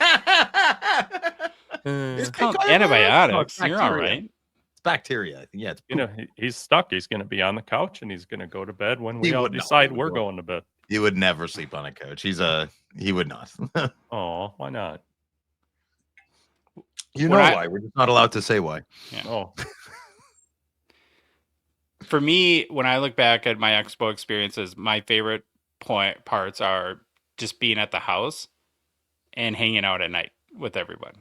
It's called antibiotics. You're all right. It's bacteria. I think. Yeah, it's he's stuck. He's going to be on the couch and he's going to go to bed when we He all would not. decide we're going to bed. He would never sleep on a couch. He would not. Oh, why not? You know why? We're just not allowed to say why. Yeah. Oh, For me, when I look back at my Expo experiences, my favorite parts are just being at the house and hanging out at night with everyone.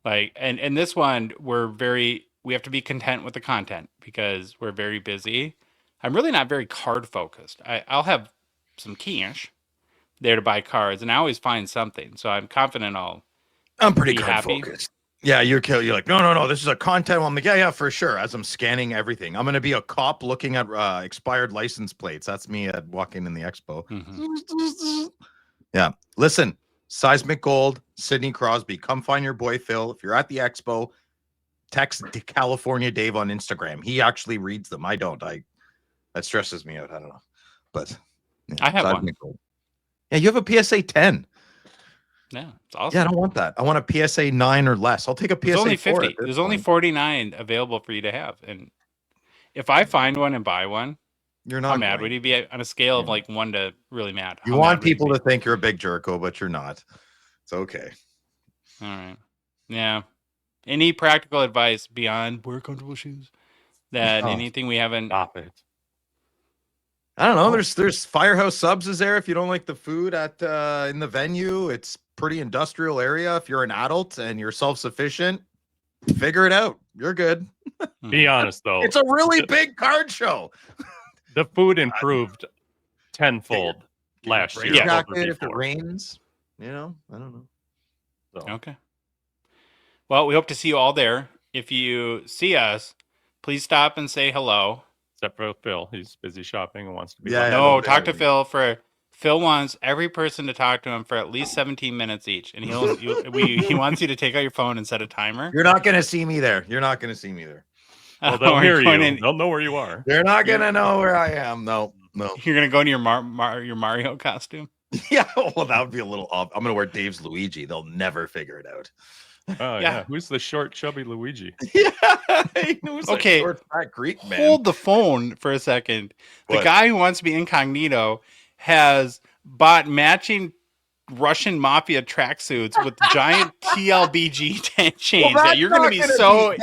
Like, and this one, we have to be content with the content because we're very busy. I'm really not very card focused. I'll have some cash there to buy cards, and I always find something. So I'm confident I'm pretty be card happy. focused. Yeah, you're like, no, this is a content. I'm like, yeah, for sure. As I'm scanning everything, I'm gonna be a cop looking at expired license plates. That's me walking in the Expo. Yeah, listen, Seismic Gold, Sidney Crosby, come find your boy Phil. If you're at the Expo, text California Dave on Instagram. He actually reads them. I don't. That stresses me out. I don't know, but yeah, I have one. Gold. Yeah, you have a PSA 10. Yeah, it's awesome. Yeah, I don't want that. I want a PSA 9 or less. I'll take a PSA There's only 4 50. There's only 49 available for you to have. And if I find one and buy one, you're not how mad would you be on a scale of like 1 to really mad? You want people to think you're a big jerko, but you're not. It's okay. All right. Yeah. Any practical advice beyond wear comfortable shoes? That anything we haven't. Stop it. I don't know. There's Firehouse Subs is there if you don't like the food at in the venue. It's pretty industrial area. If you're an adult and you're self-sufficient, figure it out. You're good. Be honest though. It's a really big card show. The food improved tenfold last year. Yeah, if it rains, I don't know. So. Okay. Well, we hope to see you all there. If you see us, please stop and say hello. Except for Phil, he's busy shopping and wants to be. No, talk to Phil. Phil wants every person to talk to him for at least 17 minutes each, and he wants you to take out your phone and set a timer. You're not going to see me there. Well, they'll hear you. They'll know where you are. They're not going to know where I am. No. You're going to go into your Mario costume? Yeah, well, that would be a little off. I'm going to wear Dave's Luigi. They'll never figure it out. Oh, yeah. Who's the short, chubby Luigi? Yeah. Okay. Short, fat Greek man. Hold the phone for a second. The guy who wants to be incognito has bought matching Russian mafia tracksuits with giant TLBG chains. Well, you're going to be so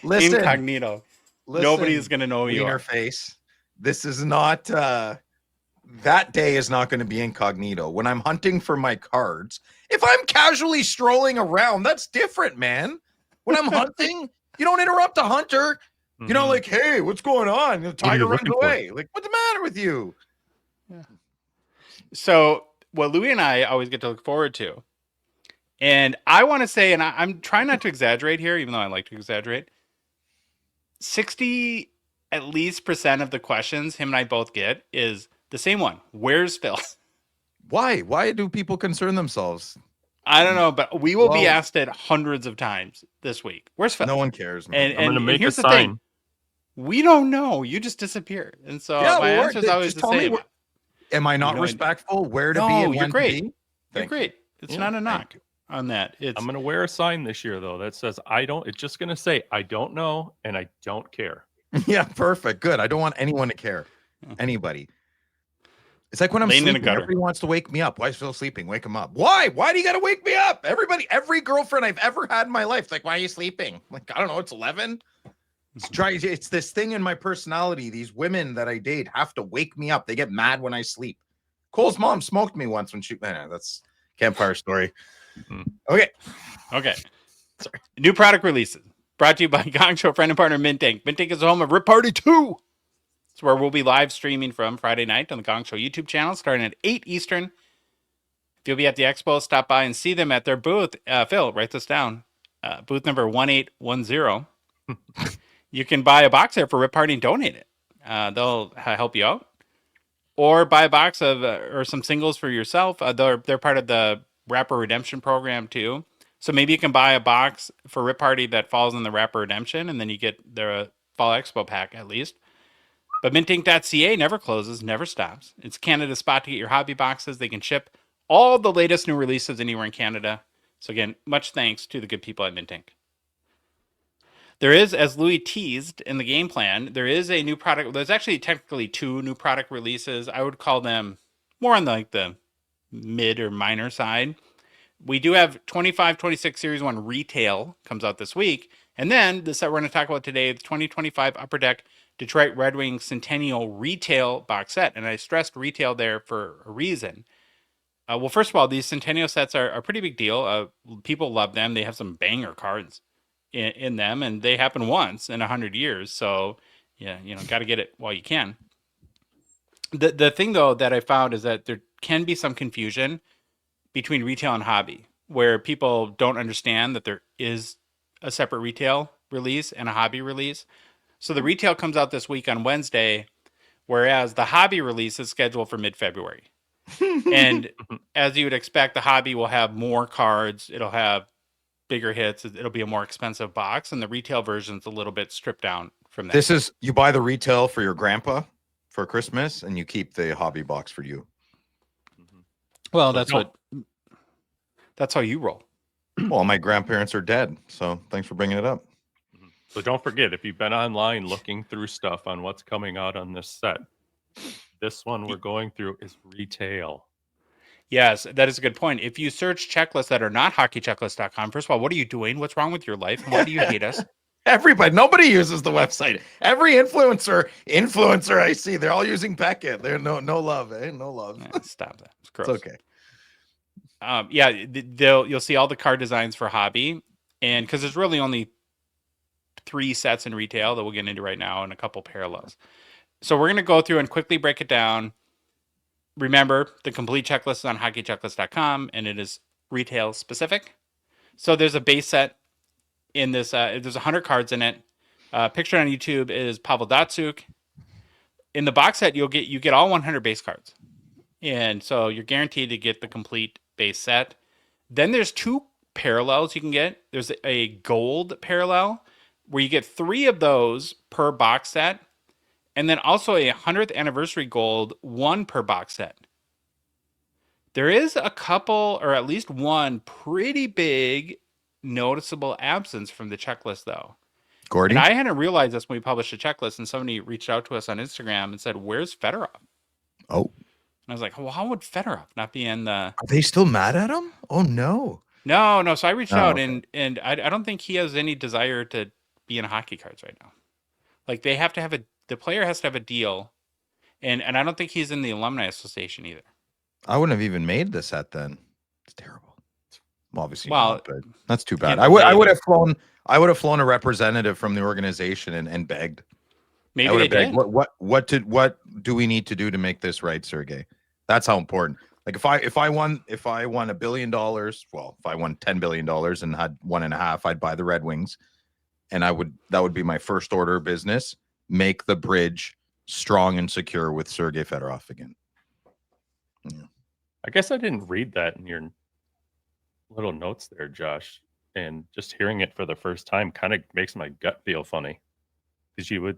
incognito. Nobody's going to know who you are. Face. This is not. That day is not going to be incognito. When I'm hunting for my cards, if I'm casually strolling around, that's different, man. When I'm hunting, you don't interrupt a hunter. You know, like, hey, what's going on? The tiger runs away. Like, what's the matter with you? Yeah. So, what Louis and I always get to look forward to, and I want to say, and I'm trying not to exaggerate here, even though I like to exaggerate, 60% at least of the questions him and I both get is the same one. Where's Phil? Why? Why do people concern themselves? I don't know, but we will be asked it hundreds of times this week. Where's Phil? No one cares, man. And I'm going to make here's a the sign. thing. We don't know. You just disappeared. And so my answer is always the same. Am I not respectful? Where to be? No, and you're when great. to be? You're great. It's not a knock on that. I'm going to wear a sign this year, though, that says, it's just going to say, I don't know and I don't care. Yeah, perfect. Good. I don't want anyone to care. Anybody. It's like when I'm sleeping, everybody wants to wake me up. Why is Phil sleeping? Wake him up. Why? Why do you got to wake me up? Every girlfriend I've ever had in my life, it's like, why are you sleeping? Like, I don't know. It's 11. It's this thing in my personality. These women that I date have to wake me up. They get mad when I sleep. Cole's mom smoked me once when that's campfire story. Okay. Sorry. New product releases brought to you by Gongshow friend and partner Mint Inc. Mint Inc is the home of Rip Party 2. It's where we'll be live streaming from Friday night on the Gongshow YouTube channel starting at 8 Eastern. If you'll be at the Expo, stop by and see them at their booth. Phil, write this down. Booth number 1810. You can buy a box there for Rip Party and donate it. They'll help you out. or buy a box of or some singles for yourself. They're part of the Rapper Redemption program too. So maybe you can buy a box for Rip Party that falls in the Rapper Redemption, and then you get the Fall Expo pack at least. But mintink.ca never closes, never stops. It's Canada's spot to get your hobby boxes. They can ship all the latest new releases anywhere in Canada. So again, much thanks to the good people at Mintink. There is, as Louis teased in the game plan, there is a new product. There's actually technically 2 new product releases. I would call them more on the mid or minor side. We do have 25-26 Series 1 retail comes out this week. And then the set we're going to talk about today, the 2025 Upper Deck Detroit Red Wings Centennial retail box set. And I stressed retail there for a reason. Well, first of all, these Centennial sets are a pretty big deal. People love them. They have some banger cards in them, and they happen once in 100 years. So, yeah, got to get it while you can. The thing, though, that I found is that there can be some confusion between retail and hobby, where people don't understand that there is a separate retail release and a hobby release. So the retail comes out this week on Wednesday, whereas the hobby release is scheduled for mid-February. And as you would expect, the hobby will have more cards. It'll have bigger hits. It'll be a more expensive box, and the retail version's a little bit stripped down from that. This is, you buy the retail for your grandpa for Christmas, and you keep the hobby box for you. Well, that's how you roll. Well, my grandparents are dead, so thanks for bringing it up. So don't forget, if you've been online looking through stuff on what's coming out on this set, this one we're going through is retail. Yes, that is a good point. If you search checklists that are not hockeychecklist.com, first of all, what are you doing? What's wrong with your life? And why do you hate us? Nobody uses the website. Every influencer I see, they're all using Beckett. They're no love, eh? No love. Stop that. It's gross. It's okay. You'll see all the card designs for hobby, and because there's really only 3 sets in retail that we'll get into right now and a couple parallels. So we're going to go through and quickly break it down. Remember, the complete checklist is on hockeychecklist.com, and it is retail specific. So there's a base set in this. There's 100 cards in it. Pictured on YouTube is Pavel Datsyuk. In the box set, you get all 100 base cards, and so you're guaranteed to get the complete base set. Then there's 2 parallels you can get. There's a gold parallel where you get 3 of those per box set. And then also a 100th anniversary gold, 1 per box set. There is a couple, or at least one, pretty big noticeable absence from the checklist, though. Gordy? And I hadn't realized this when we published the checklist, and somebody reached out to us on Instagram and said, "Where's Fedorov?" Oh. And I was like, well, how would Fedorov not be in the... Are they still mad at him? Oh, no. No. So I reached out, okay. and I don't think he has any desire to be in hockey cards right now. Like, they have to have the player has to have a deal, and I don't think he's in the alumni association either. I wouldn't have even made the set then. It's terrible. Well, obviously, well, but that's too bad. I would have flown a representative from the organization and begged. Maybe they did. What do we need to do to make this right, Sergey? That's how important. Like if I won $1 billion, well, if I won $10 billion and had 1.5, I'd buy the Red Wings, and that would be my first order of business. Make the bridge strong and secure with Sergey Fedorov again. Yeah. I guess I didn't read that in your little notes there, Josh. And just hearing it for the first time kind of makes my gut feel funny. Because you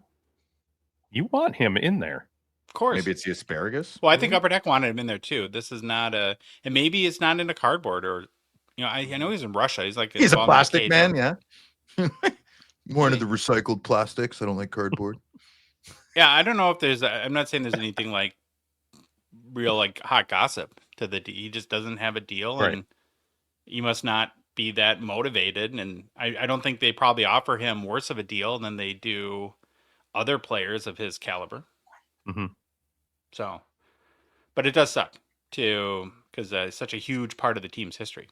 want him in there. Of course. Maybe it's the asparagus. Well, I think Upper Deck wanted him in there too. This is not and maybe it's not in a cardboard, or I know he's in Russia. He's a plastic man, yeah. More into the recycled plastics. I don't like cardboard. Yeah, I don't know if I'm not saying there's anything like real like hot gossip to he just doesn't have a deal, right. And you must not be that motivated. And I don't think they probably offer him worse of a deal than they do other players of his caliber. Mm-hmm. So, but it does suck too, because it's such a huge part of the team's history.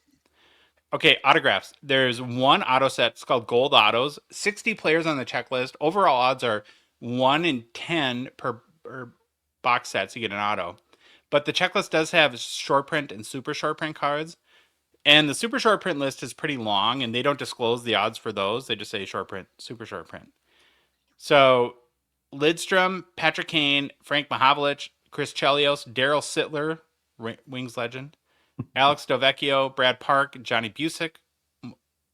Okay, autographs. There's 1 auto set. It's called Gold Autos. 60 players on the checklist. Overall odds are 1 in 10 per box set, so you get an auto. But the checklist does have short print and super short print cards. And the super short print list is pretty long, and they don't disclose the odds for those. They just say short print, super short print. So Lidstrom, Patrick Kane, Frank Mahovlich, Chris Chelios, Daryl Sittler, Wings legend, Alex Dovecchio, Brad Park, Johnny Busick,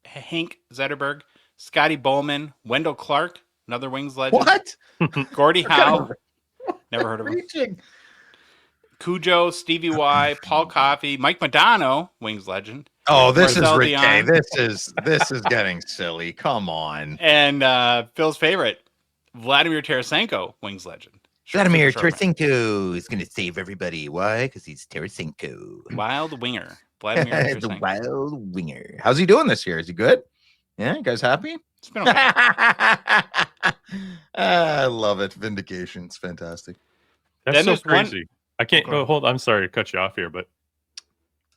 Hank Zetterberg, Scotty Bowman, Wendell Clark, another Wings legend. What? Gordie Howe, never heard of him. Reaching. Cujo, Stevie Y, Paul Coffey, Mike Modano, Wings legend. Oh, this is Marcel risque. Dion. This is getting silly. Come on. And Phil's favorite, Vladimir Tarasenko, Wings legend. Vladimir Super short Tarasenko is going to save everybody. Why? Because he's Tarasenko. Wild winger. Vladimir The Tarasenko. wild winger. How's he doing this year? Is he good? Yeah, you guys happy? It's been okay. I love it. Vindication. It's fantastic. That's Then so there's one- crazy. I can't Go hold. I'm sorry to cut you off here, but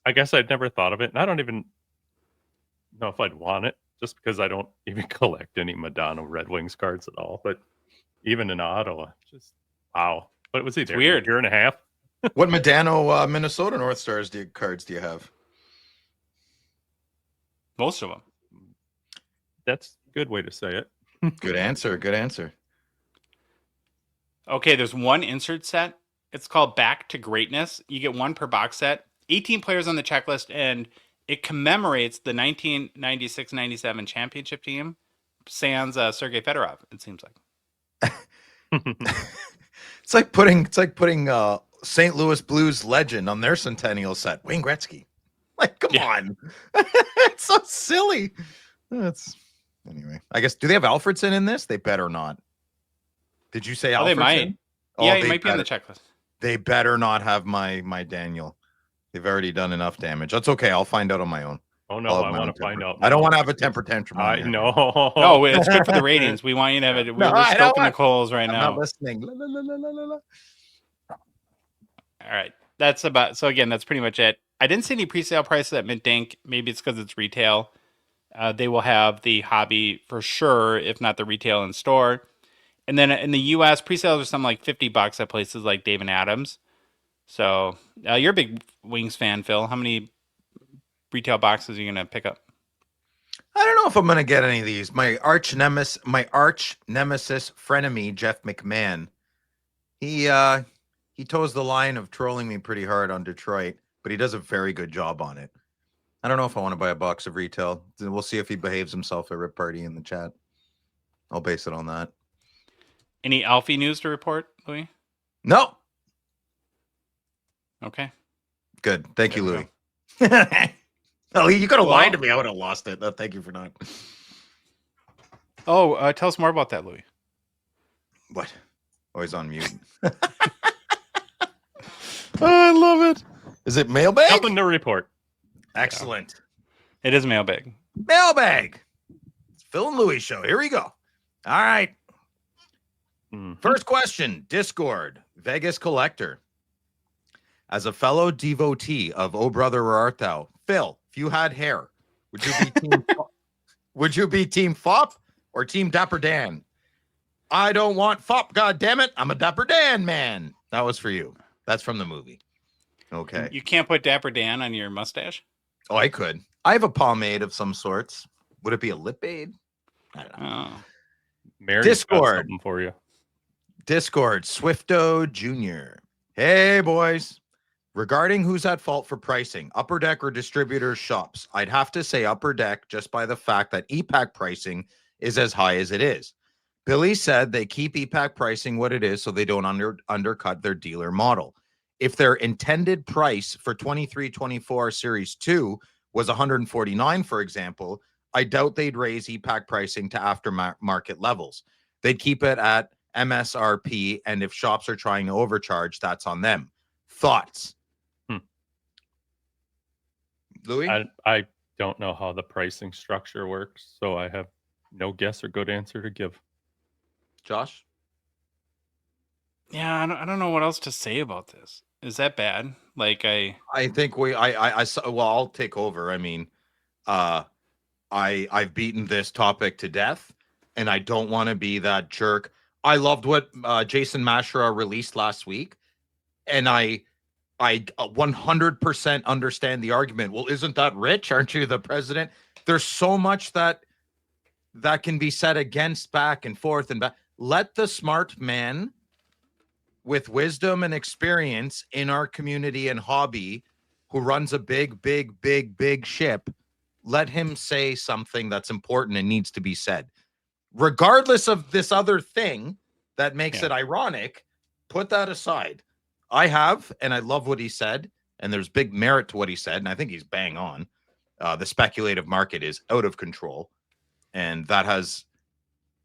I guess I'd never thought of it, and I don't even know if I'd want it, just because I don't even collect any Madonna Red Wings cards at all. But even in Ottawa, just wow. What was he there? weird. A year and a half? What Modano Minnesota North Stars cards do you have? Most of them. That's a good way to say it. Good answer. Good answer. Okay, there's one insert set. It's called Back to Greatness. You get one per box set. 18 players on the checklist, and it commemorates the 1996-97 championship team, sans Sergei Fedorov, it seems like. It's like putting St. Louis Blues legend on their Centennial set. Wayne Gretzky. Like, come on. It's so silly. That's anyway. I guess, do they have Alfredson in this? They better not. Did you say Alfredson? They might. Oh, Yeah, they he might be on the better- checklist. They better not have my Daniel. They've already done enough damage. That's okay. I'll find out on my own. Oh no, I'll have I my want own to find temper. out. I don't now. want to have a temper tantrum. I know. No, it's good for the ratings. We want you to have it. We're No, I don't stoking the want- coals right I'm now. not listening. La, la, la, la, la, la. All right. That's about, so again, that's pretty much it. I didn't see any pre-sale prices at Mint Inc. Maybe it's because it's retail. They will have the hobby for sure, if not the retail in store. And then in the US, pre-sales are something like $50 at places like Dave and Adams. So you're a big Wings fan, Phil. How many retail boxes are you going to pick up? I don't know if I'm going to get any of these. My arch nemesis, frenemy, Jeff McMahon, he toes the line of trolling me pretty hard on Detroit, but he does a very good job on it. I don't know if I want to buy a box of retail. We'll see if he behaves himself at Rip Party in the chat. I'll base it on that. Any Alfie news to report, Louis? No. Okay. Good. Thank you, There we Louis. Oh, you could have Well- lied to me. I would have lost it. No, thank you for not. Oh, tell us more about that, Louis. What? Always on mute. Oh, I love it. Is it mailbag? Nothing to report. Excellent. It is mailbag. Mailbag. It's Phil and Louis show. Here we go. All right. First question. Discord. Vegas Collector. As a fellow devotee of Oh Brother Where Art Thou, Phil, if you had hair, would you be team would you be team Fop or team Dapper Dan? I don't want Fop, god damn it. I'm a Dapper Dan man. That was for you. That's from the movie. Okay. You can't put Dapper Dan on your mustache? Oh, I could. I have a pomade of some sorts. Would it be a lip aid? I don't know. Oh. Mary's got Discord. something for you. Discord, Swifto Jr. Hey, boys. Regarding who's at fault for pricing, Upper Deck or distributors shops, I'd have to say Upper Deck just by the fact that EPAC pricing is as high as it is. Billy said they keep EPAC pricing what it is so they don't undercut their dealer model. If their intended price for 23-24 Series 2 was 149, for example, I doubt they'd raise EPAC pricing to aftermarket levels. They'd keep it at MSRP, and if shops are trying to overcharge, that's on them. Thoughts? Louis? I don't know how the pricing structure works, so I have no guess or good answer to give. Josh? Yeah, I don't know what else to say about this. Is that bad? Like I think I well, I'll take over. I mean, I've beaten this topic to death, and I don't want to be that jerk. I loved what Jason Mashra released last week, and I 100% understand the argument. Well, isn't that rich? Aren't you the president? There's so much that can be said against back and forth and back. Let the smart man with wisdom and experience in our community and hobby who runs a big ship, let him say something that's important and needs to be said. Regardless of this other thing that makes it ironic, put that aside. I have, and I love what he said, and there's big merit to what he said, and I think he's bang on. The speculative market is out of control, and that has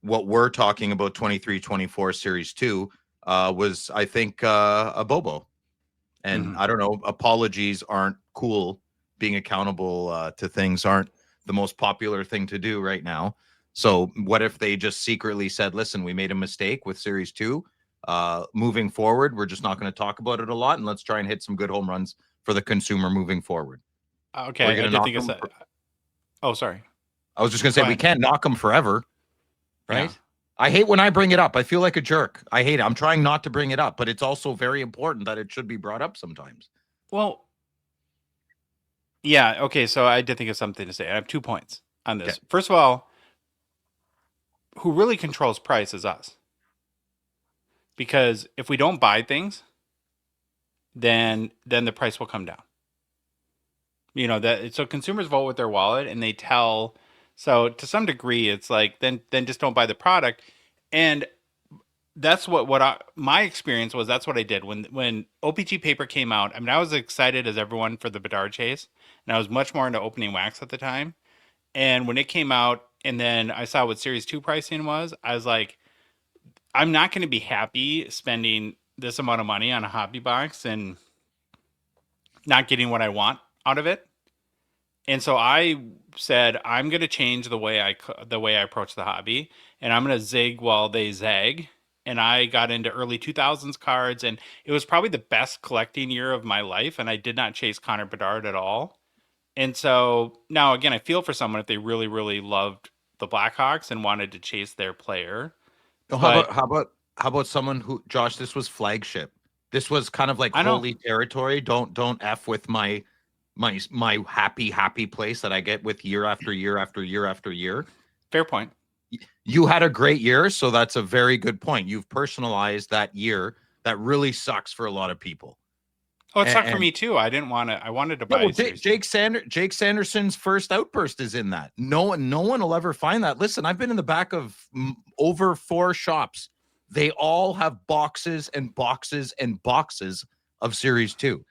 what we're talking about 23-24 Series 2 was, I think, a bobo. And I don't know, apologies aren't cool. Being accountable to things aren't the most popular thing to do right now. So what if they just secretly said, listen, we made a mistake with Series 2. Moving forward, we're just not going to talk about it a lot, and let's try and hit some good home runs for the consumer moving forward. Okay, I did think of that. Oh, sorry. I was just going to say, we can't knock them forever, right? Yeah. I hate when I bring it up. I feel like a jerk. I hate it. I'm trying not to bring it up, but it's also very important that it should be brought up sometimes. Well, yeah, okay, so I did think of something to say. I have 2 points on this. Okay. First of all, who really controls price is us. Because if we don't buy things, then the price will come down. You know, that so consumers vote with their wallet and they tell. So to some degree, it's like then just don't buy the product. And that's my experience was. That's what I did when O-Pee-Chee paper came out. I mean, I was excited as everyone for the Bedard chase, and I was much more into opening wax at the time. And when it came out, and then I saw what Series 2 pricing was, I was like, I'm not going to be happy spending this amount of money on a hobby box and not getting what I want out of it. And so I said, I'm going to change the way I approach the hobby, and I'm going to zig while they zag. And I got into early 2000s cards, and it was probably the best collecting year of my life. And I did not chase Connor Bedard at all. And so now, again, I feel for someone if they really, really loved the Blackhawks and wanted to chase their player. How about someone who, Josh, this was flagship. This was kind of like holy territory. Don't F with my happy place that I get with year after year after year after year. Fair point. You had a great year, so that's a very good point. You've personalized that year. That really sucks for a lot of people. Oh, it sucked for me too. I didn't want to. I wanted to buy. Jake Sanderson's first outburst is in that. No one will ever find that. Listen, I've been in the back of over 4 shops. They all have boxes and boxes and boxes of Series 2.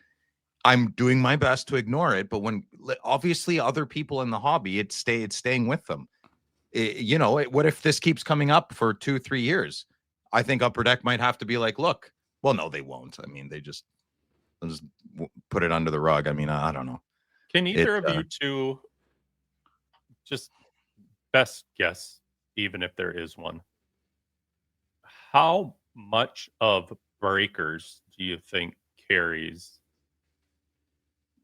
I'm doing my best to ignore it, but when obviously other people in the hobby, it's staying with them. What if this keeps coming up for 2-3 years? I think Upper Deck might have to be like, look. Well, no, they won't. I mean, they'll just put it under the rug. I mean, I don't know. Can either of you two just best guess, even if there is one, how much of breakers do you think carries?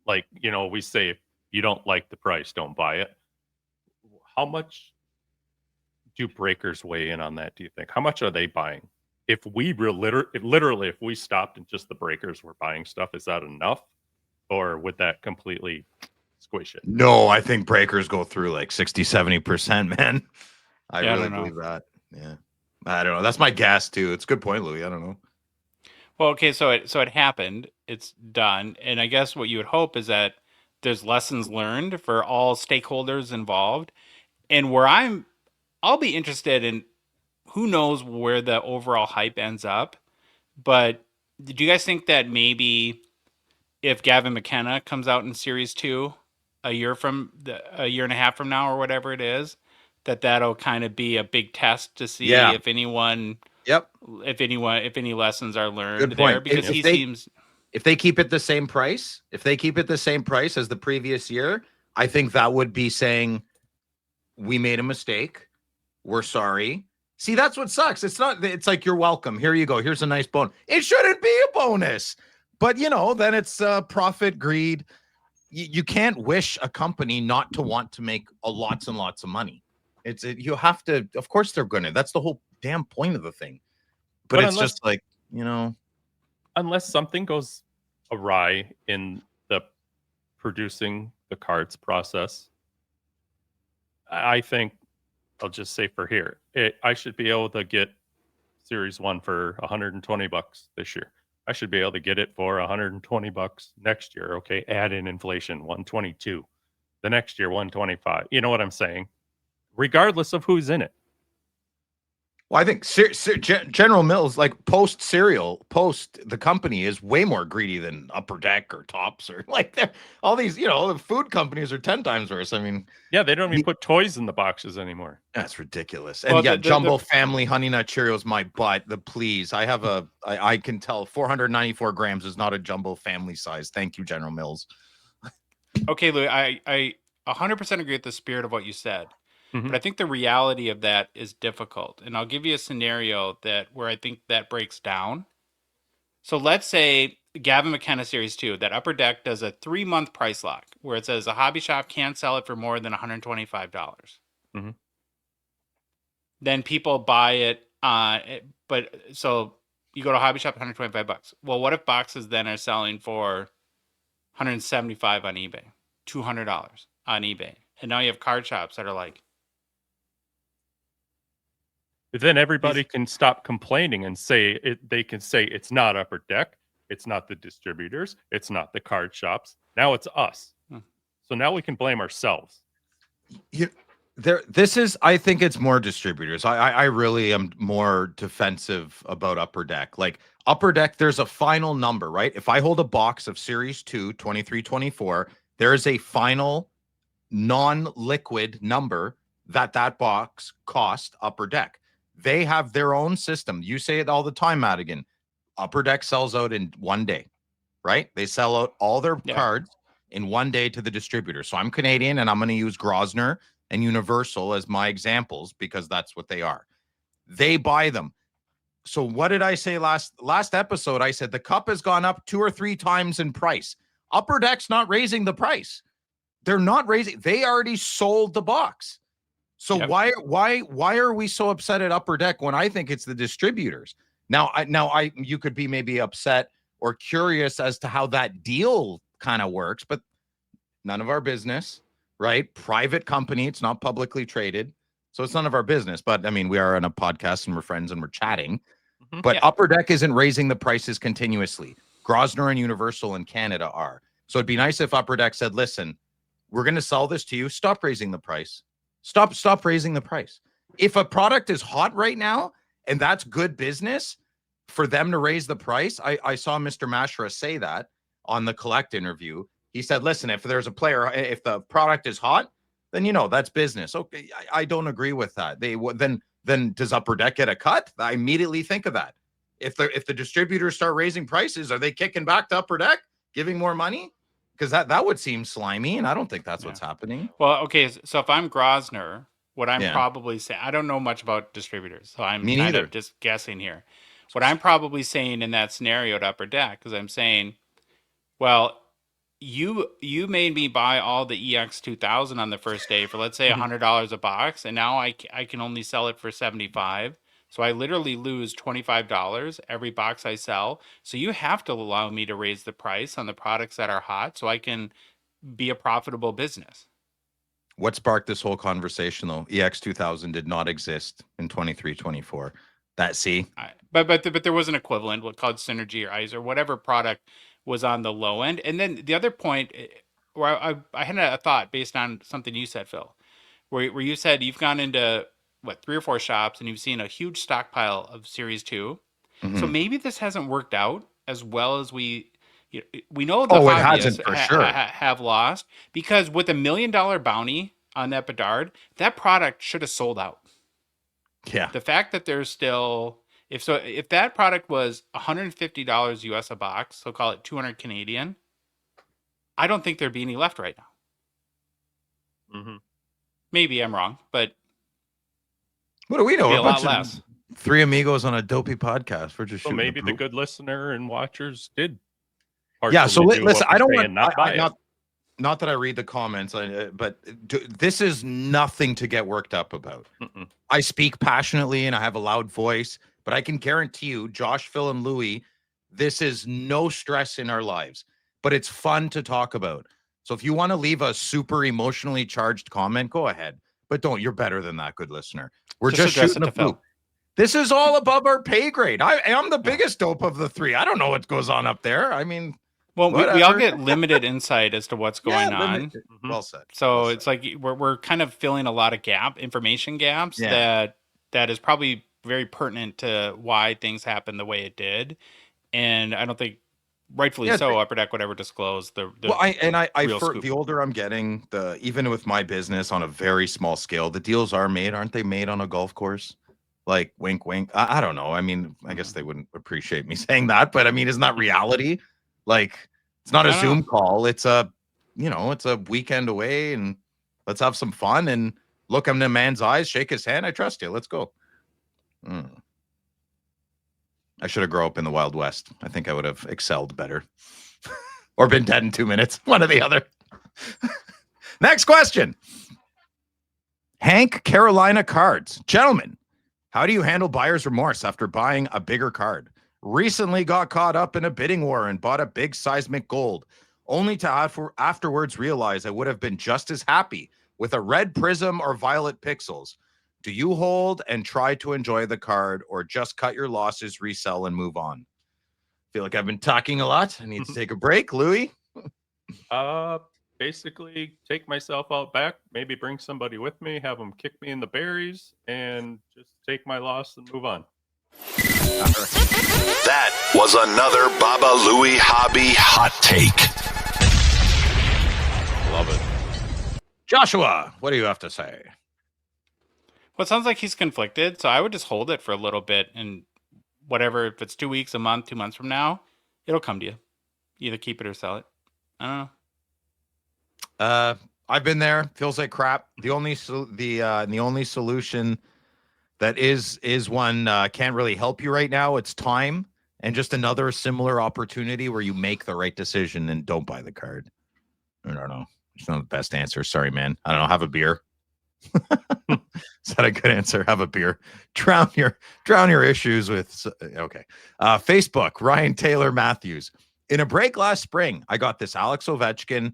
Like, we say if you don't like the price, don't buy it. How much do breakers weigh in on that, do you think? How much are they buying? If we literally, if we stopped and just the breakers were buying stuff, is that enough? Or would that completely squish it? No, I think breakers go through like 60-70%, man. I really believe that. Yeah. I don't know. That's my guess too. It's a good point, Louis. I don't know. Well, okay, so it happened. It's done. And I guess what you would hope is that there's lessons learned for all stakeholders involved. And where I'll be interested in, who knows where the overall hype ends up. But do you guys think that maybe if Gavin McKenna comes out in Series 2 a year and a half from now or whatever it is, that'll kind of be a big test to see if anyone... Yep. If any lessons are learned there, because if they keep it the same price, as the previous year, I think that would be saying we made a mistake. We're sorry. See, that's what sucks. It's like, you're welcome. Here you go. Here's a nice bonus. It shouldn't be a bonus, but then it's profit, greed. You can't wish a company not to want to make lots and lots of money. You have to, of course they're going to, that's the whole damn point of the thing. But it's just like, unless something goes awry in the producing the cards process, I think I'll just say for here, I should be able to get Series 1 for $120 this year. I should be able to get it for $120 next year. Okay, add in inflation, 122. The next year, 125. You know what I'm saying? Regardless of who's in it. Well, I think General Mills, like post the company is way more greedy than Upper Deck or Tops or like all these, the food companies are 10 times worse. I mean, yeah, they don't even put toys in the boxes anymore. That's ridiculous. And Jumbo Family Honey Nut Cheerios, my butt. Please, I can tell 494 grams is not a Jumbo Family size. Thank you, General Mills. Okay, Louis, I 100% agree with the spirit of what you said. But I think the reality of that is difficult. And I'll give you a scenario where I think that breaks down. So let's say Gavin McKenna Series 2, that Upper Deck does a 3-month price lock where it says a hobby shop can't sell it for more than $125. Then people buy it. So you go to a hobby shop, $125. Well, what if boxes then are selling for $175 on eBay, $200 on eBay? And now you have card shops that are like, then everybody can stop complaining and say they can say it's not Upper Deck, it's not the distributors, it's not the card shops. Now it's us. So now we can blame ourselves. I think it's more distributors. I really am more defensive about Upper Deck. Like Upper Deck, there's a final number, right? If I hold a box of Series 2, 23-24, there is a final non-liquid number that box cost Upper Deck. They have their own system. You say it all the time, Madigan. Upper Deck sells out in 1 day, right? They sell out all their cards in 1 day to the distributor. So I'm Canadian, and I'm going to use Grosvenor and Universal as my examples because that's what they are. They buy them. So what did I say last episode? I said the cup has gone up 2 or 3 times in price. Upper Deck's not raising the price. They're not raising. They already sold the box. So why are we so upset at Upper Deck when I think it's the distributors? Now you could be maybe upset or curious as to how that deal kind of works, but none of our business, right? Private company, it's not publicly traded, so it's none of our business. But I mean, we are on a podcast and we're friends and we're chatting. But Upper Deck isn't raising the prices continuously. Grosvenor and Universal in Canada are. So it'd be nice if Upper Deck said, "Listen, we're going to sell this to you. Stop raising the price." Stop raising the price. If a product is hot right now and that's good business for them to raise the price, I saw Mr. Mashra say that on the Collect interview. He said, listen, if there's a player, if the product is hot, then, that's business. Okay, I don't agree with that. Then does Upper Deck get a cut? I immediately think of that. If the distributors start raising prices, are they kicking back to Upper Deck, giving more money? Because that would seem slimy, and I don't think that's what's happening. Well, okay, so if I'm Grosvenor, what I'm probably saying, I don't know much about distributors, so I'm kind of just guessing here. What I'm probably saying in that scenario to Upper Deck is I'm saying, well, you made me buy all the EX2000 on the first day for, let's say, $100 a box, and now I can only sell it for $75. So I literally lose $25 every box I sell. So you have to allow me to raise the price on the products that are hot so I can be a profitable business. What sparked this whole conversation, though? EX2000 did not exist in 23-24. But there was an equivalent, what called Synergy or ICE or whatever product was on the low end. And then the other point where I had a thought based on something you said, Phil, where you said you've gone into 3 or 4 shops and you've seen a huge stockpile of Series 2. So maybe this hasn't worked out as well as we know the hobbyists have lost, because with $1 million bounty on that Bedard, that product should have sold out. Yeah. The fact that there's still if that product was $150 US a box, so call it 200 Canadian, I don't think there'd be any left right now. Maybe I'm wrong, but what do we know? A lot less. 3 amigos on a dopey podcast. We're just maybe the good listener and watchers did. Yeah. So listen, I don't want not that I read the comments, but this is nothing to get worked up about. I speak passionately and I have a loud voice, but I can guarantee you, Josh, Phil, and Louie, this is no stress in our lives, but it's fun to talk about. So if you want to leave a super emotionally charged comment, go ahead. But don't. You're better than that, good listener. We're just shooting the poop. This is all above our pay grade. I am the biggest dope of the three. I don't know what goes on up there. I mean, well, we all get limited insight as to what's going on. Mm-hmm. Well said. So well it's said. like we're kind of filling a lot of information gaps Yeah. that is probably very pertinent to why things happened the way it did. And I don't think, rightfully so, Upper Deck would ever disclose the well, I real for scoop. the older I'm getting, even with my business on a very small scale, the deals are made, aren't they made on a golf course? Like wink, wink. I don't know. I mean, I guess they wouldn't appreciate me saying that, but I mean, isn't that reality? Like, it's not a Zoom call. It's it's a weekend away, and let's have some fun and look him in the man's eyes, shake his hand. I trust you. Let's go. I should have grown up in the Wild West. I think I would have excelled better. Or been dead in 2 minutes. One or the other. Next question. Hank Carolina Cards. Gentlemen, how do you handle buyer's remorse after buying a bigger card? Recently got caught up in a bidding war and bought a big seismic gold, only to afterwards realize I would have been just as happy with a red prism or violet pixels. Do you hold and try to enjoy the card, or just cut your losses, resell, and move on? Feel like I've been talking a lot. I need to take a break. Louis? Basically take myself out back, maybe bring somebody with me, have them kick me in the berries, and just take my loss and move on. That was another Baba Louie Hobby hot take. Love it. Joshua, what do you have to say? Well, it sounds like he's conflicted, so I would just hold it for a little bit, and whatever, if it's 2 weeks, a month, 2 months from now, it'll come to you. Either keep it or sell it. I don't know. I've been there. Feels like crap. The only solution that is one can't really help you right now. It's time, and just another similar opportunity where you make the right decision and don't buy the card. I don't know. It's not the best answer. Sorry, man. I don't know. Have a beer. Is that a good answer? Have a beer. Drown your issues with. Okay. Facebook. Ryan Taylor Matthews. In a break last spring, I got this Alex Ovechkin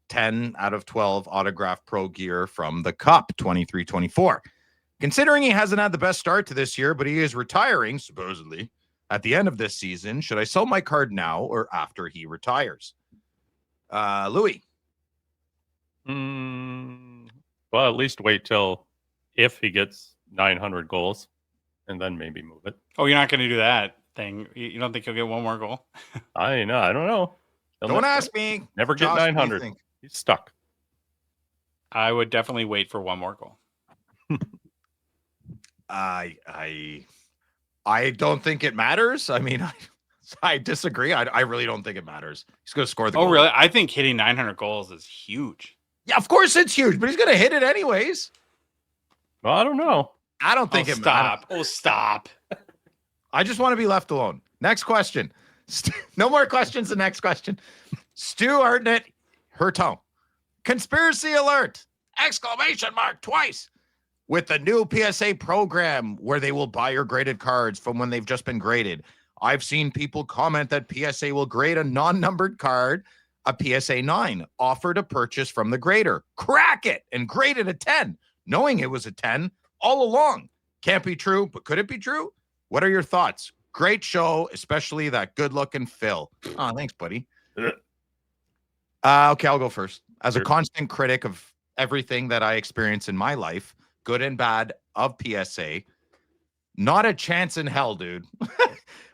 10 out of 12 autograph pro gear from the Cup 23-24. Considering he hasn't had the best start to this year, but he is retiring, supposedly, at the end of this season, should I sell my card now or after he retires? Louis? Well, at least wait till if he gets 900 goals, and then maybe move it. Oh, you're not going to do that thing? You don't think he'll get one more goal? I know. I don't know. Don't ask me. Never get Josh, 900. He's stuck. I would definitely wait for one more goal. I don't think it matters. I mean, I disagree. I really don't think it matters. He's going to score the goal. Oh, really? I think hitting 900 goals is huge. Yeah, of course it's huge, but he's going to hit it anyways. Well, I don't know. I don't think it matters. Oh, stop. I just want to be left alone. Next question. No more questions. The next question. Stu Artnett, Hurton. Conspiracy alert! Exclamation mark twice. With the new PSA program where they will buy your graded cards from when they've just been graded. I've seen people comment that PSA will grade a non-numbered card, a PSA 9, offer to purchase from the grader. Crack it and grade it a 10, knowing it was a 10 all along. Can't be true, but could it be true? What are your thoughts? Great show, especially that good-looking Phil. Oh, thanks, buddy. Okay, I'll go first. As a constant critic of everything that I experience in my life, good and bad, of PSA, not a chance in hell, dude.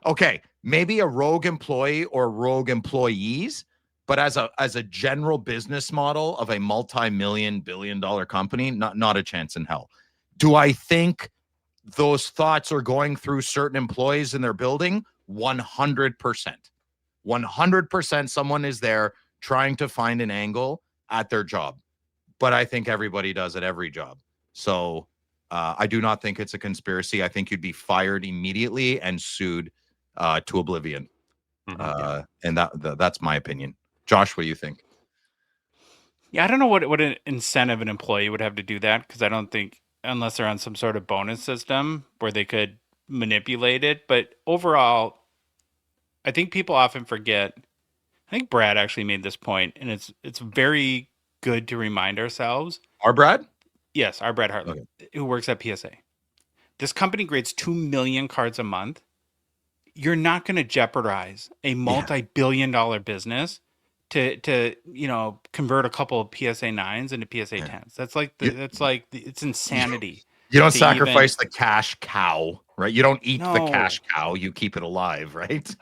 Okay, maybe a rogue employee or rogue employees, but as a general business model of a multi-million billion-dollar company, not a chance in hell. Do I think those thoughts are going through certain employees in their building? 100%. 100% someone is there trying to find an angle at their job. But I think everybody does at every job. So I do not think it's a conspiracy. I think you'd be fired immediately and sued to oblivion. And that's my opinion. Josh, what do you think? Yeah, I don't know what an incentive an employee would have to do that, because I don't think, unless they're on some sort of bonus system where they could manipulate it. But overall, I think people often forget. I think Brad actually made this point, and it's very good to remind ourselves. Our Brad? Yes, our Brad Hartley, who works at PSA. This company grades 2 million cards a month. You're not going to jeopardize a multi-billion-dollar business to convert a couple of PSA 9s into PSA 10s. That's like it's insanity. You don't to sacrifice the cash cow, right? You don't eat the No. cash cow. You keep it alive, right?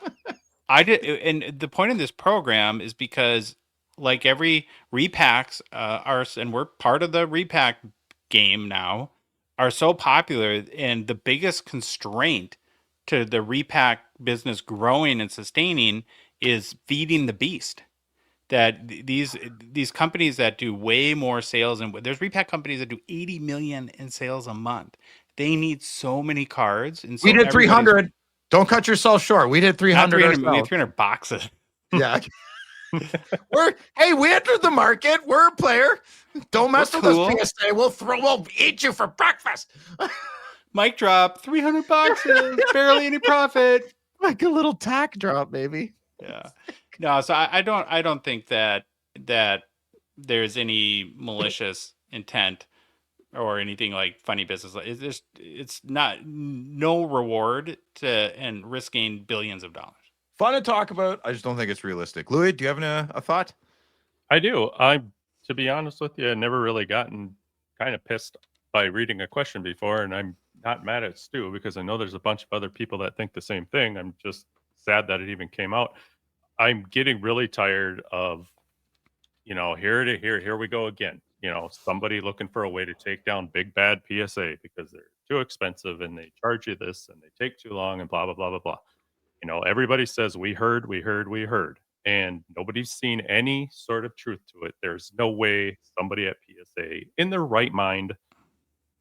I did, and the point of this program is because, like every repacks, and we're part of the repack game now, are so popular, and the biggest constraint to the repack business growing and sustaining is feeding the beast. That these companies that do way more sales, and there's repack companies that do 80 million in sales a month. They need so many cards, and so We did 300. Don't cut yourself short. We did 300. We had 300 boxes. Yeah. We entered the market. We're a player. Don't mess with us, PSA. We'll eat you for breakfast. Mic drop, 300 boxes, barely any profit. Like a little tack drop, baby. Yeah. No, so I don't think that there's any malicious intent or anything like funny business. It's no reward and risking billions of dollars. Fun to talk about. I just don't think it's realistic. Louis, do you have a thought? I do. To be honest with you, I've never really gotten kind of pissed by reading a question before, and I'm not mad at Stu because I know there's a bunch of other people that think the same thing. I'm just sad that it even came out. I'm getting really tired of, here we go again. Somebody looking for a way to take down big bad PSA because they're too expensive and they charge you this and they take too long and blah, blah, blah, blah, blah. Everybody says we heard, and nobody's seen any sort of truth to it. There's no way somebody at PSA in their right mind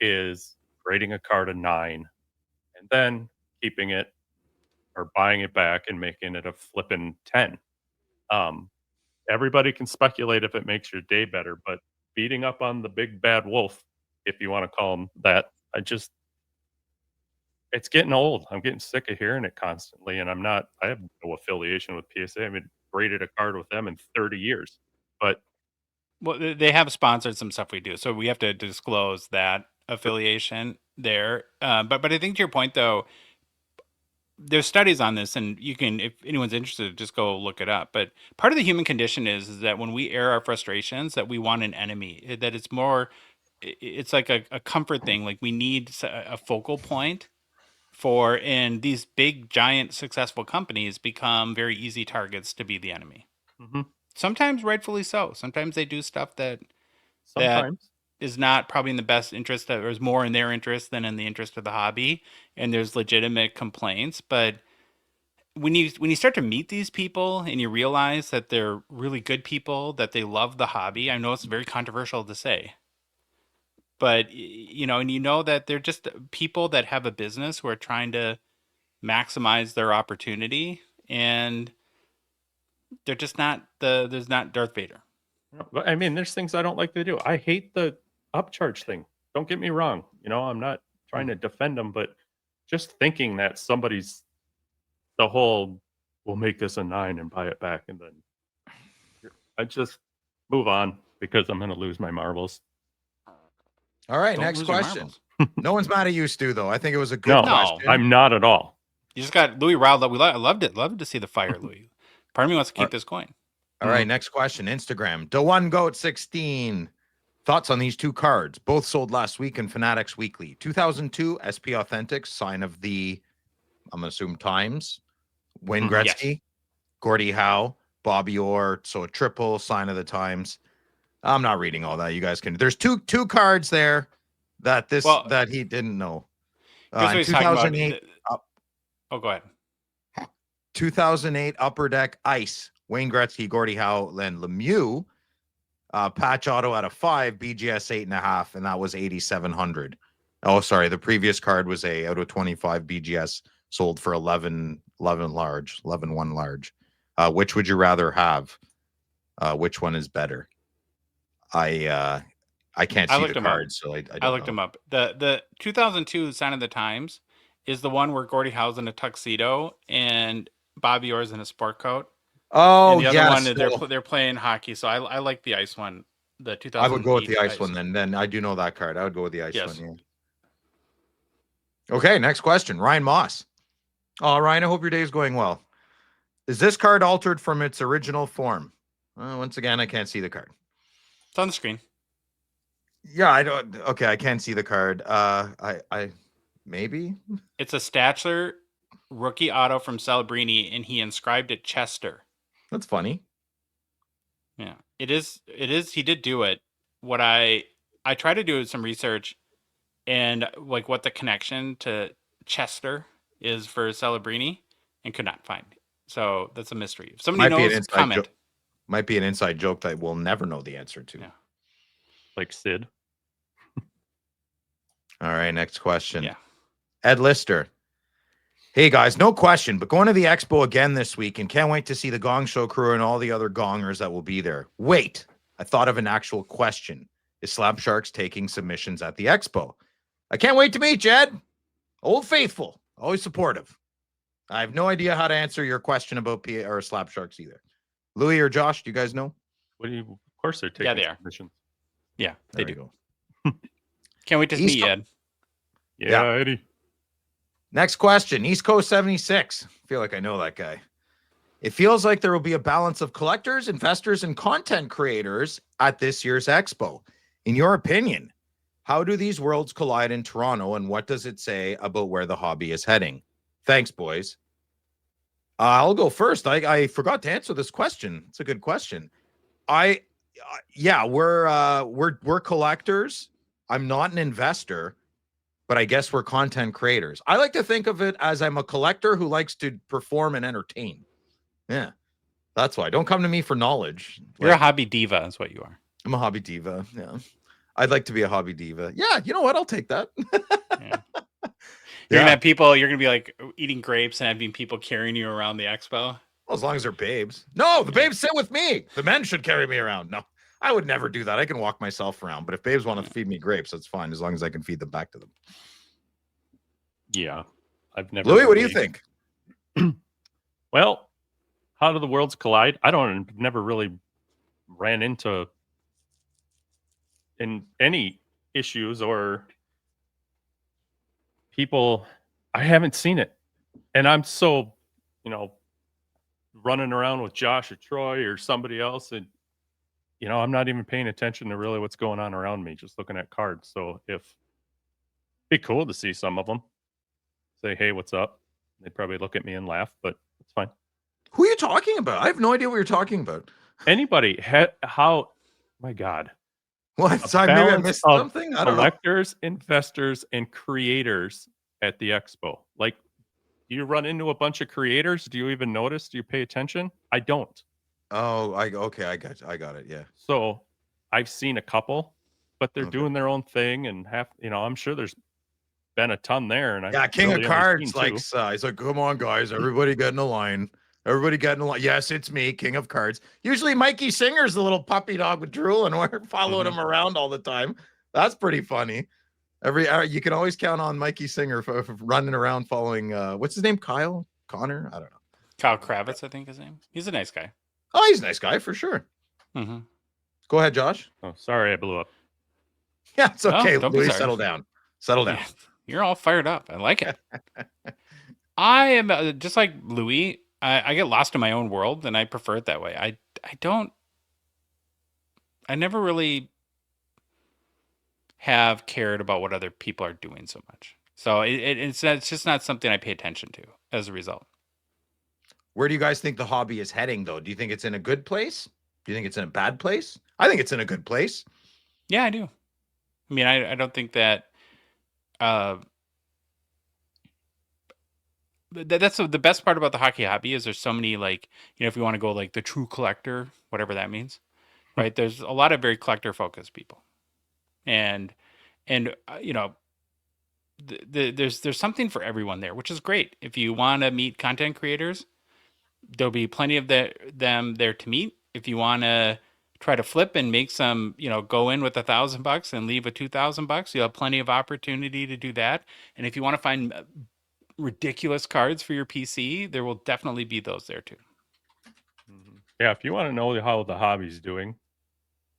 is grading a card a 9 and then keeping it or buying it back and making it a flippin' 10. Everybody can speculate if it makes your day better, but beating up on the big bad wolf, if you want to call him that, it's getting old. I'm getting sick of hearing it constantly, and I have no affiliation with PSA. I haven't graded a card with them in 30 years. But they have sponsored some stuff we do, so we have to disclose that affiliation there. But I think to your point, though, there's studies on this, and you can, if anyone's interested, just go look it up. But part of the human condition is that when we air our frustrations, that we want an enemy. That it's like a comfort thing. Like we need a focal point. And these big, giant, successful companies become very easy targets to be the enemy. Mm-hmm. Sometimes rightfully so. Sometimes they do stuff that is not probably in the best interest or is more in their interest than in the interest of the hobby. And there's legitimate complaints. But when you start to meet these people and you realize that they're really good people, that they love the hobby, I know it's very controversial to say. But, and that they're just people that have a business who are trying to maximize their opportunity, and they're just there's not Darth Vader. I mean, there's things I don't like to do. I hate the upcharge thing. Don't get me wrong. I'm not trying to defend them, but just thinking that somebody's the whole, we'll make this a 9 and buy it back. And then I just move on because I'm going to lose my marbles. All right, Don't next question. No one's mad at you, Stu, though. I think it was a good question. No, I'm not at all. You just got Louis riled up. I loved it. Loved to see the fire, Louis. Part of me wants to keep this going. All right, next question. Instagram. DeOneGoat16. Thoughts on these two cards? Both sold last week in Fanatics Weekly. 2002 SP Authentics, sign of the, I'm going to assume, times. Wayne Gretzky, yes. Gordie Howe, Bobby Orr. So a triple, sign of the times. I'm not reading all that. You guys can. There's two cards there that he didn't know. In 2008. Go ahead. 2008 Upper Deck Ice. Wayne Gretzky, Gordie Howe, Len Lemieux. Patch auto out of 5, BGS 8.5, and that was 8,700. Oh, sorry. The previous card was a out of 25 BGS sold for 11 large. Which would you rather have? Which one is better? I can't see the cards, so I looked them up. The 2002 Sign of the Times is the one where Gordie Howe's in a tuxedo and Bobby Orr's in a sport coat. Oh, and the other one they're playing hockey. So I like the ice one. The 2000. I would go with the ice one then. Then I do know that card. I would go with the ice one. Yeah. Okay, next question. Ryan Moss. Oh, Ryan, I hope your day is going well. Is this card altered from its original form? Once again, I can't see the card. It's on the screen. Yeah, I don't. Okay, I can't see the card. I maybe it's a Statler rookie auto from Celebrini, and he inscribed it Chester. That's funny. Yeah, it is. It is. He did do it. What I tried to do some research, and like what the connection to Chester is for Celebrini, and could not find. So that's a mystery. If somebody knows, comment. Might be an inside joke that we'll never know the answer to. Yeah. Like Sid. All right, next question. Yeah. Ed Lister. Hey guys, no question, but going to the Expo again this week and can't wait to see the Gong Show crew and all the other gongers that will be there. Wait, I thought of an actual question. Is Slab Sharks taking submissions at the Expo? I can't wait to meet you, Ed. Old faithful, always supportive. I have no idea how to answer your question about PA or Slab Sharks either. Louis or Josh, do you guys know? Of course they're taking they are. submissions. Yeah, There they you do. Can't wait to meet you, Ed. Yeah, Eddie. Next question, East Coast 76. I feel like I know that guy. It feels like there will be a balance of collectors, investors, and content creators at this year's Expo. In your opinion, how do these worlds collide in Toronto, and what does it say about where the hobby is heading? Thanks, boys. I'll go first. I forgot to answer this question. It's a good question. We're collectors. I'm not an investor, but I guess we're content creators. I like to think of it as I'm a collector who likes to perform and entertain. Yeah, that's why. Don't come to me for knowledge. You're a hobby diva, is what you are. I'm a hobby diva. Yeah, I'd like to be a hobby diva. Yeah, you know what? I'll take that. Yeah. You're gonna have people. You're gonna be like eating grapes and having people carrying you around the Expo. Well, as long as they're babes. No, the babes sit with me. The men should carry me around. No, I would never do that. I can walk myself around. But if babes want to feed me grapes, that's fine, as long as I can feed them back to them. Yeah, I've never. Louis, what do you think? Well, how do the worlds collide? Never really ran into in any issues or people. I haven't seen it, and I'm so, running around with Josh or Troy or somebody else, and I'm not even paying attention to really what's going on around me, just looking at cards. So it'd be cool to see some of them say, "Hey, what's up?" They'd probably look at me and laugh, but it's fine. Who are you talking about? I have no idea what you're talking about. Anybody? My God. What? Sorry, maybe I missed something. I don't know. Collectors, investors, and creators at the Expo. Like, do you run into a bunch of creators? Do you even notice? Do you pay attention? I don't. Oh, I got it. Yeah. So I've seen a couple, but they're doing their own thing, and I'm sure there's been a ton there. And King of Cards he's like, come on, guys, everybody get in a line. Everybody get in a line. Yes, it's me, King of Cards. Usually Mikey Singer's the little puppy dog with drool, and we're following him around all the time. That's pretty funny. You can always count on Mikey Singer for running around following. What's his name? Kyle? Connor? I don't know. Kyle Kravitz, I think his name. He's a nice guy. Oh, he's a nice guy for sure. Mm-hmm. Go ahead, Josh. Oh, sorry, I blew up. Yeah, it's okay. Don't Louis, settle down. Settle down. Yeah, you're all fired up. I like it. I am just like Louis. I get lost in my own world, and I prefer it that way. I never really have cared about what other people are doing so much. So it's just not something I pay attention to as a result. Where do you guys think the hobby is heading, though? Do you think it's in a good place? Do you think it's in a bad place? I think it's in a good place. Yeah, I do. I mean, I don't think that. That's the best part about the hockey hobby is there's so many, like, if you want to go like the true collector, whatever that means, right? There's a lot of very collector focused people, and there's something for everyone there, which is great. If you want to meet content creators, there'll be plenty of them there to meet. If you want to try to flip and make some, go in with $1,000 and leave with $2,000, you'll have plenty of opportunity to do that. And if you want to find ridiculous cards for your PC, there will definitely be those there too. Yeah, if you want to know how the hobby's doing,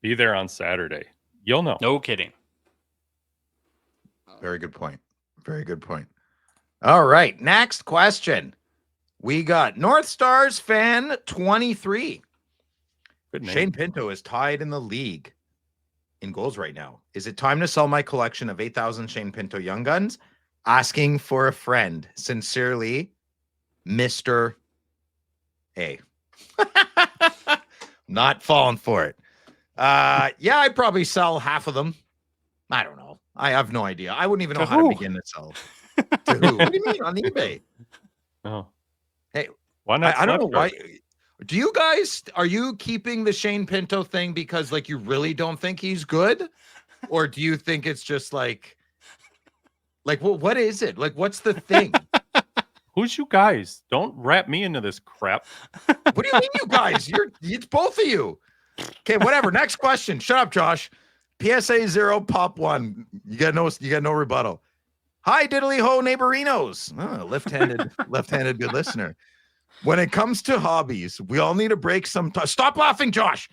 be there on Saturday. You'll know. No kidding. Very good point. Very good point. All right. Next question. We got North Stars fan 23. Good name. Shane Pinto is tied in the league in goals right now. Is it time to sell my collection of 8,000 Shane Pinto Young Guns? Asking for a friend. Sincerely, Mr. A. Not falling for it. Yeah, I'd probably sell half of them. I don't know. I have no idea. I wouldn't even know how to begin to sell. To who? What do you mean on eBay? Oh, hey, why not? I don't know why. Do you guys, are you keeping the Shane Pinto thing because like you really don't think he's good? Or do you think it's just like what is it? Like, what's the thing? Who's you guys? Don't wrap me into this crap. What do you mean, you guys? It's both of you. Okay, whatever. Next question. Shut up, Josh. PSA 0, pop 1. You got no rebuttal. Hi, diddly ho neighborinos. Oh, left-handed good listener. When it comes to hobbies, we all need a break sometimes. Stop laughing, Josh.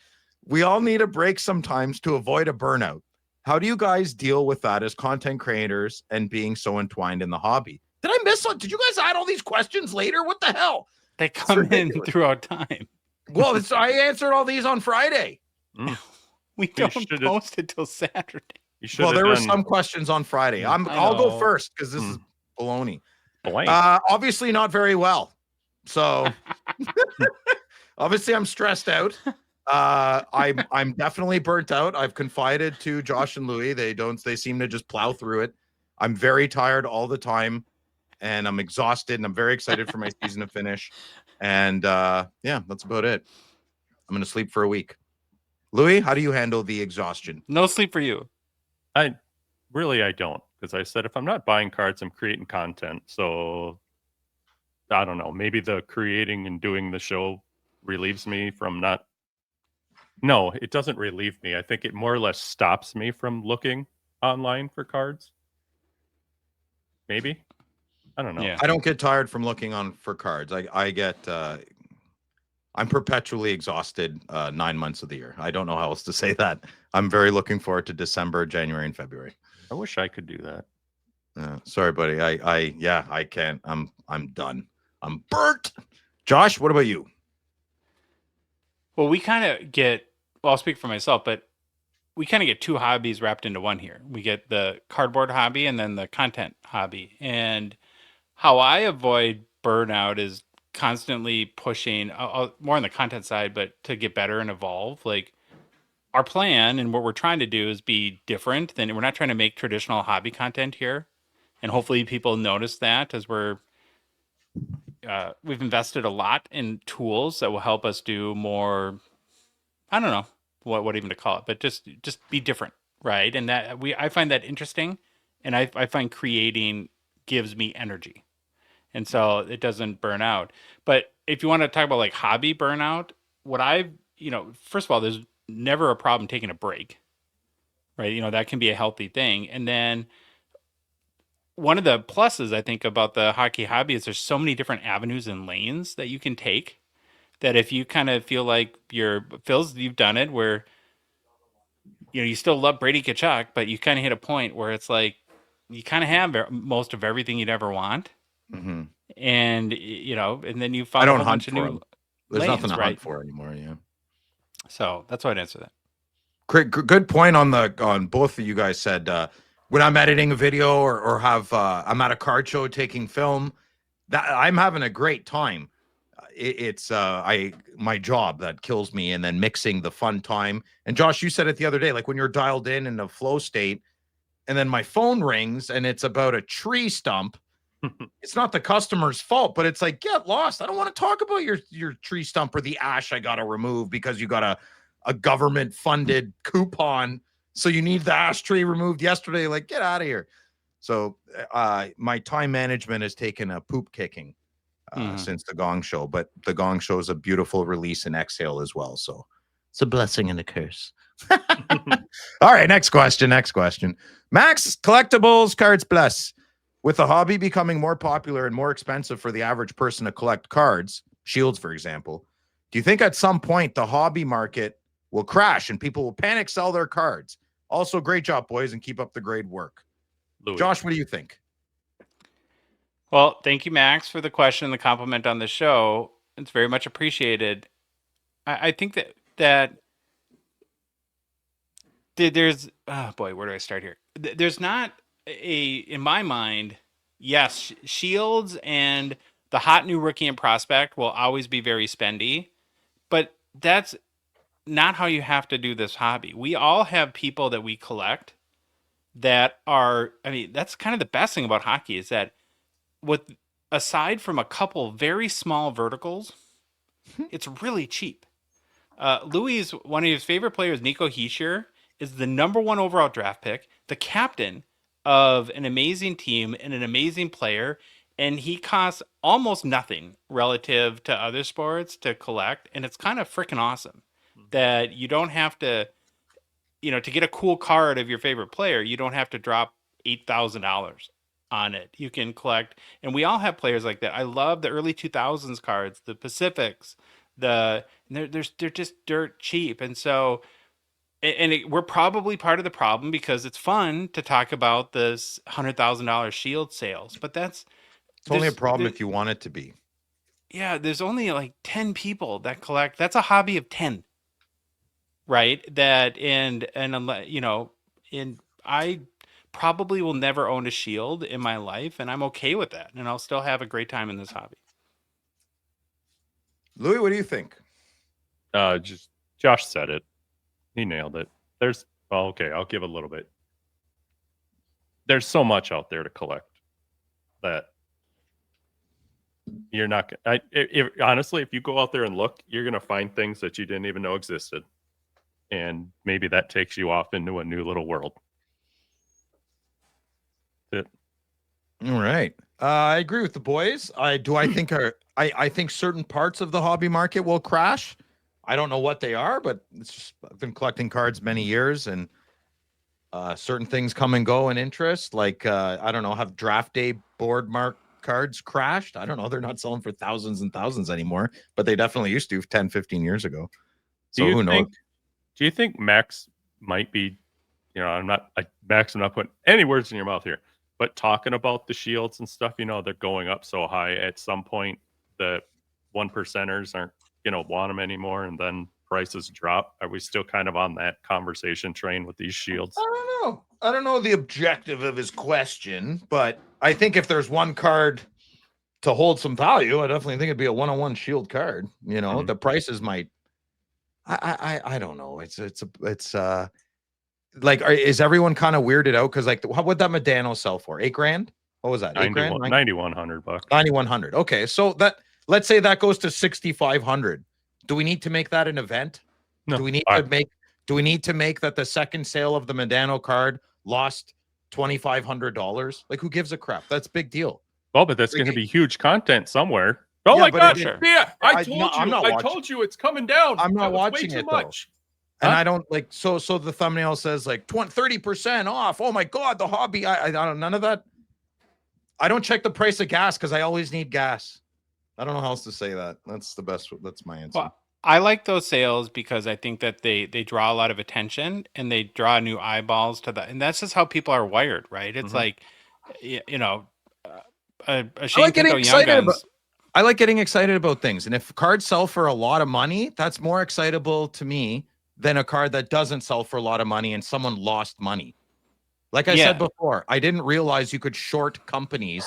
We all need a break sometimes to avoid a burnout. How do you guys deal with that as content creators and being so entwined in the hobby? Did I miss one? Did you guys add all these questions later? What the hell? They come in throughout time. Well, I answered all these on Friday. We don't post it till Saturday. Well, there were some questions on Friday. I'll go first because this is baloney. Obviously not very well. So obviously I'm stressed out. I'm definitely burnt out. I've confided to Josh and Louie. They seem to just plow through it. I'm very tired all the time and I'm exhausted and I'm very excited for my season to finish. And yeah, that's about it. I'm going to sleep for a week. Louie, how do you handle the exhaustion? No sleep for you. I don't, because I said if I'm not buying cards, I'm creating content. So I don't know. Maybe the creating and doing the show relieves me from not. No, it doesn't relieve me. I think it more or less stops me from looking online for cards. Maybe. I don't know. Yeah. I don't get tired from looking for cards. I get I'm perpetually exhausted 9 months of the year. I don't know how else to say that. I'm very looking forward to December, January, and February. I wish I could do that. Sorry, buddy. I can't. I'm done. I'm burnt. Josh, what about you? Well, we kind of get, well, I'll speak for myself, but we kind of get two hobbies wrapped into one here. We get the cardboard hobby and then the content hobby. And how I avoid burnout is constantly pushing more on the content side, but to get better and evolve. Like our plan and what we're trying to do is be different than, we're not trying to make traditional hobby content here. And hopefully people notice that as we've invested a lot in tools that will help us do more. I don't know what even to call it, but just be different, right? And that I find that interesting, and I find creating gives me energy, and so it doesn't burn out. But if you want to talk about like hobby burnout, first of all, there's never a problem taking a break, right? That can be a healthy thing, and then one of the pluses I think about the hockey hobby is there's so many different avenues and lanes that you can take, that if you kind of feel like you've done it where, you still love Brady Tkachuk, but you kind of hit a point where it's like, you kind of have most of everything you'd ever want. Mm-hmm. And, and then you find a whole bunch of new There's lanes, nothing to right? hunt for anymore. Yeah. So that's why I'd answer that. Good point on both of you guys said, when I'm editing a video or have I'm at a card show taking film, that I'm having a great time. It's my job that kills me, and then mixing the fun time. And Josh, you said it the other day, like when you're dialed in a flow state, and then my phone rings and it's about a tree stump. It's not the customer's fault, but it's like, get lost. I don't want to talk about your tree stump or the ash I got to remove because you got a government funded coupon. So you need the ash tree removed yesterday. Like, get out of here. So my time management has taken a poop kicking since the Gong Show, but the Gong Show is a beautiful release and exhale as well. So it's a blessing and a curse. All right, next question. Max, collectibles, cards plus. With the hobby becoming more popular and more expensive for the average person to collect cards, shields, for example, do you think at some point the hobby market will crash and people will panic sell their cards? Also, great job, boys, and keep up the great work. Louis. Josh, what do you think? Well, thank you, Max, for the question and the compliment on the show. It's very much appreciated. I think that there's oh boy, where do I start here? There's not in my mind. Yes, Shields and the hot new rookie and prospect will always be very spendy, but that's not how you have to do this hobby. We all have people that we collect that are. I mean, that's kind of the best thing about hockey is that with aside from a couple very small verticals, it's really cheap. Louis, one of his favorite players, Nico Hischier, is the #1 overall draft pick, the captain of an amazing team and an amazing player, and he costs almost nothing relative to other sports to collect, and it's kind of freaking awesome that you don't have to, to get a cool card of your favorite player, you don't have to drop $8,000 on it. You can collect, and we all have players like that. I love the early 2000s cards, the Pacifics, they're just dirt cheap, and so we're probably part of the problem because it's fun to talk about this $100,000 shield sales, but it's only a problem if you want it to be. Yeah, there's only like 10 people that collect. That's a hobby of 10, right? That and I probably will never own a shield in my life, and I'm okay with that, and I'll still have a great time in this hobby. Louis, what do you think? Just Josh said it. He nailed it. Okay, I'll give a little bit. There's so much out there to collect that you're not. Honestly, if you go out there and look, you're gonna find things that you didn't even know existed, and maybe that takes you off into a new little world. That's it. All right. I agree with the boys. I think certain parts of the hobby market will crash. I don't know what they are, but I've been collecting cards many years, and certain things come and go in interest. Like I don't know, have draft day board mark cards crashed? I don't know. They're not selling for thousands and thousands anymore, but they definitely used to 10, 15 years ago. So who knows? Do you think Max might be? Max, I'm not putting any words in your mouth here. But talking about the shields and stuff, they're going up so high. At some point, the 1%ers aren't, want them anymore, and then prices drop. Are we still kind of on that conversation train with these shields? I don't know the objective of his question, but I think if there's one card to hold some value, I definitely think it'd be a 1-on-1 shield card. The prices might. I don't know. It's like, is everyone kind of weirded out? Because like, what would that Medano sell for? $8,000? What was that? $8,000? $9,100. $9,100. Okay, so let's say that goes to $6,500. Do we need to make that an event? No. Do we need to make that the second sale of the Medano card lost $2,500? Like, who gives a crap? That's a big deal. Well, but that's going to be huge content somewhere. Oh my God! Sure. Yeah, I told you it's coming down. I'm not watching it though. And I don't like so the thumbnail says like 30% off. Oh my God, the hobby. I don't none of that. I don't check the price of gas because I always need gas. I don't know how else to say that. That's the best. That's my answer. Well, I like those sales because I think that they draw a lot of attention and they draw new eyeballs to that. And that's just how people are wired, right? It's like, a Shane Pinto Young Guns. I like getting excited about things. And if cards sell for a lot of money, that's more excitable to me than a card that doesn't sell for a lot of money and someone lost money. Like I said before, I didn't realize you could short companies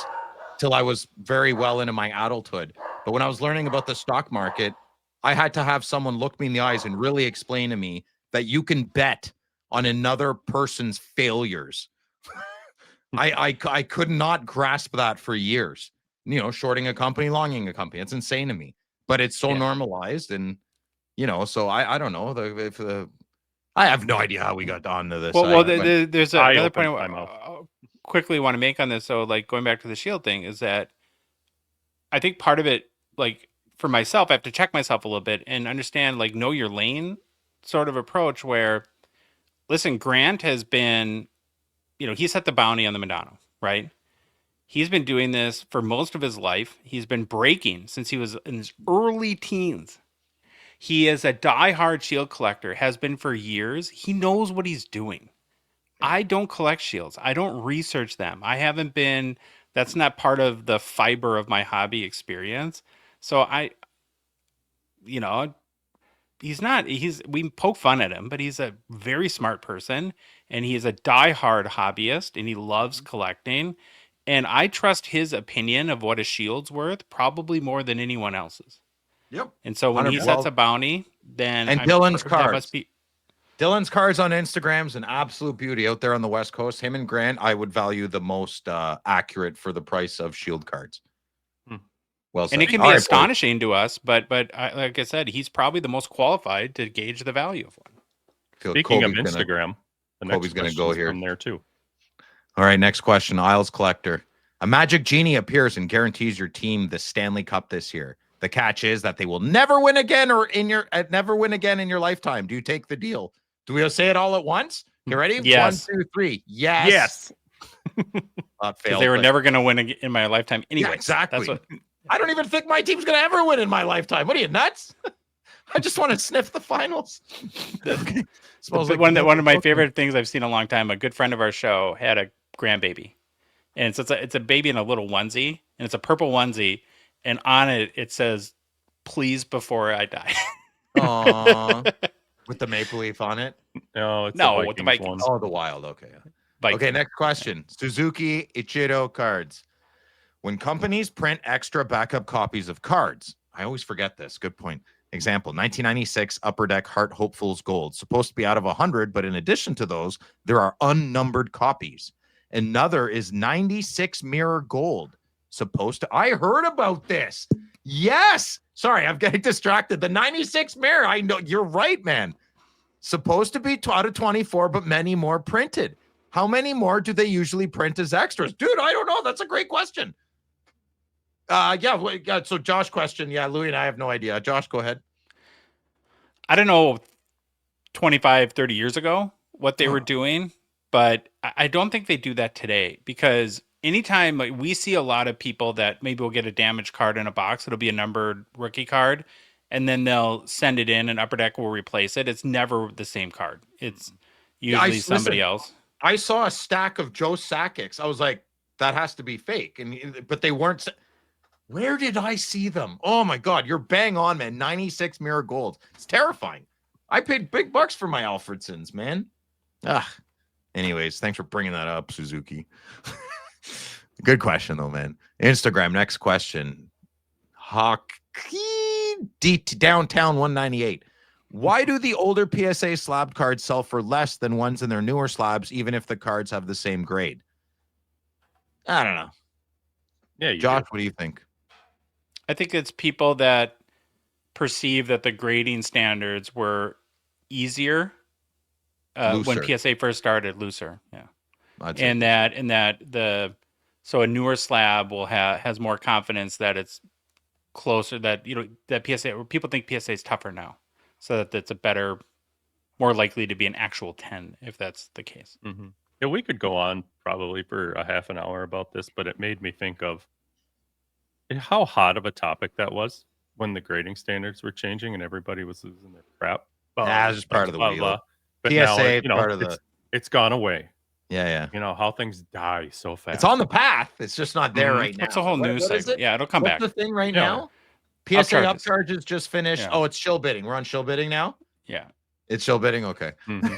till I was very well into my adulthood. But when I was learning about the stock market, I had to have someone look me in the eyes and really explain to me that you can bet on another person's failures. I could not grasp that for years. Shorting a company, longing a company. It's insane to me, but it's so normalized. And, so I don't know I have no idea how we got onto this. There's another point I quickly want to make on this. So like going back to the shield thing is that I think part of it, like for myself, I have to check myself a little bit and understand, like, know your lane sort of approach where, listen, Grant has been, he set the bounty on the Medano, right? He's been doing this for most of his life. He's been breaking since he was in his early teens. He is a diehard shield collector, has been for years. He knows what he's doing. I don't collect shields. I don't research them. I haven't been That's not part of the fiber of my hobby experience. So you know, we poke fun at him, but he's a very smart person and he's a diehard hobbyist and he loves collecting. And I trust his opinion of what a shield's worth probably more than anyone else's. Yep. And so when he 100%. sets a bounty, then And Dylan's that cards. must be Dylan's cards on Instagram's an absolute beauty out there on the West Coast. Him and Grant, I would value the most accurate for the price of shield cards. Well said. And it can be astonishing to us, but like I said, he's probably the most qualified to gauge the value of one. Speaking of Instagram, the next Kobe's going to go here from there too. All right, next question. Isles Collector. A magic genie appears and guarantees your team the Stanley Cup this year. The catch is that they will never win again never win again in your lifetime. Do you take the deal? Do we say it all at once? You ready? Yes. 1, 2, 3. Yes. Because they were never going to win in my lifetime anyway. Yeah, exactly. That's what... I don't even think my team's going to ever win in my lifetime. What are you, nuts? I just want to sniff the finals. One of my favorite things I've seen in a long time, a good friend of our show had a grandbaby. And so it's a baby in a little onesie, and it's a purple onesie, and on it says, "Please before I die." Aww. With the maple leaf on it? No, it's with the Vikings one. Oh, the Wild. Okay. Vikings. Okay, next question. Suzuki Ichiro cards. When companies print extra backup copies of cards, I always forget this. Good point. Example, 1996 Upper Deck Heart Hopefuls Gold. Supposed to be out of 100, but in addition to those, there are unnumbered copies. Another is 96 Mirror Gold. I heard about this. Yes. Sorry, I'm getting distracted. The 96 Mirror. I know. You're right, man. Supposed to be out of 24, but many more printed. How many more do they usually print as extras? Dude, I don't know. That's a great question. So Josh question. Yeah, Louis and I have no idea. Josh, go ahead. I don't know 25, 30 years ago what they were doing, but I don't think they do that today because anytime we see a lot of people that maybe will get a damaged card in a box, it'll be a numbered rookie card, and then they'll send it in and Upper Deck will replace it. It's never the same card. It's usually somebody else. I saw a stack of Joe Sakic's. I was like, that has to be fake. But they weren't. Where did I see them? Oh my God, you're bang on, man. 96 Mirror Gold. It's terrifying. I paid big bucks for my Alfredsons, man. Anyways, thanks for bringing that up, Suzuki. Good question, though, man. Instagram, next question. Hockey Downtown 198. Why do the older PSA slab cards sell for less than ones in their newer slabs, even if the cards have the same grade? I don't know. Yeah, Josh, what do you think? I think it's people that perceive that the grading standards were easier when PSA first started, looser. Yeah. So a newer slab has more confidence that it's closer, that PSA, people think PSA is tougher now, so that it's more likely to be an actual 10 if that's the case. Mm-hmm. Yeah, we could go on probably for a half an hour about this, but it made me think of how hot of a topic that was when the grading standards were changing and everybody was losing their crap. That's just part of the wheel. But PSA, now, part of the. It's gone away. Yeah. How things die so fast. It's on the path. It's just not there right now. It's a whole news segment. Yeah, it'll come back. What's the thing right now? PSA upcharges just finished. Yeah. Oh, it's shill bidding. We're on shill bidding now? Yeah. It's shill bidding? Okay. Mm-hmm.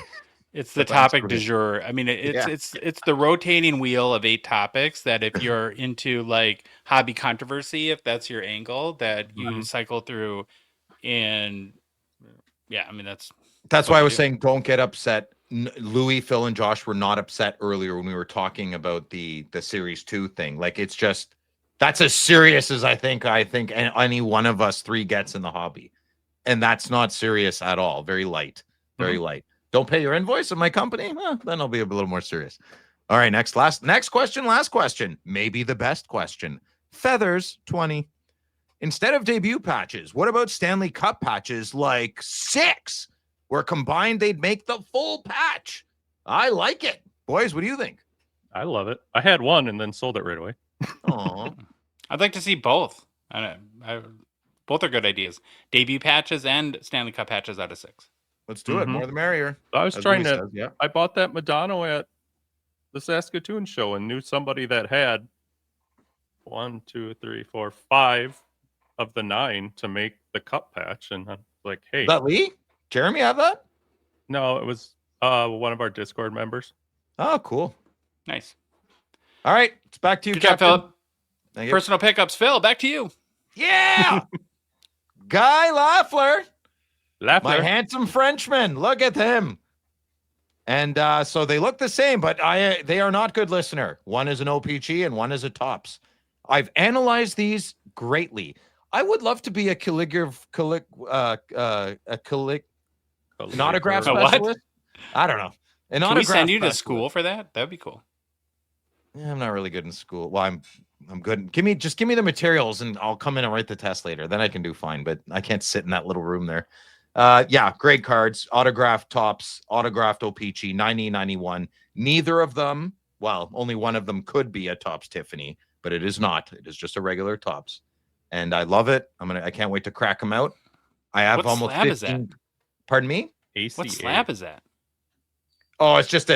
It's the topic du jour. I mean, it's the rotating wheel of 8 topics that if you're into like hobby controversy, if that's your angle, that you cycle through. And yeah, I mean, that's why I was saying don't get upset. Louis, Phil, and Josh were not upset earlier when we were talking about the Series 2 thing. Like, it's just, that's as serious as I think any one of us 3 gets in the hobby. And that's not serious at all. Very light. Very light. Don't pay your invoice in my company? Well, then I'll be a little more serious. All right, next question, last question. Maybe the best question. Feathers 20. Instead of debut patches, what about Stanley Cup patches like 6? Where combined they'd make the full patch. I like it. Boys, what do you think? I love it. I had one and then sold it right away. Aw. I'd like to see both. Both are good ideas. Debut patches and Stanley Cup patches out of 6. Let's do it. More the merrier. I was trying to. Says, I bought that Madonna at the Saskatoon show and knew somebody that had 1, 2, 3, 4, 5 of the 9 to make the cup patch. And I'm like, hey. Is that Lee? Jeremy have that? No, it was one of our Discord members. Oh, cool. Nice. All right. It's back to you, Good job, Captain. Philip. Thank you. Personal pickups. Phil, back to you. Yeah. Guy Lafleur. My Lafleur. handsome Frenchman. Look at him. And so they look the same, but they are not good, listener. One is an O-Pee-Chee and one is a Topps. I've analyzed these greatly. I would love to be an autograph specialist. I don't know. Can we send you to school for that? That'd be cool. Yeah, I'm not really good in school. Well, I'm good. Give me the materials and I'll come in and write the test later. Then I can do fine, but I can't sit in that little room there. Yeah, great cards, autographed Topps, autographed O-Pee-Chee, 90-91. Neither of them, well, only one of them could be a Topps Tiffany, but it is not. It is just a regular Topps. And I love it. I can't wait to crack them out. I have what almost slab 15. Is that? Pardon me? ACA. What slab is that? Oh, it's just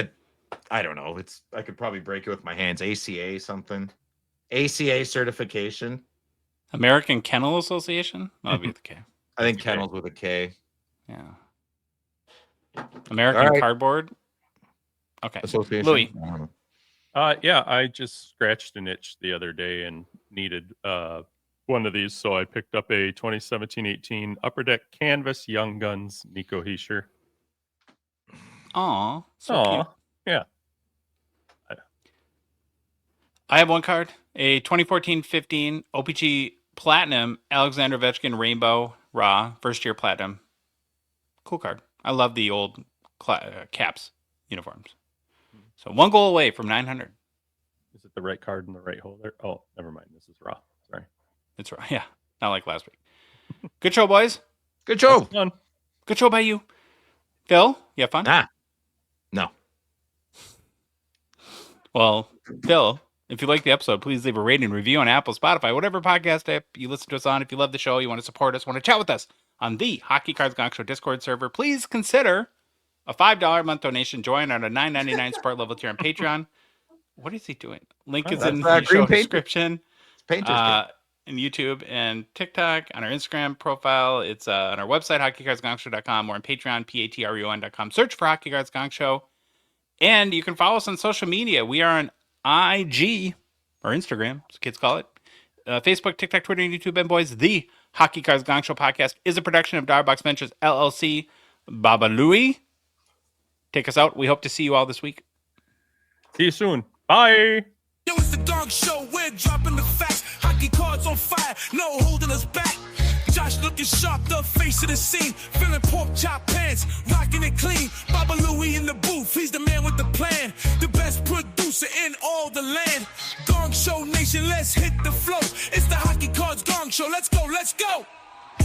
I don't know. I could probably break it with my hands. ACA something. ACA certification. American Kennel Association? That'll be with a K. I think kennels with a K. Yeah. American Cardboard. Okay. Association. Louis. Yeah, I just scratched an itch the other day and needed one of these, so I picked up a 2017-18 Upper Deck Canvas Young Guns Nico Hischier. Aw. So cute. Yeah. I have one card. A 2014-15 O-Pee-Chee Platinum Alexander Ovechkin Rainbow Raw First Year Platinum. Cool card. I love the old Caps uniforms. So one goal away from 900. Is it the right card in the right holder? Oh, never mind. This is raw. Sorry. It's right. Yeah. Not like last week. Good show, boys. Good show. Fun. Good show by you. Phil, you have fun? No. Well, Phil, if you like the episode, please leave a rating and review on Apple, Spotify, whatever podcast app you listen to us on. If you love the show, you want to support us, want to chat with us on the Hockey Cards Gongshow Discord server, please consider a $5 a month donation. Join on a $9.99 support level tier on Patreon. What is he doing? Link is in the show description. And YouTube and TikTok, on our Instagram profile. It's on our website, hockeycardsgongshow.com, or on Patreon, patreon.com. Search for Hockey Cards Gongshow. And you can follow us on social media. We are on IG, or Instagram, as kids call it. Facebook, TikTok, Twitter, and YouTube. And boys, the Hockey Cards Gongshow podcast is a production of Darbox Ventures, LLC. Baba Louie, take us out. We hope to see you all this week. See you soon. Bye. Yo, it's the Gong Show. We're dropping the facts. Hockey cards on fire. No holding us back. Josh looking sharp, the face of the scene. Feeling pork chop pants, rocking it clean. Baba Louie in the booth, he's the man with the plan. The best producer in all the land. Gong Show Nation, let's hit the flow. It's the Hockey Cards Gong Show. Let's go, let's go.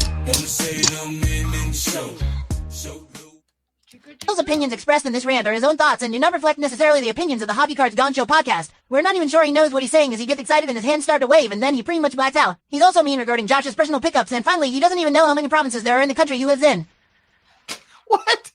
Wanna say them in the show. Phil's opinions expressed in this rant are his own thoughts and do not reflect necessarily the opinions of the Hockey Cards Gongshow podcast. We're not even sure he knows what he's saying as he gets excited and his hands start to wave and then he pretty much blacks out. He's also mean regarding Josh's personal pickups and finally he doesn't even know how many provinces there are in the country he lives in. What?